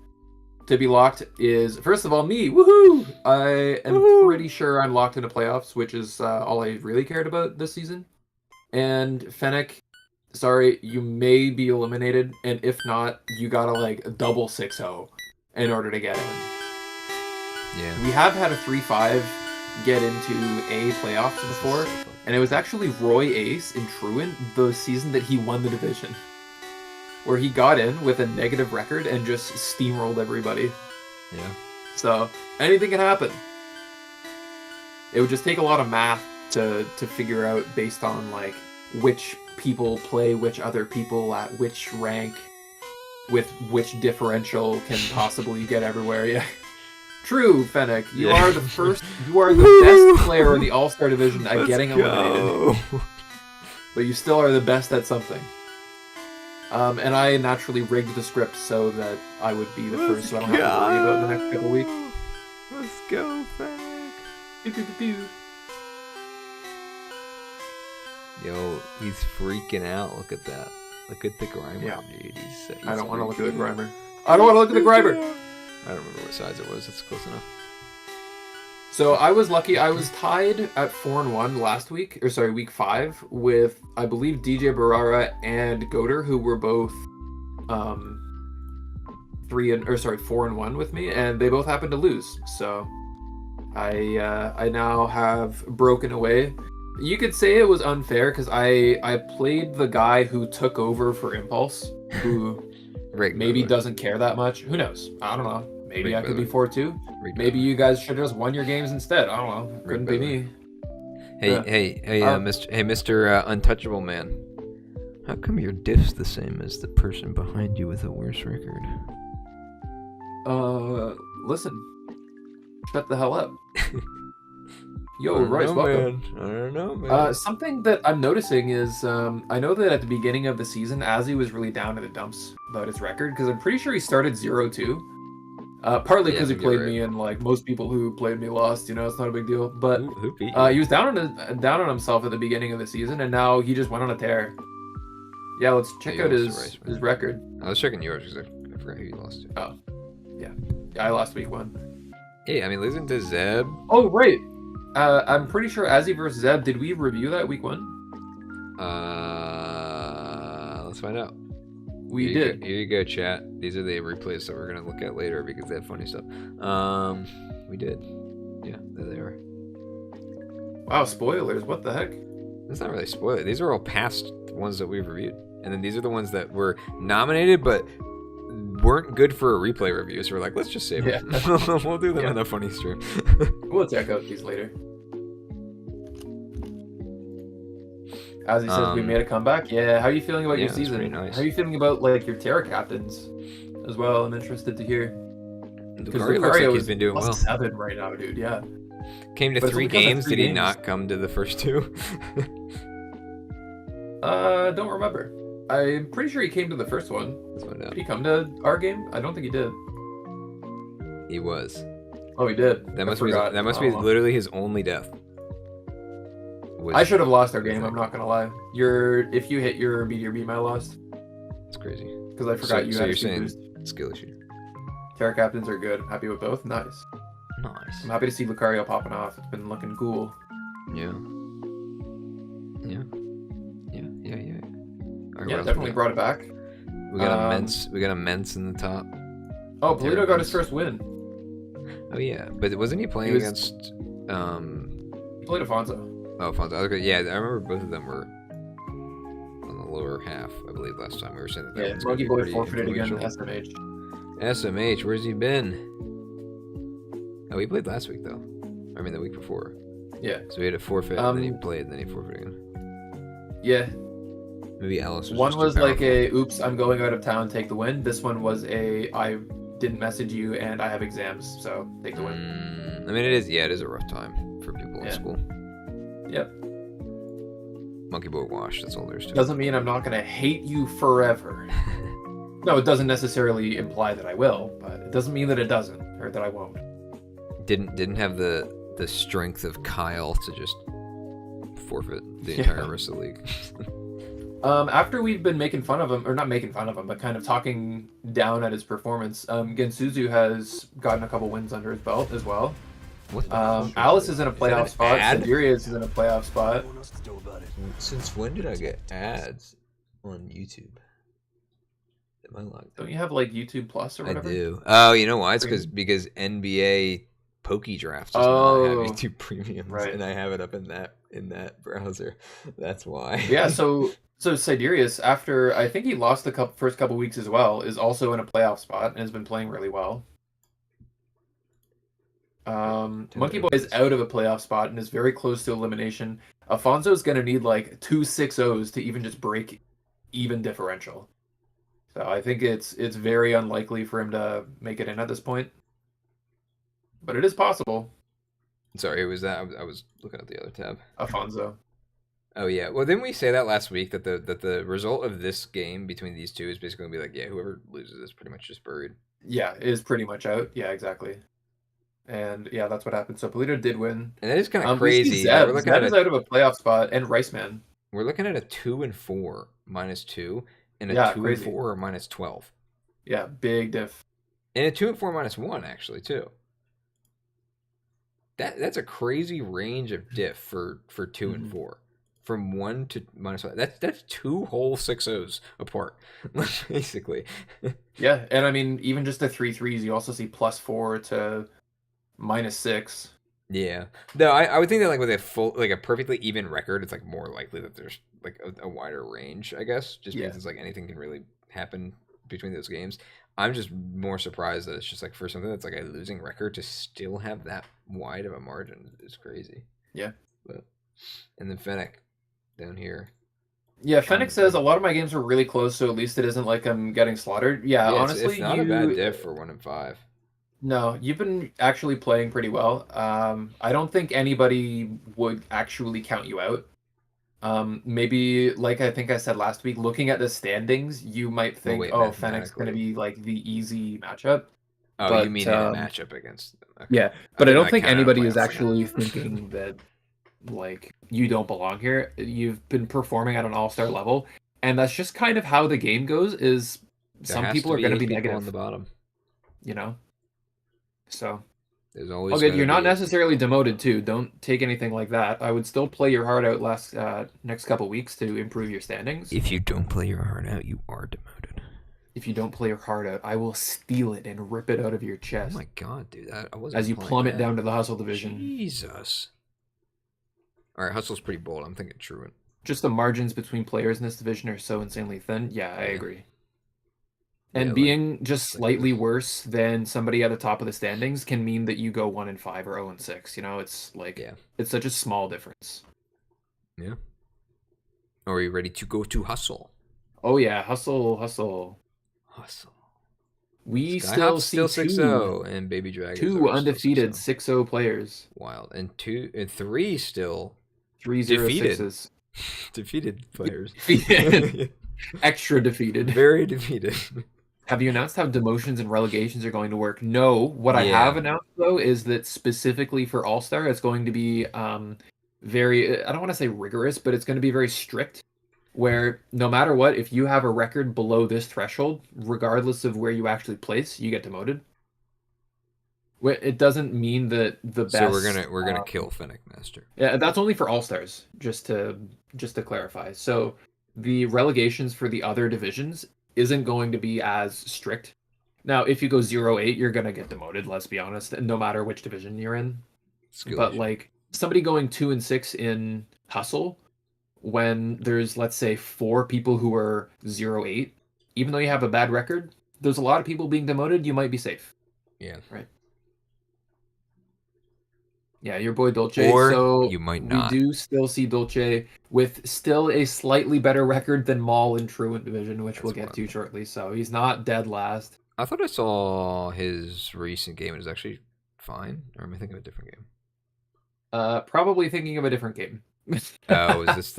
to be locked is, first of all, me. Woohoo! I am pretty sure I'm locked into playoffs, which is all I really cared about this season. And Fennec, sorry, you may be eliminated, and if not, you gotta like double 6-0 in order to get in. Yeah. We have had a 3-5 get into a playoffs before, and it was actually Roy Ace in Truant the season that he won the division, where he got in with a negative record and just steamrolled everybody. Yeah. So anything can happen. It would just take a lot of math to figure out based on like which people play which other people at which rank with which differential can possibly get everywhere. Yeah. True, Fennec. You are the first. You are the best player in the All-Star division at getting eliminated. But you still are the best at something. And I naturally rigged the script so that I would be the first, so I don't have to worry about the next couple weeks. Let's go, Fennec. Pew, pew, pew, pew. Yo, he's freaking out. Look at that. Look at the Grimer, Yeah. dude. He's I don't want to look at the freaking- Grimer. I don't want to look at the Grimer! I don't remember what size it was. It's close enough. So I was lucky. I was tied at 4-1 last week, or sorry, week 5, with I believe DJ Barara and Goder, who were both 4-1 with me, and they both happened to lose. So I now have broken away. You could say it was unfair because I played the guy who took over for Impulse, who maybe doesn't care that much. Who knows? I don't know. Maybe I could be 4-2. Maybe you guys should have just won your games instead. I don't know. Couldn't be me. Hey, Mr. Untouchable Man. How come your diff's the same as the person behind you with a worse record? Listen. Shut the hell up. Yo, Royce, welcome. Man. I don't know, man. Something that I'm noticing is, I know that at the beginning of the season, Azzy was really down in the dumps about his record, because I'm pretty sure he started 0-2. Partly because he played me, and like most people who played me lost. You know, it's not a big deal. But Who beat you? he was down on himself at the beginning of the season, and now he just went on a tear. Yeah, let's check out his record. I was checking yours because I forgot who you lost to. Oh, yeah, I lost week 1. Hey, I mean, losing to Zeb. Oh right, I'm pretty sure Azzy versus Zeb. Did we review that week 1? Let's find out. We did. Here you go, chat. These are the replays that we're gonna look at later because they have funny stuff. We did. Yeah, there they are. Wow, spoilers! What the heck? That's not really spoiler. These are all past ones that we've reviewed, and then these are the ones that were nominated but weren't good for a replay review. So we're like, let's just save them. We'll do them in a funny stream. We'll check out these later. As he says, we made a comeback. Yeah, how are you feeling about your season? Nice. How are you feeling about like your Terra captains as well? I'm interested to hear. Lucario looks like he's been doing well. 7 right now, dude. Yeah. Came to 3 games. Did he not come to the first 2? Don't remember. I'm pretty sure he came to the first one. Let's find out. Did he come to our game? I don't think he did. He was. Oh, he did. That must be literally his only death. I should have lost our game. I'm not gonna lie. If you hit your meteor beam, I lost. That's crazy. Because I forgot you had you're saying boost. Skill issue. Terra captains are good. Happy with both. Nice. Nice. I'm happy to see Lucario popping off. It's been looking cool. Yeah. Right, yeah, definitely brought it back. We got immense in the top. Oh, Polito got his first win. Oh yeah, but wasn't he playing against? He played Afonso. Oh, Afonso. Okay, yeah, I remember both of them were on the lower half. I believe last time we were saying that. Yeah, Monkey Boy forfeited again to SMH. SMH, where's he been? Oh, he played last week though. I mean, the week before. Yeah. So he had a forfeit, and then he played, and then he forfeited again. Yeah. Maybe Alice was one was like a oops, I'm going out of town, take the win. This one was a I didn't message you and I have exams, so take the win. I mean, it is a rough time for people in school. Yep. Monkey Boy washed, that's all there is to it. Doesn't mean I'm not gonna hate you forever. No, it doesn't necessarily imply that I will, but it doesn't mean that it doesn't, or that I won't. didn't have the strength of Kyle to just forfeit the entire rest of the league. After we've been making fun of him, or not making fun of him, but kind of talking down at his performance, Gensuzu has gotten a couple wins under his belt as well. Alice is in a playoff spot. Siberius is in a playoff spot. Since when did I get ads on YouTube? Am I logged? Don't you have like YouTube Plus or whatever? I do. Oh, you know why? It's because NBA Poke Draft does not have YouTube Premiums, and I have it up in that browser. That's why. Yeah. So Siderius, after I think he lost the first couple weeks as well, is also in a playoff spot and has been playing really well. Monkey Boy is out of a playoff spot and is very close to elimination. Afonso's going to need like 2 6-0s to even just break even differential. So I think it's very unlikely for him to make it in at this point. But it is possible. Sorry, it was that I was looking at the other tab. Afonso. Oh yeah. Well, didn't we say that last week that the result of this game between these two is basically gonna be like, yeah, whoever loses is pretty much just buried. Yeah, is pretty much out. Yeah, exactly. And yeah, that's what happened. So Polito did win. And that is kind of crazy. Zeb is out of a playoff spot, and Riceman. We're looking at a 2-4 -2, and a 2-4 -12. Yeah, big diff. And a 2-4 -1 actually too. That's a crazy range of diff for 2 and 4. From 1 to -1. That's 2 whole 6-0s apart, basically. Yeah, and I mean, even just the 3-3s, you also see +4 to -6. Yeah, no, I would think that like with a perfectly even record, it's like more likely that there's like a wider range, I guess, just because it's like anything can really happen between those games. I'm just more surprised that it's just like for something that's like a losing record to still have that wide of a margin is crazy. Yeah, and then Fennec down here. Yeah, Fennec says a lot of my games were really close, so at least it isn't like I'm getting slaughtered. Yeah, honestly, it's not a bad diff for 1 and 5. No, you've been actually playing pretty well. I don't think anybody would actually count you out. Maybe, like I think I said last week, looking at the standings, you might think, Fennec's going to be like the easy matchup. Oh, but, you mean in a matchup against them? Okay. Yeah, but I don't think anybody is actually thinking that like you don't belong here. You've been performing at an all-star level, and that's just kind of how the game goes. Is some people are going to be negative on the bottom, you know. So there's always okay. You're not necessarily demoted too. Don't take anything like that. I would still play your heart out next couple weeks to improve your standings. If you don't play your heart out, you are demoted. If you don't play your heart out, I will steal it and rip it out of your chest. Oh my god, dude! I wasn't as you plummet down to the hustle division. Jesus. All right, hustle's pretty bold. I'm thinking truant. Just the margins between players in this division are so insanely thin. Yeah, I agree. And being just slightly worse than somebody at the top of the standings can mean that you go 1 and 5 or 0 and 6. You know, it's like it's such a small difference. Yeah. Are you ready to go to hustle? Oh yeah, hustle. We still see 6-0 and Baby Dragons. 2 undefeated 6-0 players. Wild. And 3 still 3-0-6s. Defeated players. Extra defeated. Very defeated. Have you announced how demotions and relegations are going to work? No. What I have announced, though, is that specifically for All-Star, it's going to be very, I don't want to say rigorous, but it's going to be very strict, where no matter what, if you have a record below this threshold, regardless of where you actually place, you get demoted. It doesn't mean that the best... So we're gonna kill Fennec Master. Yeah, that's only for All-Stars, just to clarify. So the relegations for the other divisions isn't going to be as strict. Now, if you go 0-8, you're going to get demoted, let's be honest, no matter which division you're in. But like somebody going 2 and 6 in Hustle, when there's, let's say, 4 people who are 0-8, even though you have a bad record, there's a lot of people being demoted, you might be safe. Yeah. Right. Yeah, your boy Dolce. Or so you might not. We do still see Dolce with still a slightly better record than Maul in Truant Division, which we'll get to shortly. So he's not dead last. I thought I saw his recent game and it was actually fine. Or am I thinking of a different game? Probably thinking of a different game. Oh, is this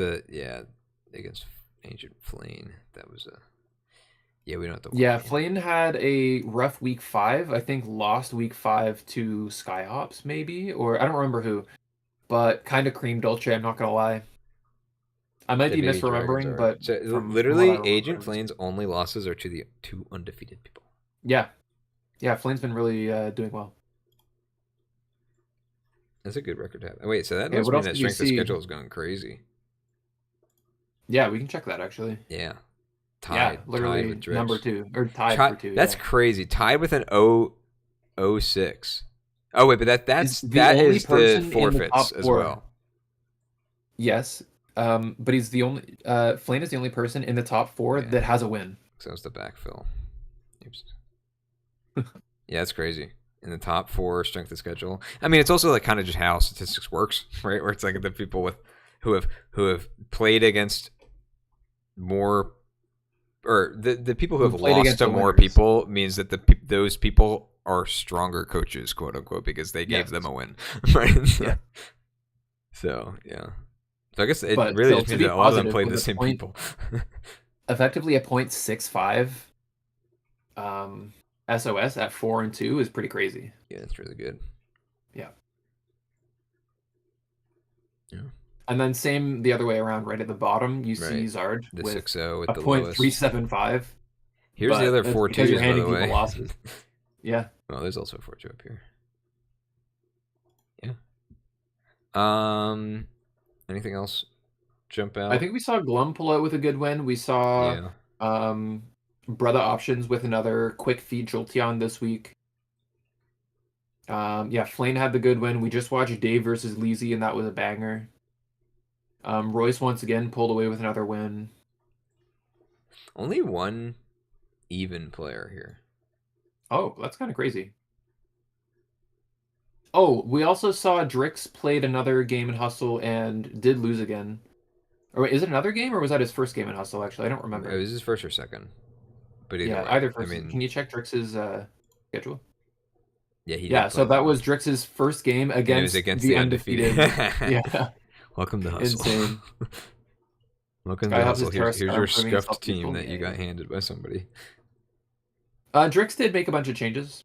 against Ancient Flame? That was a... Yeah, we don't have to watch Yeah, them. Flame had a rough week 5. I think lost week 5 to Skyhops, maybe, or I don't remember who, but kind of cream Dolce. I'm not gonna lie. I might The be baby dragons misremembering, are but so from what I literally remember, Agent it was Flame's only losses are to the two undefeated people. yeah, yeah. Flame's been really doing well. That's a good record to have. Oh, wait, so that Okay, must what mean else that did we strength of see? schedule is going crazy. Yeah, we can check that actually. Yeah, Yeah, tied with literally number Drix. 2 or tied for 2. That's Yeah, crazy. Tied with an 006. Oh wait, but is that's the that only is the person in the forfeits top as 4. well. Yes, but he's the only. Flame is the only person in the top 4 Yeah, that has a win. so it's the backfill. Oops. Yeah, that's crazy. In the top 4 strength of schedule. I mean, it's also like kind of just how statistics works, right? Where it's like the people with who have played against more, or the people who Who have played lost against to the more winners? people means that those people are stronger coaches, quote unquote, because they gave Yes. them a win, right? Yeah. So yeah. So I guess it But really still, just to means be that a lot of them positive played with the a same point, people. effectively a 0.65 SOS at 4 and 2 is pretty crazy. Yeah, that's really good. Yeah. Yeah. And then same the other way around, right at the bottom, you see Right. Zard The with 6-0 with a the lowest. 0.375, Here's the but other it's because 4-2s, you're by the handing way. people losses. Yeah. Well, there's also a 4-2 up here. Yeah. Anything else jump I out? think we saw Glum pull out with a good win. We saw Yeah. Brother Options with another quick feed Jolteon this week. Yeah, Flame had the good win. We just watched Dave versus Leezy, and that was a banger. Royce once again pulled away with another win. Only one even player here. Oh, that's kind of crazy. Oh, we also saw Drix played another game in Hustle and did lose again. Or wait, is it another game, or was that his first game in Hustle? Actually, I don't It remember. was his first or second, but either Yeah, way, either I first. mean, Can you check Drix's schedule? yeah, he Yeah, did so play that one, was Drix's first game and it was against against the the undefeated. undefeated. Yeah, Welcome to Hustle. insane. Welcome to Skyhops is Hustle. Here's Terrascar your improving scuffed himself team peaceful. that you Yeah, got handed by somebody. yeah. Drix did make a bunch of changes.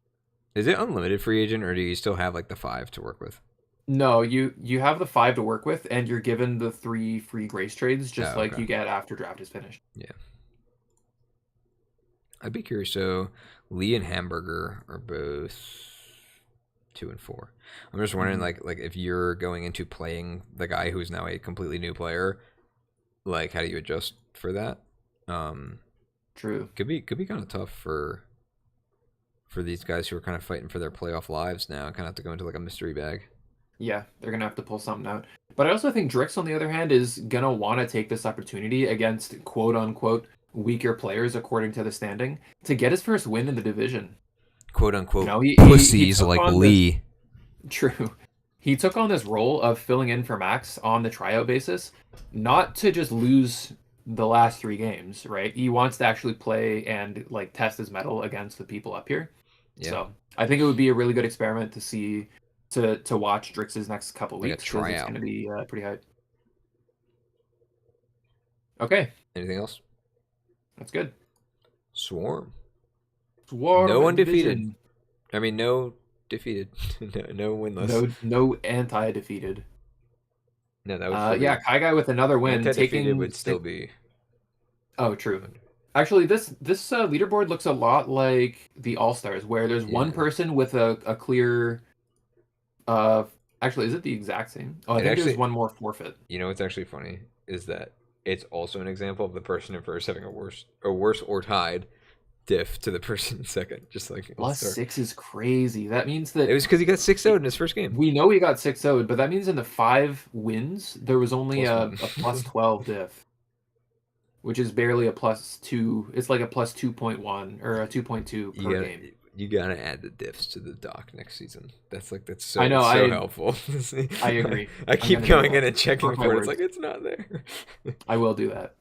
Is it unlimited free agent, or do you still have like the 5 to work with? No, you have the 5 to work with, and you're given the 3 free grace trades, just Oh, like okay. you get after draft is finished. Yeah. I'd be curious. So Lee and Hamburger are both 2 and 4. I'm just wondering, like if you're going into playing the guy who is now a completely new player, like how do you adjust for that? True. Could be kind of tough for these guys who are kind of fighting for their playoff lives now. Kind of have to go into like a mystery bag. Yeah, they're gonna have to pull something out. But I also think Drix, on the other hand, is gonna want to take this opportunity against quote unquote weaker players according to the standing to get his first win in the division. Quote You unquote know, he pussies took like on this Lee. true. He took on this role of filling in for Max on the tryout basis, not to just lose the last 3 games, right? He wants to actually play and like test his mettle against the people up here. Yeah. So I think it would be a really good experiment to see to watch Drix's next couple Like a weeks because it's tryout. going to be pretty hype. Okay, Anything else? that's good. Swarm. Swarm No undefeated. division. I mean, no defeated. no winless. No anti-defeated. No, that would still Yeah, be Kai Guy with another win, anti-defeated taking. would still be. Oh, true. Actually, this leaderboard looks a lot like the All Stars, where there's one Yeah. person with a clear. Actually, is it the exact same? Oh, I It think there's actually, one more forfeit. you know what's actually funny is that it's also an example of the person in first having a worse or tied diff to the person in second, just like All Plus Star. 6 is crazy. That means It that was because he got 6-0 in his first game. we know he got 6-0, but that means in the 5 wins there was only +1. a plus 12 diff, which is barely a plus 2. It's like a plus 2.1 or a 2.2 per game. You gotta add the diffs to the doc next season. That's so I know. helpful. I agree. I keep gonna do going that. in and checking Mark my for it. It's words. like it's not there. I will do that.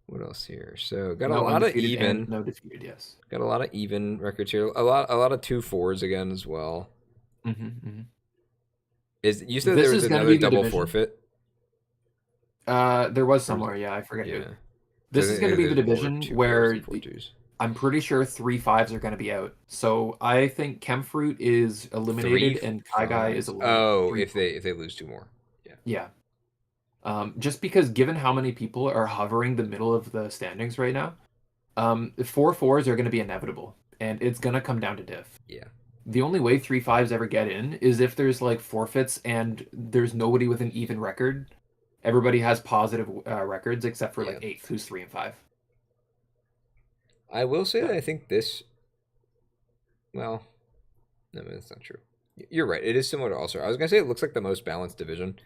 What else here? So got a No lot of undefeated and even. no defeated. Yes. Got a lot of even records here. A lot of 2-4s again as well. Mm-hmm, mm-hmm. You said This there was is gonna another be the double division. forfeit? There was Or was somewhere, yeah, I forget who. yeah. This I is going to think be the there's more division 2-4s than where 4-2s. I'm pretty sure 3-5s are going to be out. So I think Chemfruit is eliminated and Kaigai is 3-5s. eliminated. Oh, Three, if they lose two more. Yeah. yeah. Just because given how many people are hovering the middle of the standings right now, 4-4s are going to be inevitable, and it's going to come down to diff. Yeah. The only way 3-5s ever get in is if there's like forfeits and there's nobody with an even record. Everybody has positive records except for Yeah. like eighth, who's 3-5. I will say Yeah. that I think this. Well, no, that's not true. You're right. It is similar to All Star. I was gonna say it looks like the most balanced division.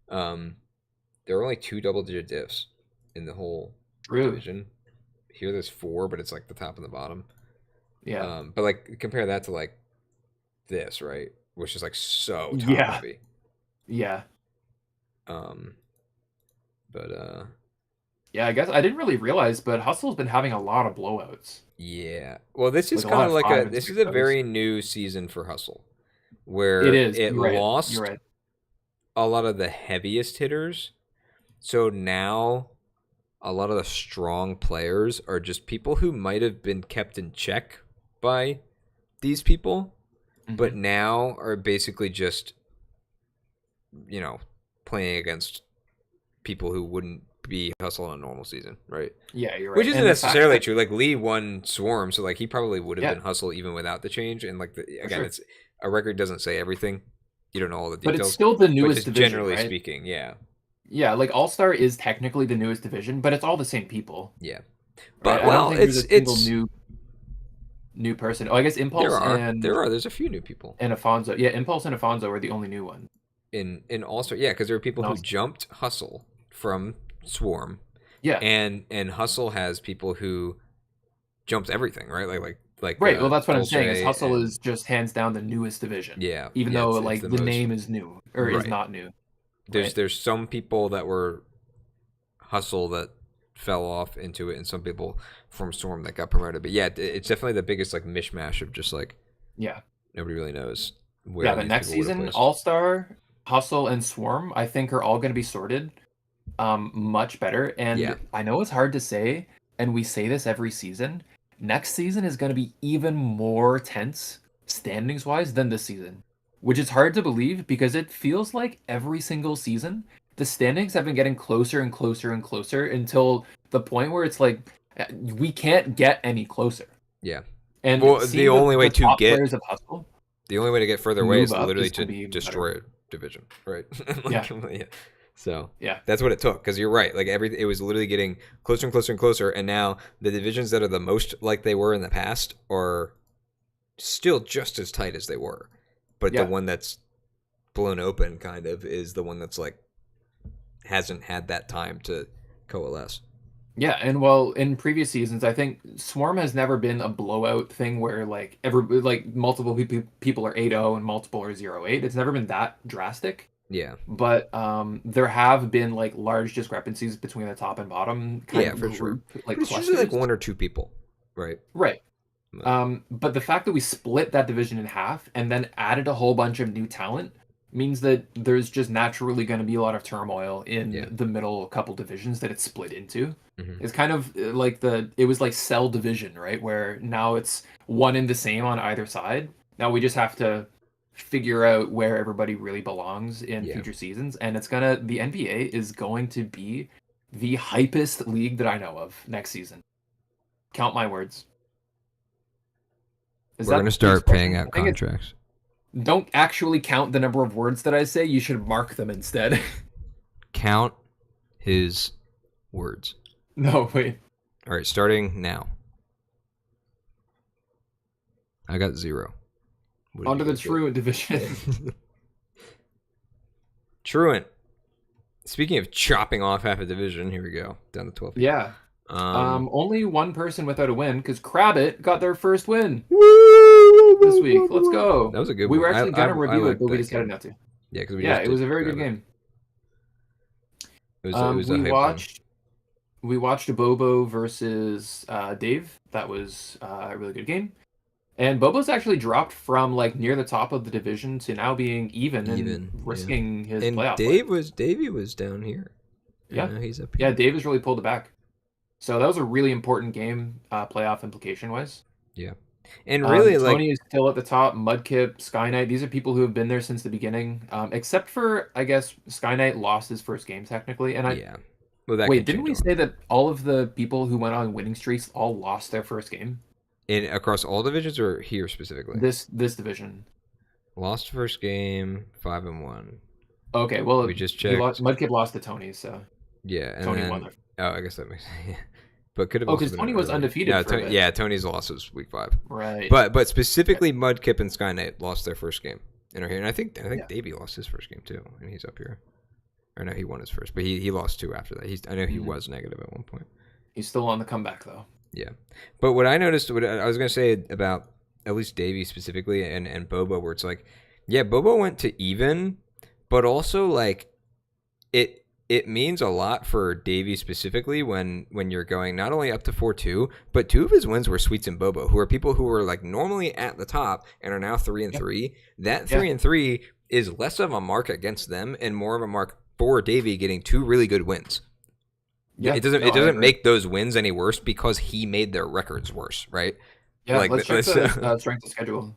Um, there are only two double-digit diffs in the whole True. division. Here there's four, but it's like the top and the bottom. Yeah. But like compare that to like this, right? Which is like so top Yeah. heavy. Yeah. Um, but Yeah, I guess I didn't really realize, but Hustle's been having a lot of blowouts. yeah. Well, this is Like a lot kind of of like a 5 and this is a 6-0s. very new season for Hustle, It where is. it You're right. You're lost right. a lot of the heaviest hitters. So now a lot of the strong players are just people who might have been kept in check by these people, but Mhm. now are basically just, you know, playing against people who wouldn't be Hustle in a normal season, right? Yeah, you're Which right. isn't And the fact necessarily that true. Like Lee won Swarm, so like he probably would have yeah, been Hustle even without the change. And like for again, sure. it's a record doesn't say everything. You don't know all the But it's details, still the but newest just division, generally right? speaking, yeah, Yeah, like All-Star is technically the newest division, but it's all the same people, yeah. right? But I don't well, think there's a single it's new person. Oh, I guess Impulse there's a few new people and Afonso. Yeah, Impulse and Afonso are the only new ones. in All Star. Yeah, because there are people And who also, jumped Hustle from Swarm, yeah, and Hustle has people who jumped everything, right? right. Well, that's what I'm Dulce saying is Hustle and is just hands down the newest division, yeah, even yeah. though It's like the the most name is new or is right. not new, There's right? there's some people that were Hustle that fell off into it, and some people from Storm that got promoted. But yeah, it's definitely the biggest like mishmash of just like Yeah. nobody really knows Yeah, where but these next people would have season, placed. All Star, Hustle, and Swarm, I think are all going to be sorted much better. Yeah, And I know it's hard to say, and we say this every season. Next season is going to be even more tense standings wise than this season, which is hard to believe because it feels like every single season the standings have been getting closer and closer and closer until the point where it's like we can't get any closer. yeah. And Well, seeing the top players of Hustle the only way to get further away move is up literally is to going to be even better. destroy a division, right? Yeah. Yeah. So Yeah. that's what it took. Because you're right. Like it was literally getting closer and closer and closer, and now the divisions that are the most like they were in the past are still just as tight as they were, but the Yeah. one that's blown open kind of is the one that's like hasn't had that time to coalesce. Yeah, and well, in previous seasons, I think Swarm has never been a blowout thing where like multiple people are 8-0 and multiple are 0-8. It's never been that drastic. Yeah. But there have been like large discrepancies between the top and bottom kind Yeah, of for sure. group like But it's usually like clusters. one or two people, right? Right. But, But the fact that we split that division in half and then added a whole bunch of new talent means that there's just naturally going to be a lot of turmoil in yeah. the middle couple divisions that it's split into. Mm-hmm. It's kind of like it was like cell division, right? Where now it's one and the same on either side. Now we just have to figure out where everybody really belongs in future seasons. And the NBA is going to be the hypest league that I know of next season. Count my words. We're going to start paying out contracts. Don't actually count the number of words that I say. You should mark them instead. Count his words. No, wait. All right, starting now. I got 0. Onto the Truant division. Truant. Speaking of chopping off half a division, here we go. Down to 12. Yeah. Only one person without a win because Krabbit got their first win this week. Let's go. That was a good We one. were actually going to review it, but we that decided game. not to. Yeah, because it was a very good game. It was a we watched Bobo versus Dave. That was a really good game. And Bobo's actually dropped from like near the top of the division to now being even and risking his playoff. Davey was down here. Yeah, he's up yeah. here. Dave has really pulled it back. So that was a really important game, playoff implication wise. Yeah, and really Tony is still at the top. Mudkip, Skyknight, these are people who have been there since the beginning. Except for, I guess, Skyknight lost his first game technically. And yeah. Well, that wait, didn't we say that all of the people who went on winning streaks all lost their first game? Across all divisions or here specifically? This division. Lost first game, 5-1. Okay, well, we just checked. Mudkip lost to Tony, so yeah, and Tony then, won. Oh, I guess that makes sense. But could have because Tony was undefeated. No, for a bit. Yeah, Tony's loss was week 5. Right. But specifically, Mudkip and Skyknight lost their first game in our here, and I think Davey lost his first game too, and he's up here. Or no, he won his first, but he lost 2 after that. I know he was negative at one point. He's still on the comeback though. Yeah, but what I noticed, what I was gonna say about at least Davey specifically and Bobo, where it's like, yeah, Bobo went to even, but also like it means a lot for Davey specifically when you're going not only up to 4-2, but 2 of his wins were Sweets and Bobo, who are people who were like normally at the top and are now 3-3. That 3-3 is less of a mark against them and more of a mark for Davey getting 2 really good wins. Yeah, it doesn't make those wins any worse because he made their records worse, right? Yeah, like, let's check the strength of schedule.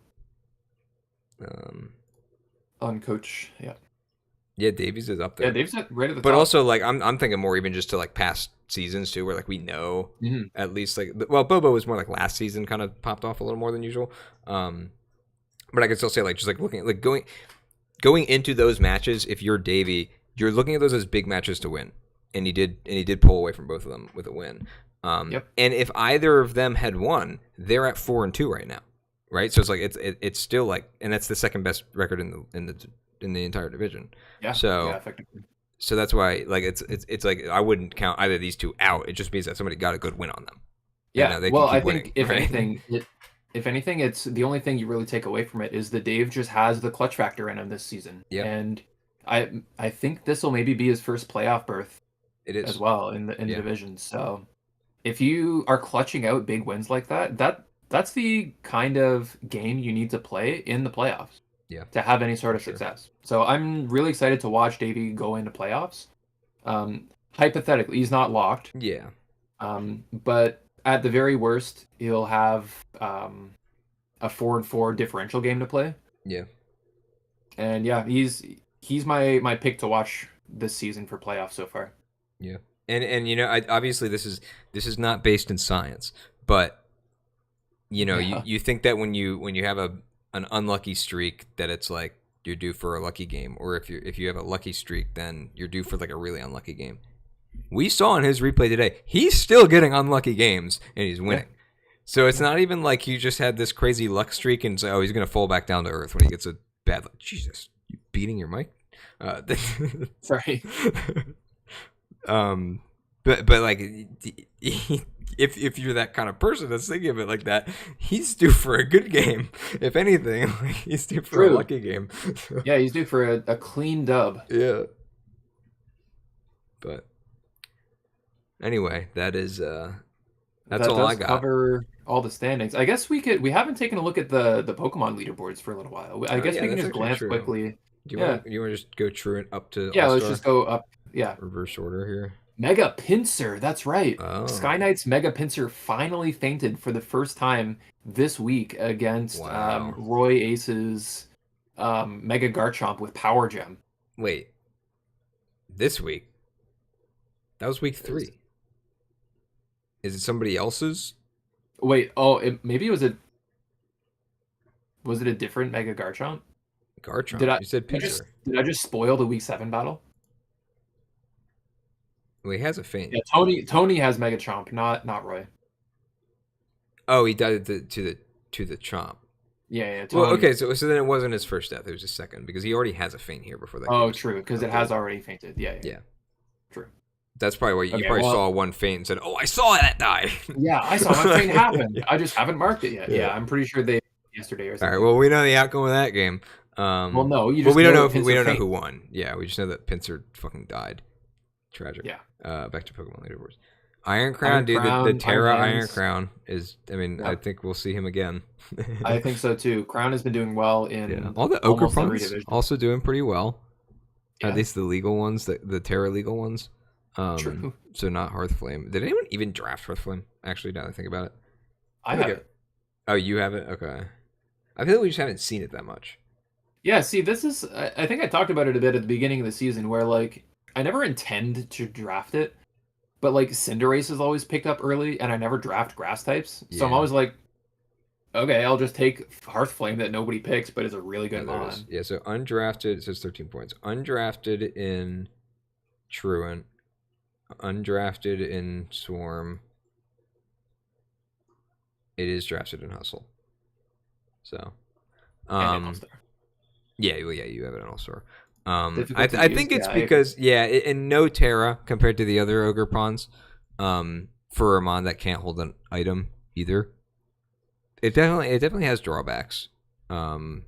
On coach, Yeah, Davies is up there. Yeah, Davies is right at the top. But also, like, I'm thinking more even just to like past seasons too, where like we know at least like Bobo was more like last season kind of popped off a little more than usual. But I can still say like just like looking at like going into those matches, if you're Davey, you're looking at those as big matches to win, and he did pull away from both of them with a win. And if either of them had won, they're at 4-2 right now, right? So it's like it's still like, and that's the second best record in the entire division. Yeah. So effectively. So that's why like it's like I wouldn't count either of these 2 out. It just means that somebody got a good win on them. Yeah. Well, I think if anything, it's the only thing you really take away from it is that Dave just has the clutch factor in him this season. Yeah. And I think this will maybe be his first playoff berth. It is as well in the division. So if you are clutching out big wins like that's the kind of game you need to play in the playoffs. Yeah. To have any sort of success. So I'm really excited to watch Davey go into playoffs. Hypothetically, he's not locked. Yeah. But at the very worst, he'll have a 4-4 differential game to play. Yeah. And yeah, he's my pick to watch this season for playoffs so far. Yeah. And you know, obviously this is not based in science, but you know, you think that when you have an unlucky streak that it's like you're due for a lucky game, or if you have a lucky streak then you're due for like a really unlucky game. We saw in his replay today, he's still getting unlucky games and he's winning. Yeah. So it's not even like you just had this crazy luck streak and say, oh, he's gonna fall back down to earth when he gets a bad luck. Jesus, you beating your mic? Sorry. But like if you're that kind of person that's thinking of it like that, he's due for a good game. If anything, like, he's due for a lucky game. Yeah, he's due for a clean dub. Yeah. But anyway, that's all I got. Cover all the standings. I guess we haven't taken a look at the Pokemon leaderboards for a little while. I guess we can just glance quickly. Do you want to just go truant up to All-Star? Let's just go up. Yeah. Reverse order here. Mega Pinsir, that's right. Oh. Skyknight's Mega Pinsir finally fainted for the first time this week against Roy Ace's Mega Garchomp with Power Gem. Wait. This week? That was week 3. Is it somebody else's? Wait, maybe was it a different Mega Garchomp? Garchomp? You said Pinsir. Did I just spoil the week 7 battle? Well, he has a feint. Yeah, Tony has Mega Chomp, not Roy. Oh, he died to the Chomp. Yeah. Tony. Well, okay, so then it wasn't his first death; it was his second because he already has a feint here before that. Oh, true, because it has already fainted. Yeah. True. That's probably why you saw one feint and said, "Oh, I saw that die." Yeah, I saw that feint happen. I just haven't marked it yet. Yeah, I'm pretty sure they yesterday or something. All right. Well, we know the outcome of that game. Well, no, we don't know who won. Yeah, we just know that Pinsir fucking died. Tragic. Yeah. Back to Pokemon leaderboards. Iron Crown, dude. The Terra Iron Crown is. I mean, I think we'll see him again. I think so too. Crown has been doing well in all the Ochre Punks also doing pretty well. Yeah. At least the legal ones, the Terra legal ones. True. So not Hearthflame. Did anyone even draft Hearthflame? Actually, now that I think about it, I have it. Oh, you have it. Okay. I feel like we just haven't seen it that much. Yeah, see, this is I think I talked about it a bit at the beginning of the season where like I never intend to draft it, but like Cinderace is always picked up early and I never draft grass types. So I'm Yeah. always like, okay, I'll just take Hearthflame that nobody picks but is a really good There it is. mon. Yeah, so undrafted, it says 13 points. Undrafted in Truant, undrafted in Swarm. It is drafted in Hustle. So, And in All-Star. yeah, well, yeah, you have it in All-Star. Difficult to I use? think it's Yeah, because and no Terra compared to the other Ogre Pawns. For a mon that can't hold an item either. It definitely has drawbacks. So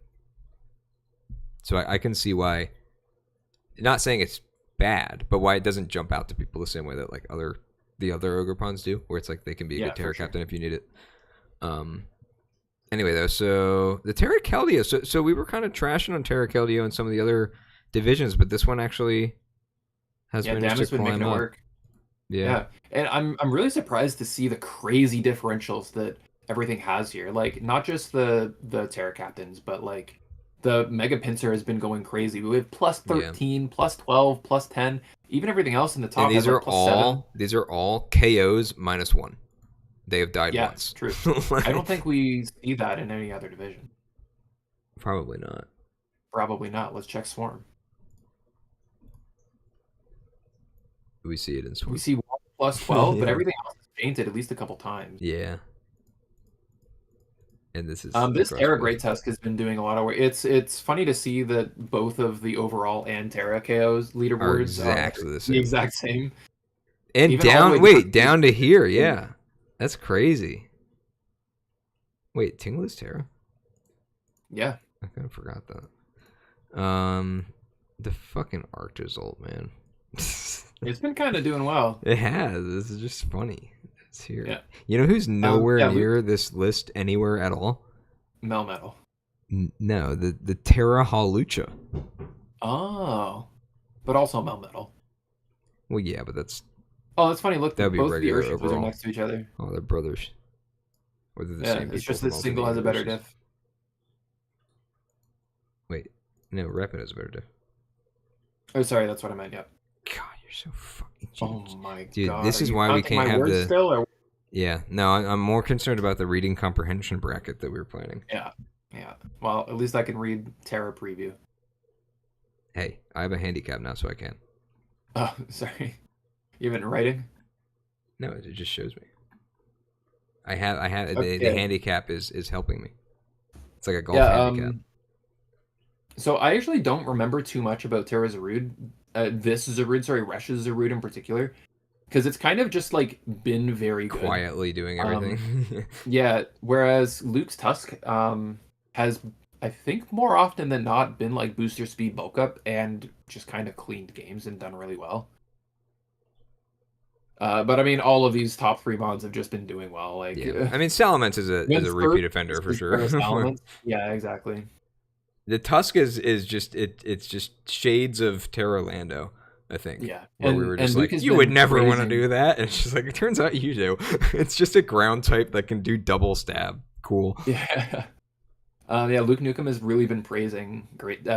I can see why. Not saying it's bad, but why it doesn't jump out to people the same way that like the other Ogre Pawns do, where it's like they can be a good Terra captain if you need it. Anyway, though, so the Terra Keldeo. So we were kind of trashing on Terra Keldeo and some of the other divisions, but this one actually has managed to climb up. Work. Yeah, and I'm really surprised to see the crazy differentials that everything has here. Like not just the Terra captains, but like the Mega Pinsir has been going crazy. We have plus 13, plus 12, plus 10. Even everything else in the top. And these has, are all 7. These are all KOs -1. They have died once. True. I don't think we see that in any other division. Probably not. Probably not. Let's check Swarm. We see it in Swarm. We see 1 plus 12, but everything else is painted at least a couple times. Yeah. And this is this Terra Great Tusk has been doing a lot of work. It's funny to see that both of the overall and Terra KOs leaderboards are exactly the same. The exact same. And even down to here, yeah. That's crazy. Wait, Tingler's Terra? Yeah. I kind of forgot that. The fucking Arctozolt, man. It's been kind of doing well. It has. This is just funny. It's here. Yeah. You know who's nowhere near this list anywhere at all? Melmetal. No, the Terra Hawlucha. Oh. But also Melmetal. Well, yeah, but that's... Oh, that's funny. Look, both the Urshipers are next to each other. Oh, they're brothers. Or they're the same it's just that single has a better diff. Wait, no, Rapid has a better diff. Oh, sorry, that's what I meant, yep. God, you're so fucking genius. Oh my god. Dude, this is why we can't have the... Still, or... Yeah, no, I'm more concerned about the reading comprehension bracket that we were planning. Yeah. Well, at least I can read Terra Preview. Hey, I have a handicap now, so I can. Oh, sorry. You have it in writing? No, it just shows me. I have okay. The handicap is helping me. It's like a golf handicap. So I actually don't remember too much about Terra Zarude. Resh's Zarude in particular. Because it's kind of just like been very good. Quietly doing everything. Yeah, whereas Luke's Tusk has, I think more often than not, been like booster speed bulk up and just kind of cleaned games and done really well. But I mean, all of these top 3 mods have just been doing well. Like, yeah. I mean, Salamence is a repeat offender for sure. Yeah, exactly. The Tusk is just it's just shades of Terra Lando, I think. Yeah, where we were just like, you would never want to do that, and it's just like it turns out you do. It's just a ground type that can do double stab. Cool. Yeah. Luke Nukem has really been praising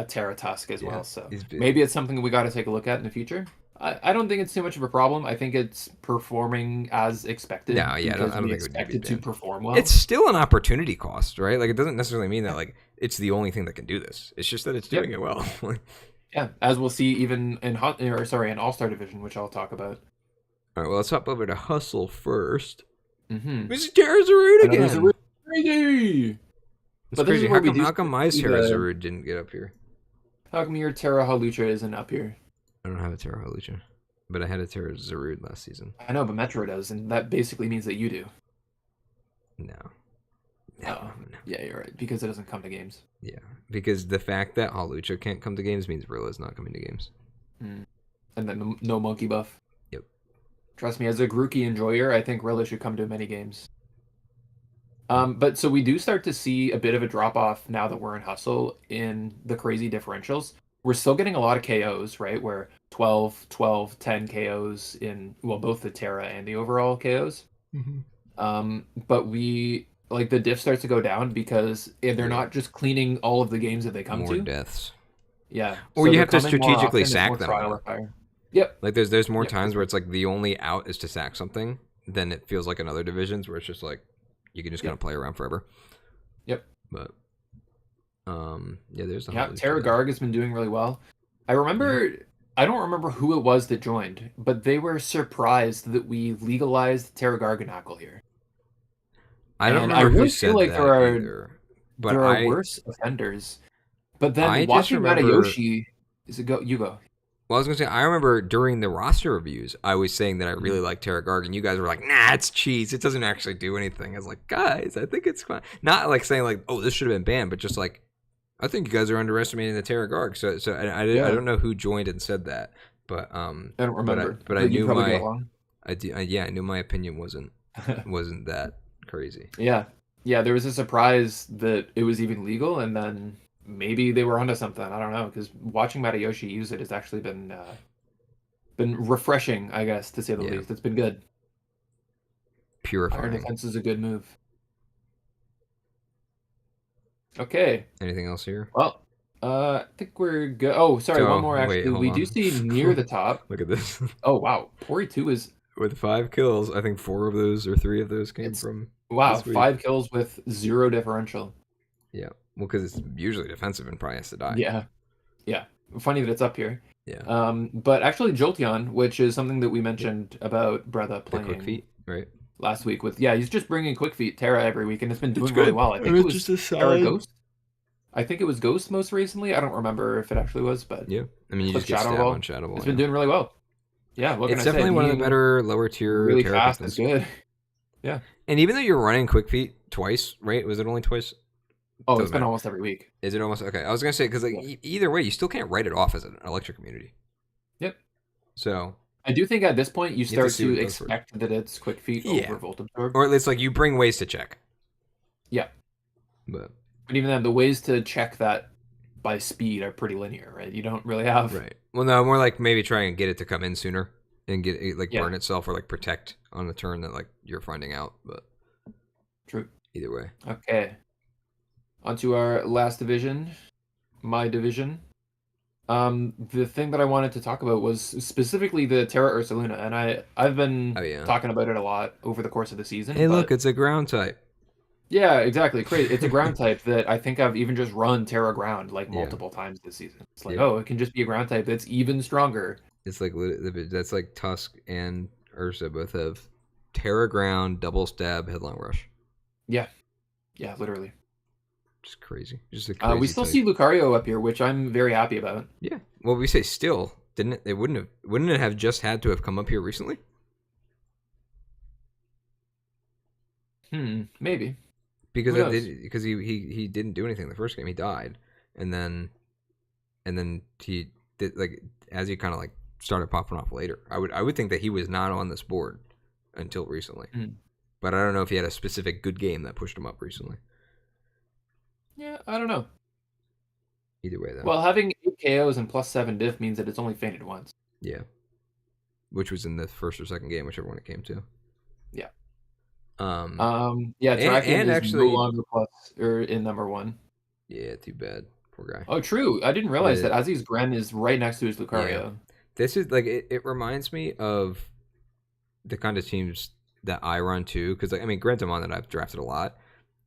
Terra Tusk as well. So maybe it's something we got to take a look at in the future. I don't think it's too much of a problem. I think it's performing as expected. No, yeah, I don't think expect it to perform well. It's still an opportunity cost, right? Like it doesn't necessarily mean that like it's the only thing that can do this. It's just that it's doing it well. Yeah, as we'll see even in All-Star Division, which I'll talk about. All right, well, let's hop over to Hustle first. Mm-hmm. This is Terra Zarude again. Zarude crazy. But crazy. How come my Terra Zarude didn't get up here? How come your Terra Hawlucha isn't up here? I don't have a Terra Hawlucha, but I had a Terra Zarude last season. I know, but Metro does, and that basically means that you do. No. No. Yeah, you're right, because it doesn't come to games. Yeah, because the fact that Hawlucha can't come to games means Rilla's not coming to games. And then no monkey buff. Yep. Trust me, as a Grookey enjoyer, I think Rilla should come to many games. But so we do start to see a bit of a drop-off now that we're in Hustle in the crazy differentials. we're still getting a lot of KOs, right? Where 12, 12, 10 KOs in, well, both the Terra and the overall KOs. But we, like, the diff starts to go down because they're not just cleaning all of the games that they come more to. deaths. Yeah. Or So you they're have to coming more strategically often, it's sack more them trial more. or fire. Yep. Like there's more Yep. times where it's like the only out is to sack something, then it feels like in other divisions where it's just like you can just kind of play around forever. Yep. But yeah, there's the Terra Garg has been doing really well. I remember I don't remember who it was that joined, but they were surprised that we legalized Terra Garganacle here. I don't And remember really who said feel like that either. But there are worse offenders. But then I just watching remember Matayoshi you go. Well, I was gonna say I remember during the roster reviews, I was saying that I really like Terra Garg, and you guys were like, "Nah, it's cheese. It doesn't actually do anything." I was like, "Guys, I think it's fun." Not like saying like, "Oh, this should have been banned," but just like, I think you guys are underestimating the Terra Garg. So I don't know who joined and said that, but I don't remember. but I you knew probably got along. I knew my opinion wasn't that crazy. Yeah. There was a surprise that it was even legal, and then maybe they were onto something. I don't know, because watching Matayoshi use it has actually been refreshing, I guess, to say the least. It's been good. Purifying. Iron Defense is a good move. Okay. Anything else here? Well, I think we're good. Oh, sorry, one more actually. We do see near the top. Look at this. Oh wow, Pori 2 is with 5 kills. I think 4 of those or 3 of those came from. Wow, 5 kills with 0 differential. Yeah, well, because it's usually defensive and probably has to die. Yeah. Funny that it's up here. Yeah. But actually, Jolteon, which is something that we mentioned about Brother playing the quick feet, right? Last week with he's just bringing quick feet Terra every week, and it's been doing really well. I think it was just Terra Ghost. I think it was Ghost most recently. I don't remember if it actually was, but yeah, I mean you just get stabbed on Shadow Ball. It's been doing really well. Yeah, it's definitely one of the better lower tier. Really fast is good. Yeah, and even though you're running quick feet twice, right? Was it only twice? Oh, it's been almost every week. Is it almost okay? I was gonna say because either way, you still can't write it off as an electric immunity. Yep. So I do think at this point you start to expect that it's quick feet over Volt Absorb, or at least like you bring ways to check. Yeah. But even then, the ways to check that by speed are pretty linear, right? You don't really have Well, no, more like maybe try and get it to come in sooner and get it like burn itself or like protect on the turn that like you're finding out. But true. Either way. Okay. On to our last division, my division. The thing that I wanted to talk about was specifically the Terra Ursaluna, and I've been talking about it a lot over the course of the season. Hey, look, it's a ground type. Yeah, exactly. Crazy. It's a ground type that I think I've even just run Terra Ground like multiple times this season. It's like, it can just be a ground type that's even stronger. It's like that's like Tusk and Ursa both have Terra Ground, double stab, headlong rush. Yeah, literally. Just crazy. Just a crazy we still type. see Lucario up here, which I'm very happy about. Yeah. Well, we say still, didn't it? It wouldn't it have just had to have come up here recently? Maybe. Because he didn't do anything the first game. He died, and then he did like as he kind of like started popping off later. I would think that he was not on this board until recently, but I don't know if he had a specific good game that pushed him up recently. Yeah, I don't know. Either way, though. Well, having 8 KOs and +7 diff means that it's only fainted once. Yeah, which was in the first or second game, whichever one it came to. Yeah. Yeah, Tracking is actually no longer plus or in number 1. Yeah, too bad. Poor guy. Oh, true. I didn't realize that Aziz's Gren is right next to his Lucario. Yeah. This is like it reminds me of the kind of teams that I run too, because like, I mean, Gren's one that I've drafted a lot,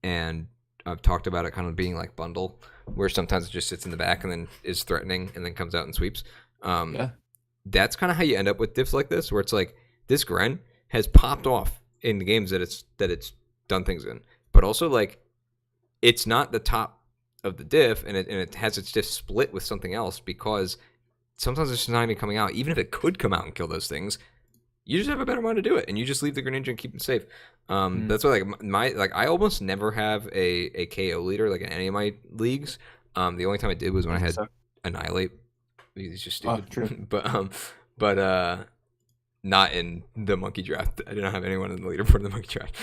and I've talked about it kind of being like bundle, where sometimes it just sits in the back and then is threatening and then comes out and sweeps. That's kind of how you end up with diffs like this, where it's like this Gren has popped off in the games that it's done things in, but also like it's not the top of the diff, and it has its diff split with something else, because sometimes it's not even coming out. Even if it could come out and kill those things, you just have a better mind to do it, and you just leave the Greninja and keep it safe. That's why like I almost never have a KO leader like in any of my leagues. The only time I did was when I had Annihilate. He's just stupid. Oh, true. but not in the monkey draft. I didn't have anyone in the leaderboard in the monkey draft.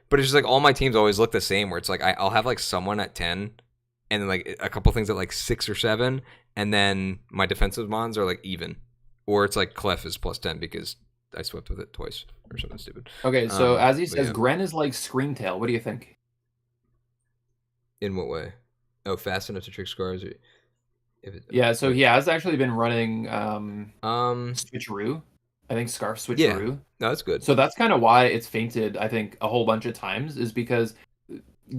but it's just like all my teams always look the same, where it's like I'll have like someone at 10 and then like a couple things at like 6 or 7, and then my defensive mons are like even, or it's like Clef is +10 because I swept with it twice or something stupid. Okay, so as he says, Gren is like Screamtail. What do you think? In what way? Oh, fast enough to trick Scars? Or yeah, so he has actually been running Switcheroo. I think Scarf Switcheroo. Yeah, no, that's good. So that's kind of why it's fainted, I think, a whole bunch of times, is because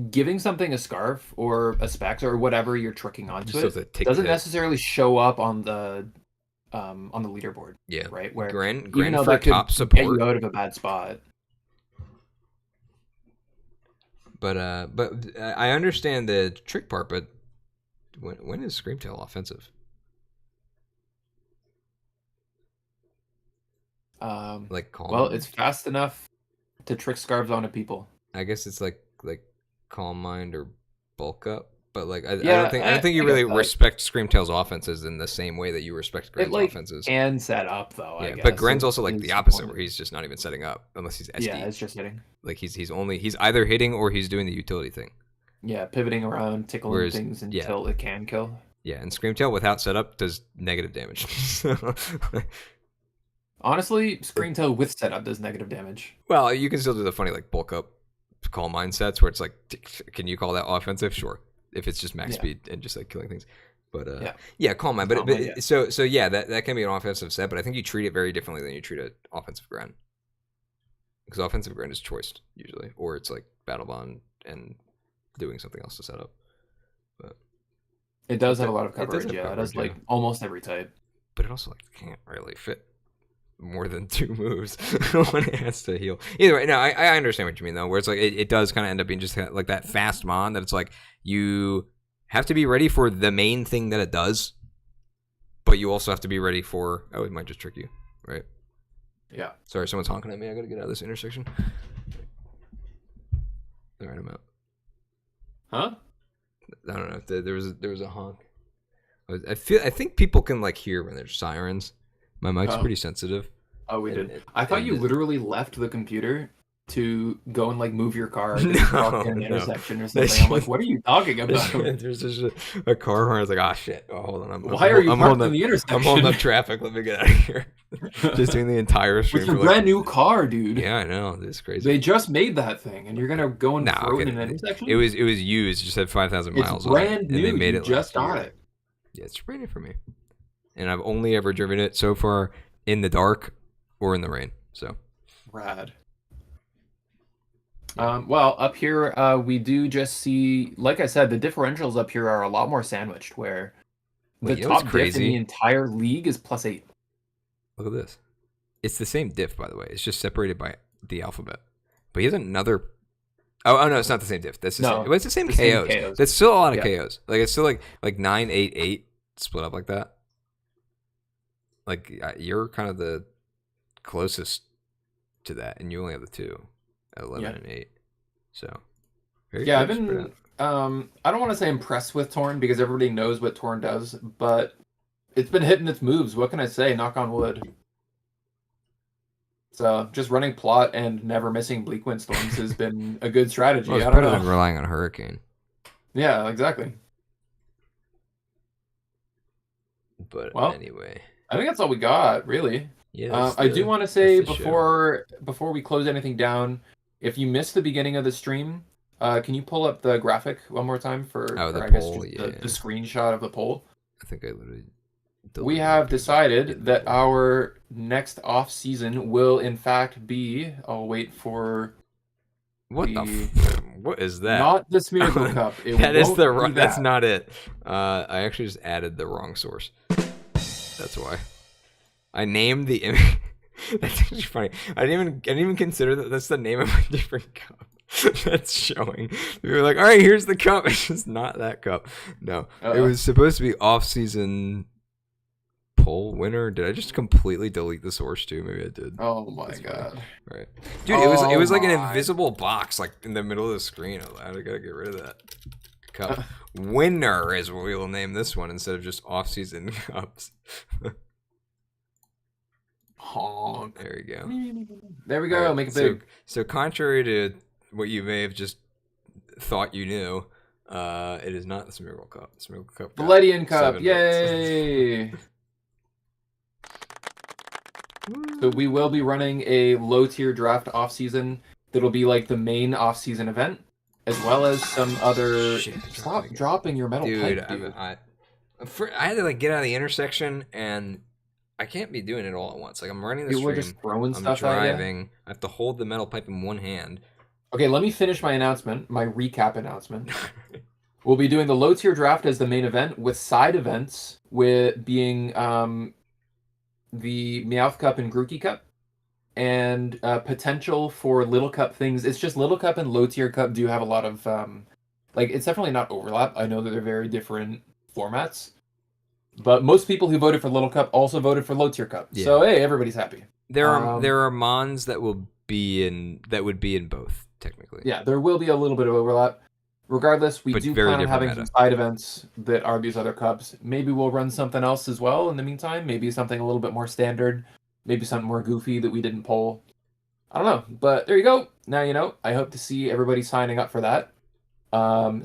giving something a Scarf or a Specs or whatever you're tricking onto it doesn't necessarily show up on the leaderboard. Yeah, right. Where Gren even though for that top could support, get you out of a bad spot. But I understand the trick part. But when is Screamtail offensive? Like calm. Well, it's fast enough to trick Scarves onto people. I guess it's like Calm Mind or Bulk Up. But like I don't think you really respect Screamtail's offenses in the same way that you respect Gren's offenses. And set up though. Yeah, but Gren's also like the opposite, where he's just not even setting up unless he's SD. Yeah, it's just hitting. Like he's either hitting or he's doing the utility thing. Yeah, pivoting around, tickling things until it can kill. Yeah, and Screamtail without setup does negative damage. Honestly, Screamtail with setup does negative damage. Well, you can still do the funny like bulk up call mindsets where it's like, can you call that offensive? Sure, if it's just max speed and just like killing things. But call mind. But so that can be an offensive set, but I think you treat it very differently than you treat an offensive Gren. Because offensive Gren is choiced usually, or it's like battle bond and doing something else to set up. But it does have a lot of coverage. It does like almost every type. But it also like can't really fit more than 2 moves when it has to heal. Either way, no, I understand what you mean though. Where it's like it does kind of end up being just like that fast mon that it's like you have to be ready for the main thing that it does, but you also have to be ready for it might just trick you, right? Yeah. Sorry, someone's honking at me. I gotta get out of this intersection. All right, I'm out. Huh? I don't know. There was a honk. I think people can like hear when there's sirens. My mic's pretty sensitive. Oh, we did. I thought you literally left the computer to go and like move your car in an intersection or something. I'm like, what are you talking about? There's just a car horn. I was like, oh shit. Oh, hold on. Why are you parked in the intersection? I'm holding up traffic. Let me get out of here. Just doing the entire stream. It's a brand new car, dude. Yeah, I know. This is crazy. They just made that thing, and you're gonna go and throw it in an intersection? It was used. It just had 5,000 miles on it. Brand new. And they made it just got it. Yeah, it's brand new for me. And I've only ever driven it so far in the dark or in the rain. So rad. Well, up here we do just see, like I said, the differentials up here are a lot more sandwiched, where the top diff in the entire league is +8. Look at this. It's the same diff, by the way. It's just separated by the alphabet. But he has another. Oh no, it's not the same diff. That's the same. It's the same KOs. That's still a lot of KOs. Like it's still like 9, 8, 8 split up like that. Like you're kind of the closest to that, and you only have the 2, 11 and 8. So I've been I don't want to say impressed with Torn because everybody knows what Torn does, but it's been hitting its moves. What can I say? Knock on wood. So just running plot and never missing Bleak Windstorms has been a good strategy. Well, it's better than relying on Hurricane. Yeah, exactly. But anyway, I think that's all we got, really. Yeah. I do want to say before we close anything down, if you missed the beginning of the stream, can you pull up the graphic one more time for the poll? The screenshot of the poll? I think I literally. We have decided that our next off season will in fact be. I'll wait for. What what is that? Not the Smeargle Cup. That's not it. I actually just added the wrong source. That's why. I named the image. That's actually funny. I didn't even consider that that's the name of a different cup that's showing. We were like, all right, here's the cup. It's just not that cup. No, it was supposed to be off-season poll winner. Did I just completely delete the source too? Maybe I did. Oh my god! Right, dude. It was like an invisible box, like in the middle of the screen. I gotta get rid of that cup. Winner is what we will name this one instead of just off-season cups. Honk. There we go. There we go. Right, make it big. So contrary to what you may have just thought you knew, It is not the Smeargle Cup. The Smeargle Cup got Valedian Cup, 7 yay! votes. So we will be running a low-tier draft off-season that'll be like the main off-season event, as well as some other... Shit, Stop dropping your metal pipe, dude. I had to like get out of the intersection, and I can't be doing it all at once. Like I'm running the stream, We're just throwing I'm stuff at you. driving. I have to hold the metal pipe in one hand. Okay, let me finish my announcement, my recap announcement. We'll be doing the low-tier draft as the main event, with side events with being the Meowth Cup and Grookey Cup, and potential for Little Cup things. It's just Little Cup and Low Tier Cup do have a lot of like, it's definitely not overlap. I know that they're very different formats, but most people who voted for Little Cup also voted for Low Tier Cup. Yeah. So hey, everybody's happy. There are mons that would be in both technically. Yeah, there will be a little bit of overlap. Regardless, we do plan on having some side events that are these other cups. Maybe we'll run something else as well in the meantime. Maybe something a little bit more standard. Maybe something more goofy that we didn't poll. I don't know. But there you go. Now you know. I hope to see everybody signing up for that.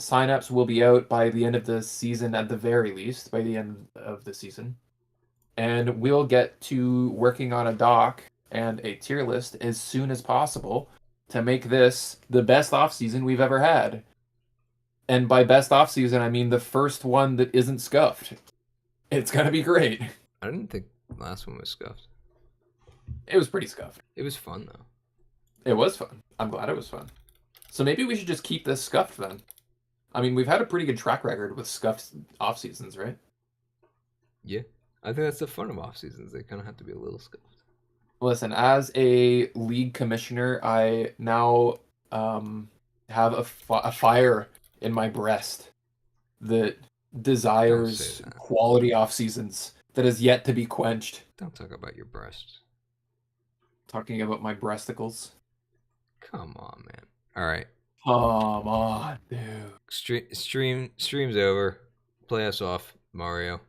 Sign-ups will be out by the end of the season at the very least. By the end of the season. And we'll get to working on a doc and a tier list as soon as possible to make this the best off-season we've ever had. And by best off-season, I mean the first one that isn't scuffed. It's going to be great. I didn't think the last one was scuffed. It was pretty scuffed. It was fun, though. It was fun. I'm glad it was fun. So maybe we should just keep this scuffed, then. I mean, we've had a pretty good track record with scuffed off-seasons, right? Yeah. I think that's the fun of off-seasons. They kind of have to be a little scuffed. Listen, as a league commissioner, I now have a fire in my breast that desires quality off seasons that is yet to be quenched. Don't talk about your breasts. Talking about my breasticles. Come on, man. All right. Come on, dude. Stream's over. Play us off, Mario.